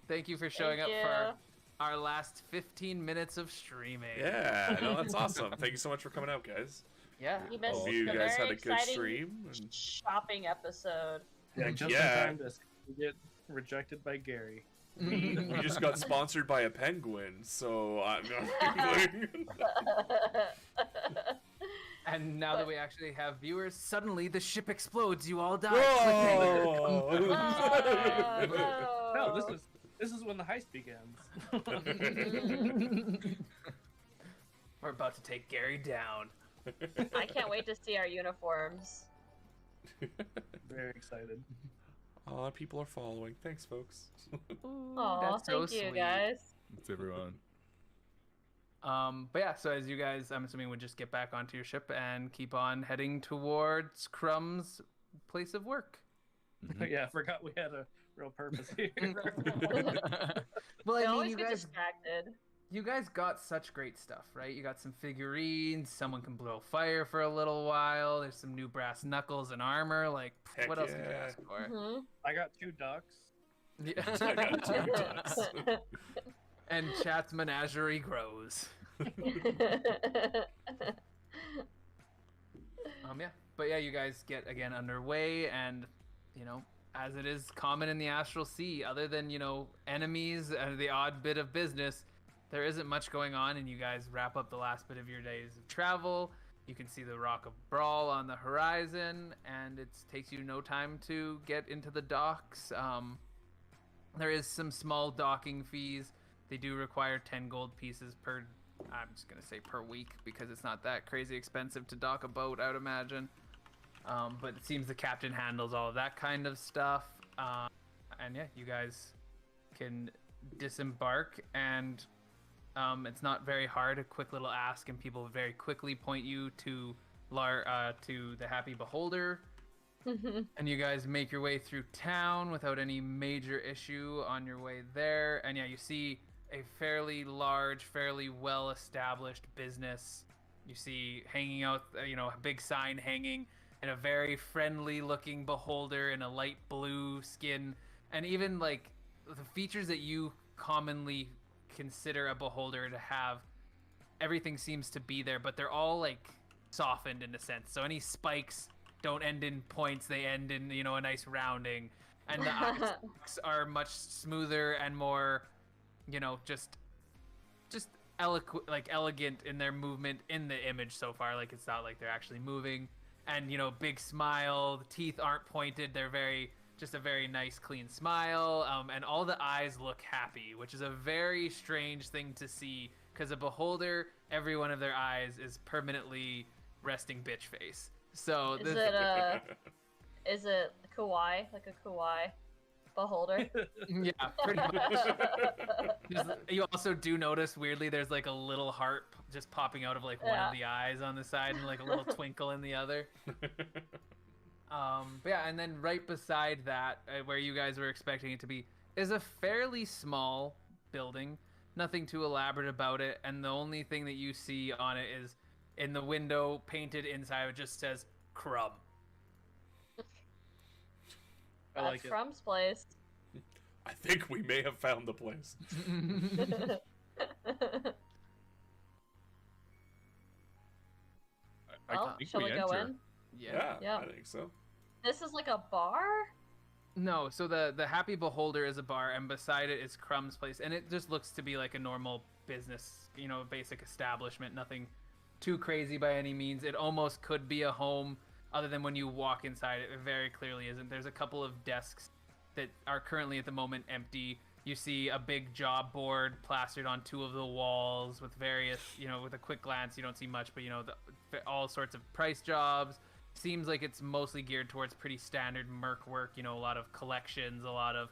Thank you for showing Thank up for you. our last 15 minutes of streaming. Yeah, no, that's awesome. Thank you so much for coming out, guys. Yeah. You missed Hope you a guys very had a good exciting stream. And... shopping episode. Yeah, just Yeah. in time to get rejected by Gary. We just got sponsored by a penguin, so I'm And now that we actually have viewers, suddenly the ship explodes. You all die. Whoa! Oh, No, this is when the heist begins. We're about to take Gary down. I can't wait to see our uniforms. Very excited. Aw, people are following. Thanks, folks. Aw, That's so thank you sweet. guys. It's everyone. But yeah, so as you guys, I'm assuming, would just get back onto your ship and keep on heading towards Crumb's place of work. Yeah, I forgot we had a real purpose here. Well, I I mean, always you get guys, distracted. you guys got such great stuff, right? You got some figurines. Someone can blow fire for a little while. There's some new brass knuckles and armor. Like, Heck what else could you yeah. ask for? Mhm. I got 2 ducks. I got 2 ducks. And Chat's menagerie grows. Yeah, but yeah, you guys get again underway, and as it is common in the Astral Sea, other than enemies and the odd bit of business, there isn't much going on, and you guys wrap up the last bit of your days of travel. You can see the Rock of Brawl on the horizon, and it takes you no time to get into the docks. There is some small docking fees. They do require 10 gold pieces per, I'm just going to say per week, because it's not that crazy expensive to dock a boat, I would imagine. But it seems the captain handles all of that kind of stuff. And yeah, you guys can disembark, and it's not very hard. A quick little ask, and people very quickly point you to the Happy Beholder. And you guys make your way through town without any major issue on your way there. And yeah, you see a fairly large, fairly well-established business. You see hanging out, a big sign hanging, and a very friendly-looking beholder in a light blue skin. And even like the features that you commonly consider a beholder to have, everything seems to be there, but they're all like softened in a sense. So any spikes don't end in points, they end in a nice rounding, and the eyes are much smoother and more just elegant in their movement in the image so far. Like, it's not like they're actually moving, and big smile, the teeth aren't pointed, they're just a very nice clean smile, and all the eyes look happy, which is a very strange thing to see, because a beholder, every one of their eyes is permanently resting bitch face. So Is it kawaii, like a kawaii beholder? Yeah, pretty much. You also do notice, weirdly, there's like a little heart just popping out of like one of the eyes on the side, and like a little twinkle in the other. But yeah, and then right beside that, where you guys were expecting it to be, is a fairly small building. Nothing too elaborate about it, and the only thing that you see on it is, in the window, painted inside, it just says Crumb. I like That's it. Crumb's place. I think we may have found the place. Well, think shall we go enter. in? Yeah, Yeah. I think so. This is like a bar? No, so the Happy Beholder is a bar, and beside it is Crumb's place, and it just looks to be like a normal business, basic establishment, nothing too crazy by any means. It almost could be a home, other than when you walk inside it very clearly isn't. There's a couple of desks that are currently at the moment empty. You see a big job board plastered on 2 of the walls with various, with a quick glance, you don't see much, but all sorts of price jobs. Seems like it's mostly geared towards pretty standard merc work, a lot of collections, a lot of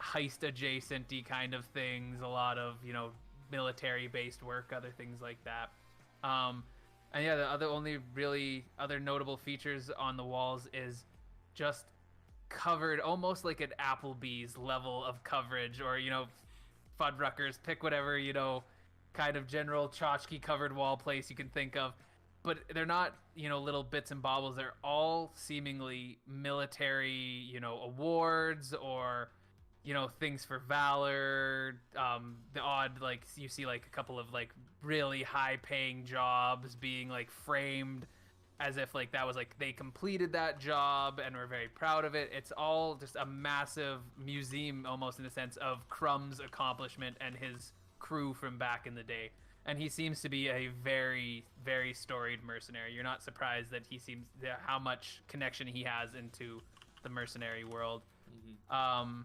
heist adjacent-y kind of things, a lot of, military based work, other things like that. And yeah, the only really other notable features on the walls is just covered almost like an Applebee's level of coverage, or Fuddruckers, pick whatever kind of general tchotchke covered wall place you can think of. But they're not, little bits and baubles. They're all seemingly military, awards, or, things for valor. The odd, like, you see, like, a couple of, like, really high-paying jobs being, like, framed as if, like, that was, like, they completed that job and were very proud of it. It's all just a massive museum, almost in a sense, of Crumb's accomplishment and his crew from back in the day. And he seems to be a very, very storied mercenary. You're not surprised that how much connection he has into the mercenary world. Mm-hmm.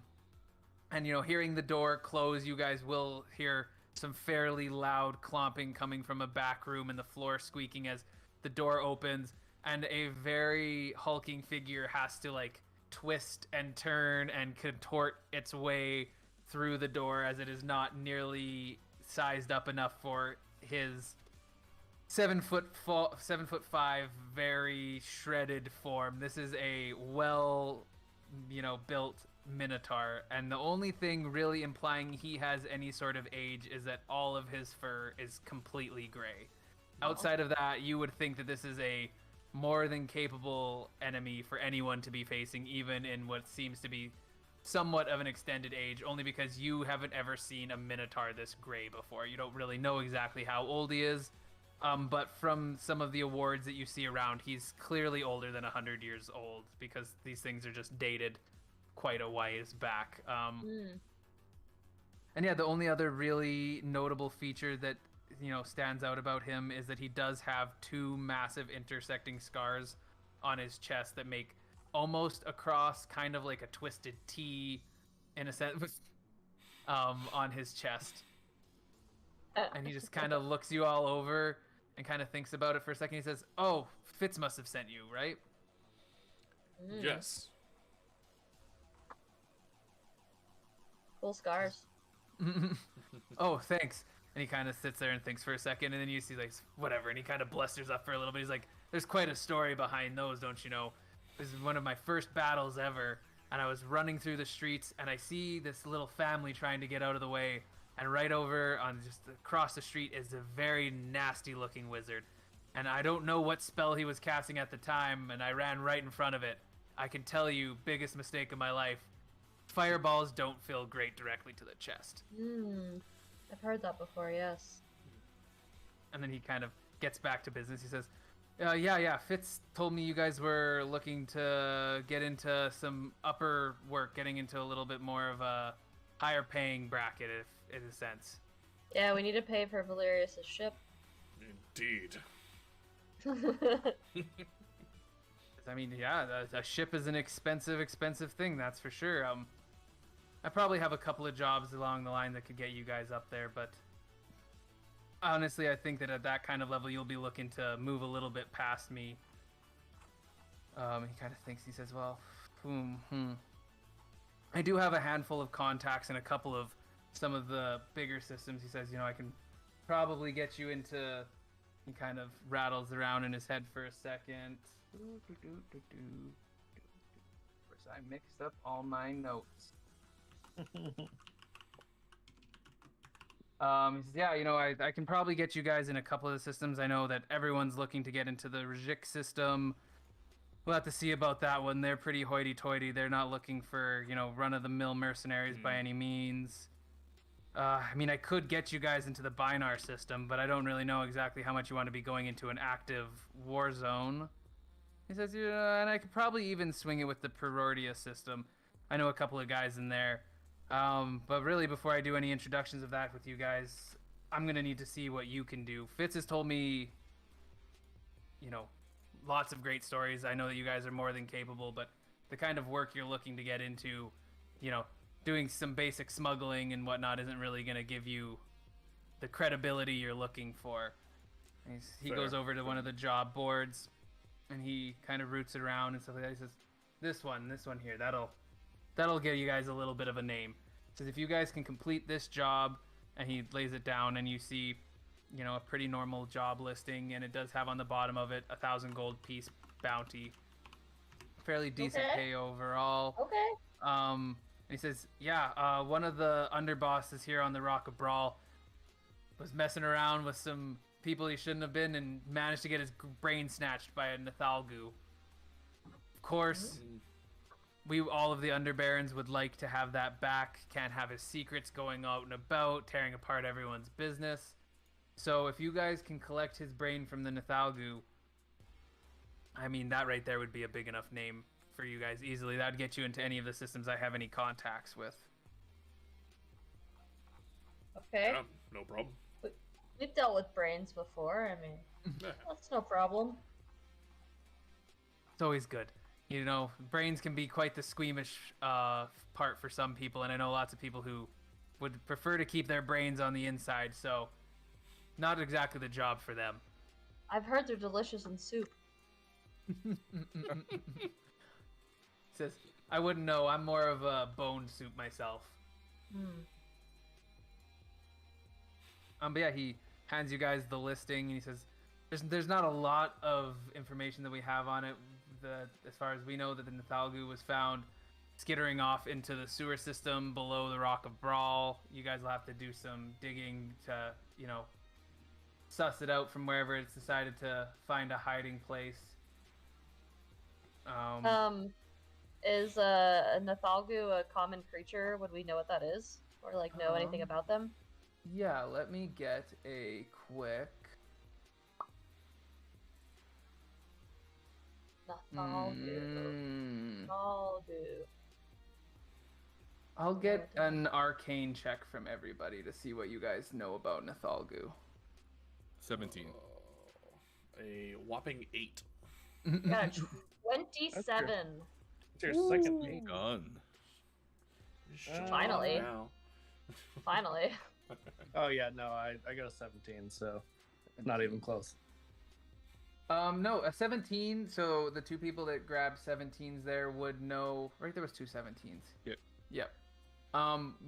And hearing the door close, you guys will hear some fairly loud clomping coming from a back room, and the floor squeaking as the door opens, and a very hulking figure has to like twist and turn and contort its way through the door, as it is not nearly sized up enough for his 7'5", very shredded form. This is a well, built minotaur, and the only thing really implying he has any sort of age is that all of his fur is completely gray. Outside of that, you would think that this is a more than capable enemy for anyone to be facing, even in what seems to be somewhat of an extended age, only because you haven't ever seen a minotaur this gray before. You don't really know exactly how old he is, but from some of the awards that you see around, he's clearly older than 100 years old, because these things are just dated quite a ways back. And yeah, the only other really notable feature that stands out about him is that he does have 2 massive intersecting scars on his chest that make almost a cross, kind of like a twisted T in a sense, on his chest. And he just kind of looks you all over and kind of thinks about it for a second. He says, "Oh, Fitz must have sent you, right?" Yes. Cool scars. "Oh, thanks." And he kind of sits there and thinks for a second, and then you see, like, whatever, and he kind of blusters up for a little bit. He's like, "There's quite a story behind those, don't you know? This is one of my first battles ever, and I was running through the streets, and I see this little family trying to get out of the way, and right over on just across the street is a very nasty-looking wizard, and I don't know what spell he was casting at the time, and I ran right in front of it. I can tell you, biggest mistake of my life, fireballs don't feel great directly to the chest." I've heard that before, yes. And then he kind of gets back to business. He says, yeah, Fitz told me you guys were looking to get into some upper work, getting into a little bit more of a higher paying bracket, if in a sense." Yeah, we need to pay for Valerius' ship. Indeed. I mean, yeah, a ship is an expensive thing, that's for sure. I probably have a couple of jobs along the line that could get you guys up there, but honestly, I think that at that kind of level, you'll be looking to move a little bit past me. He kind of thinks. He says, "Well, I do have a handful of contacts in a couple of some of the bigger systems." He says, "I can probably get you into." He kind of rattles around in his head for a second. Of course, I mixed up all my notes. He says, "Yeah, I can probably get you guys in a couple of the systems. I know that everyone's looking to get into the Rajik system. We'll have to see about that one. They're pretty hoity-toity. They're not looking for, run-of-the-mill mercenaries by any means. I mean, I could get you guys into the Binar system, but I don't really know exactly how much you want to be going into an active war zone." He says, "And I could probably even swing it with the Peroria system. I know a couple of guys in there. But really, before I do any introductions of that with you guys, I'm going to need to see what you can do. Fitz has told me, lots of great stories. I know that you guys are more than capable, but the kind of work you're looking to get into, doing some basic smuggling and whatnot isn't really going to give you the credibility you're looking for." He goes over to one of the job boards, and he kind of roots it around and stuff like that. He says, this one here, that'll give you guys a little bit of a name. He says, "If you guys can complete this job," and he lays it down, and you see, a pretty normal job listing, and it does have on the bottom of it 1,000 gold piece bounty. Fairly decent pay overall. Okay. And he says, one of the underbosses here on the Rock of Brawl was messing around with some people he shouldn't have been and managed to get his brain snatched by a Nathalgu. Of course, all of the underbarons would like to have that back. Can't have his secrets going out and about, tearing apart everyone's business. So if you guys can collect his brain from the Nathalgu, I mean, that right there would be a big enough name for you guys easily. That would get you into any of the systems I have any contacts with. Okay. Yeah, no problem. We've dealt with brains before. I mean, that's no problem. It's always good. Brains can be quite the squeamish part for some people, and I know lots of people who would prefer to keep their brains on the inside, so not exactly the job for them. I've heard they're delicious in soup. Says, "I wouldn't know. I'm more of a bone soup myself." But yeah, he hands you guys the listing, and he says, "There's not a lot of information that we have on it. As far as we know, that the Nathalgu was found skittering off into the sewer system below the Rock of Brawl. You guys will have to do some digging to, suss it out from wherever it's decided to find a hiding place." Is a Nathalgu a common creature? Would we know what that is, or like know anything about them? Yeah, let me get a quick. Nathalgu. Nathalgu. I'll get an arcane check from everybody to see what you guys know about Nathalgu. 17. A whopping 8. Got a 27. It's your second eight. Gun. Finally. Now. Finally. Oh yeah, no, I got a 17, so not even close. No, a 17. So the two people that grabbed 17s there would know. Right, there was two 17s. Yep.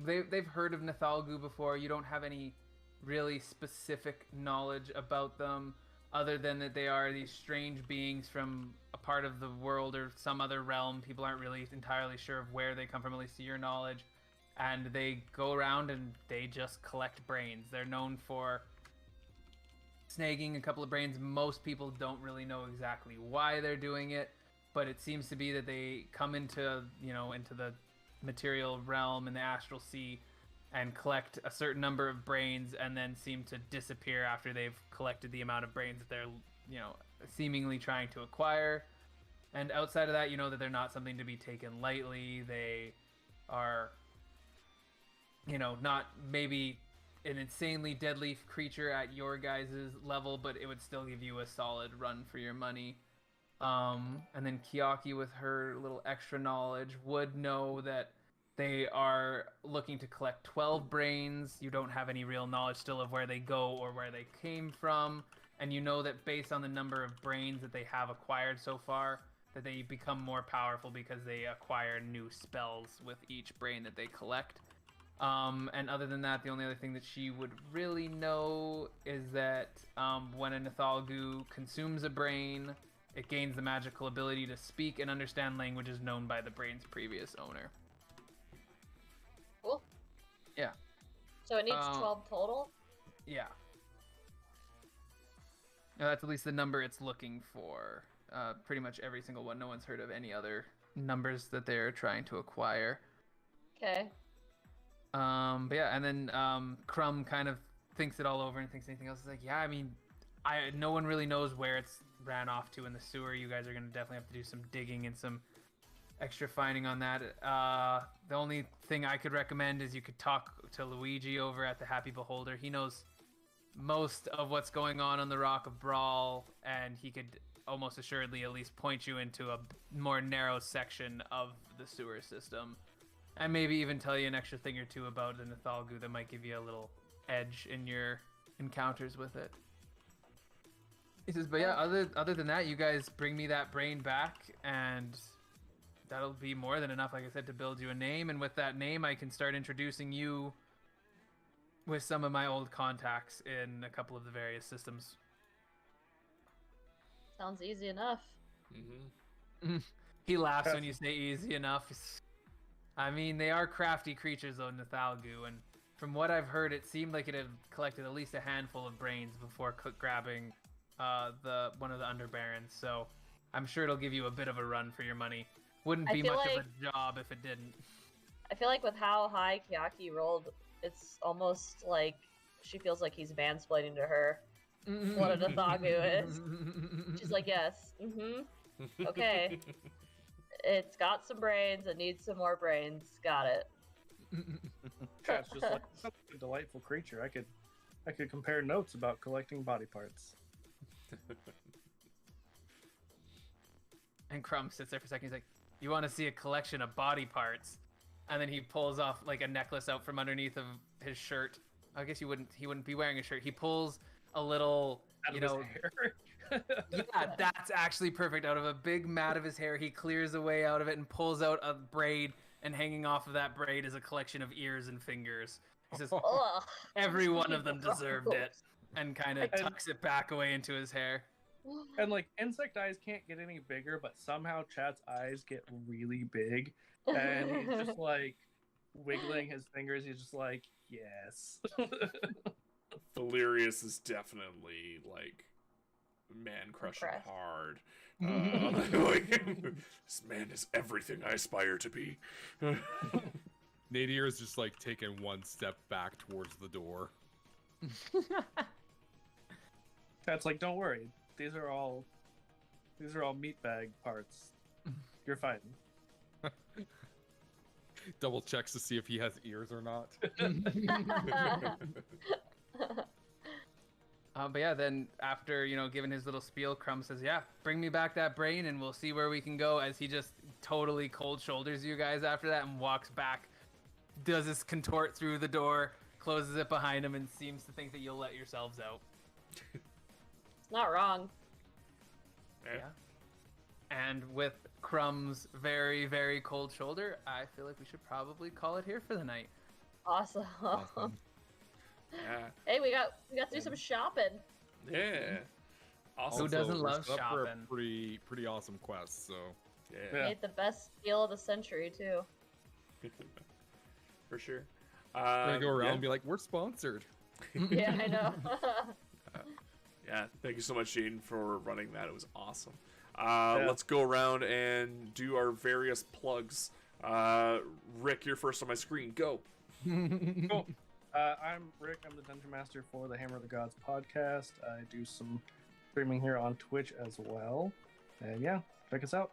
They've heard of Nathalgu before. You don't have any really specific knowledge about them, other than that they are these strange beings from a part of the world or some other realm. People aren't really entirely sure of where they come from, at least to your knowledge. And they go around and they just collect brains. They're known for snagging a couple of brains. Most people don't really know exactly why they're doing it, but it seems to be that they come into the material realm in the astral sea and collect a certain number of brains and then seem to disappear after they've collected the amount of brains that they're seemingly trying to acquire. And outside of that, you know that they're not something to be taken lightly. They are not maybe an insanely deadly creature at your guys' level, but it would still give you a solid run for your money. And then Kiaki, with her little extra knowledge, would know that they are looking to collect 12 brains. You don't have any real knowledge still of where they go or where they came from. And you know that based on the number of brains that they have acquired so far, that they become more powerful because they acquire new spells with each brain that they collect. And other than that, the only other thing that she would really know is that when a Nathalgu consumes a brain, it gains the magical ability to speak and understand languages known by the brain's previous owner. Cool. Yeah. So it needs 12 total? Yeah. Now, that's at least the number it's looking for. Pretty much every single one. No one's heard of any other numbers that they're trying to acquire. Okay. But yeah, and then Crumb kind of thinks it all over and thinks anything else. Is like, yeah, I mean, no one really knows where it's ran off to in the sewer. You guys are gonna definitely have to do some digging and some extra finding on that. The only thing I could recommend is you could talk to Luigi over at the Happy Beholder. He knows most of what's going on the Rock of Brawl, and he could almost assuredly at least point you into a more narrow section of the sewer system. And maybe even tell you an extra thing or two about the Nathalgu that might give you a little edge in your encounters with it. He says, but yeah, other than that, you guys bring me that brain back, and that'll be more than enough, like I said, to build you a name. And with that name, I can start introducing you with some of my old contacts in a couple of the various systems. Sounds easy enough. Mm-hmm. He laughs when you say easy enough. I mean, they are crafty creatures, though, Nathalgu, and from what I've heard, it seemed like it had collected at least a handful of brains before grabbing one of the underbarons. So I'm sure it'll give you a bit of a run for your money. Wouldn't be much of a job if it didn't. I feel like with how high Kiaki rolled, it's almost like she feels like he's mansplaining to her what a Nathalgu is. She's like, yes, okay. It's got some brains. It needs some more brains. Got it. Chat's just like such a delightful creature. I could compare notes about collecting body parts. And Crumb sits there for a second. He's like, "You want to see a collection of body parts?" And then he pulls off like a necklace out from underneath of his shirt. I guess he wouldn't be wearing a shirt. He pulls a little, Out of his hair. Yeah, that's actually perfect. Out of a big mat of his hair, he clears a way out of it and pulls out a braid, and hanging off of that braid is a collection of ears and fingers. He says, Ugh. every one of them deserved it, and kind of And- tucks it back away into his hair. And like insect eyes can't get any bigger, but somehow Chat's eyes get really big, and he's just like wiggling his fingers. He's just like, yes. Valerius is definitely like man crushing Impressed. hard. Like, this man is everything I aspire to be. Nadir is just like taking one step back towards the door. Chat's like, don't worry. These are all meatbag parts. You're fine. Double checks to see if he has ears or not. But yeah, then after, giving his little spiel, Crumb says, yeah, bring me back that brain and we'll see where we can go, as he just totally cold shoulders you guys after that and walks back, does this contort through the door, closes it behind him, and seems to think that you'll let yourselves out. It's not wrong. Yeah. And with Crumb's very, very cold shoulder, I feel like we should probably call it here for the night. Awesome. Awesome. Yeah. Hey, we got to do some shopping. Yeah. Awesome. Who doesn't we're love set up for a shopping? pretty awesome quest. So Yeah. Yeah. Made the best deal of the century too. For sure. we're gonna go around yeah. and be like, we're sponsored. Yeah, I know. Yeah, thank you so much, Jaden, for running that. It was awesome. Yeah. Let's go around and do our various plugs. Rick, you're first on my screen. Go. Cool. I'm Rick. I'm the Dungeon Master for the Hammer of the Gods podcast. I do some streaming here on Twitch as well. And yeah, check us out.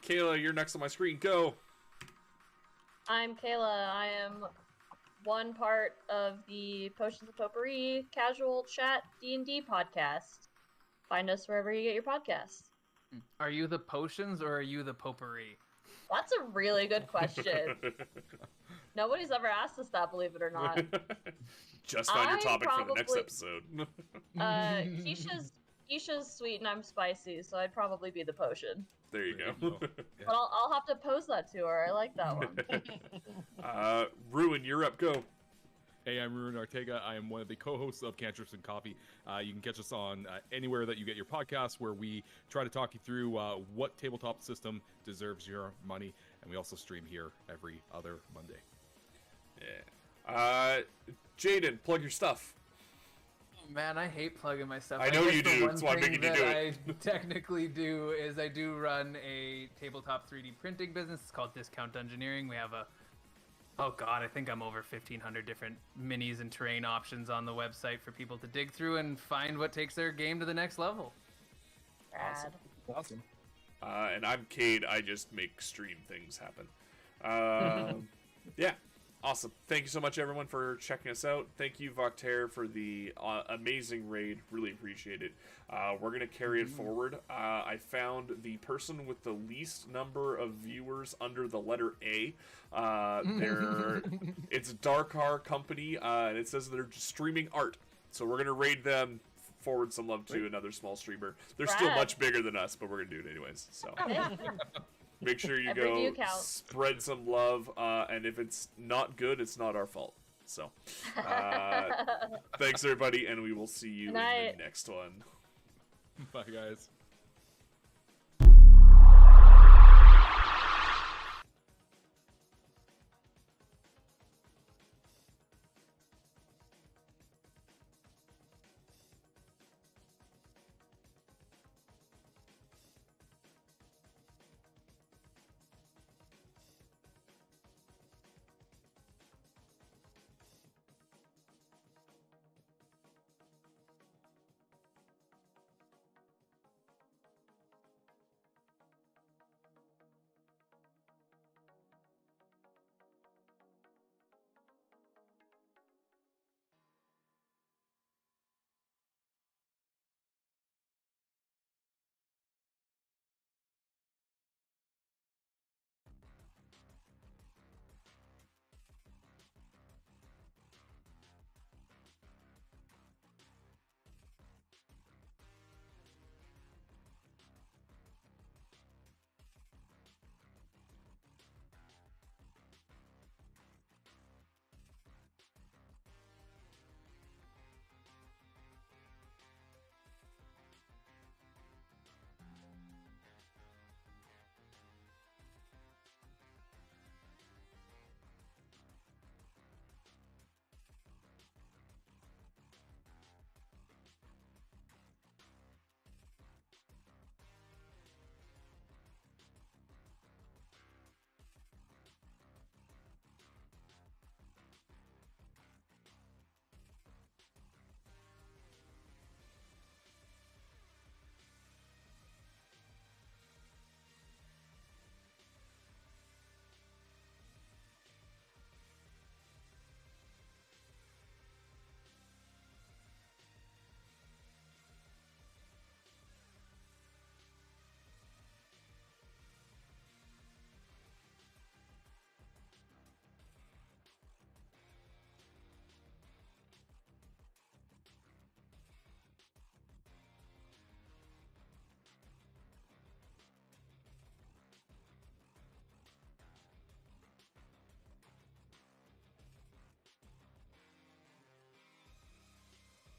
Kayla, you're next on my screen. Go. I'm Kayla. I am one part of the Potions of Potpourri casual chat D&D podcast. Find us wherever you get your podcasts. Are you the potions or are you the potpourri? That's a really good question. Nobody's ever asked us that, believe it or not. Just found your I topic for the next probably- episode. Keisha's sweet and I'm spicy, so I'd probably be the potion. There you There go. you go. But I'll have to post that to her. I like that one. Ruin, you're up. Go. Hey, I'm Ruin Ortega. I am one of the co-hosts of Cantrips and Coffee. You can catch us on anywhere that you get your podcasts, where we try to talk you through what tabletop system deserves your money, and we also stream here every other Monday. Yeah. Jaden, plug your stuff. Man, I hate plugging my stuff. I know guess you the do, one that's why I'm thing making you that do I it. technically do is I do run a tabletop 3D printing business. It's called Discount Dungeoneering. We have I think I'm over 1,500 different minis and terrain options on the website for people to dig through and find what takes their game to the next level. Rad. Awesome. And I'm Cade. I just make stream things happen. Yeah. Awesome. Thank you so much, everyone, for checking us out. Thank you, Voctaire, for the amazing raid. Really appreciate it. We're going to carry it forward. I found the person with the least number of viewers under the letter A. It's Darkar Company, and it says they're just streaming art. So we're going to raid them, forward some love to another small streamer. They're still Rad. much bigger than us, but we're going to do it anyways. So Yeah. make sure you Every go view counts. spread some love, and if it's not good, it's not our fault. So thanks, everybody, and we will see you in Good night. the next one. Bye, guys.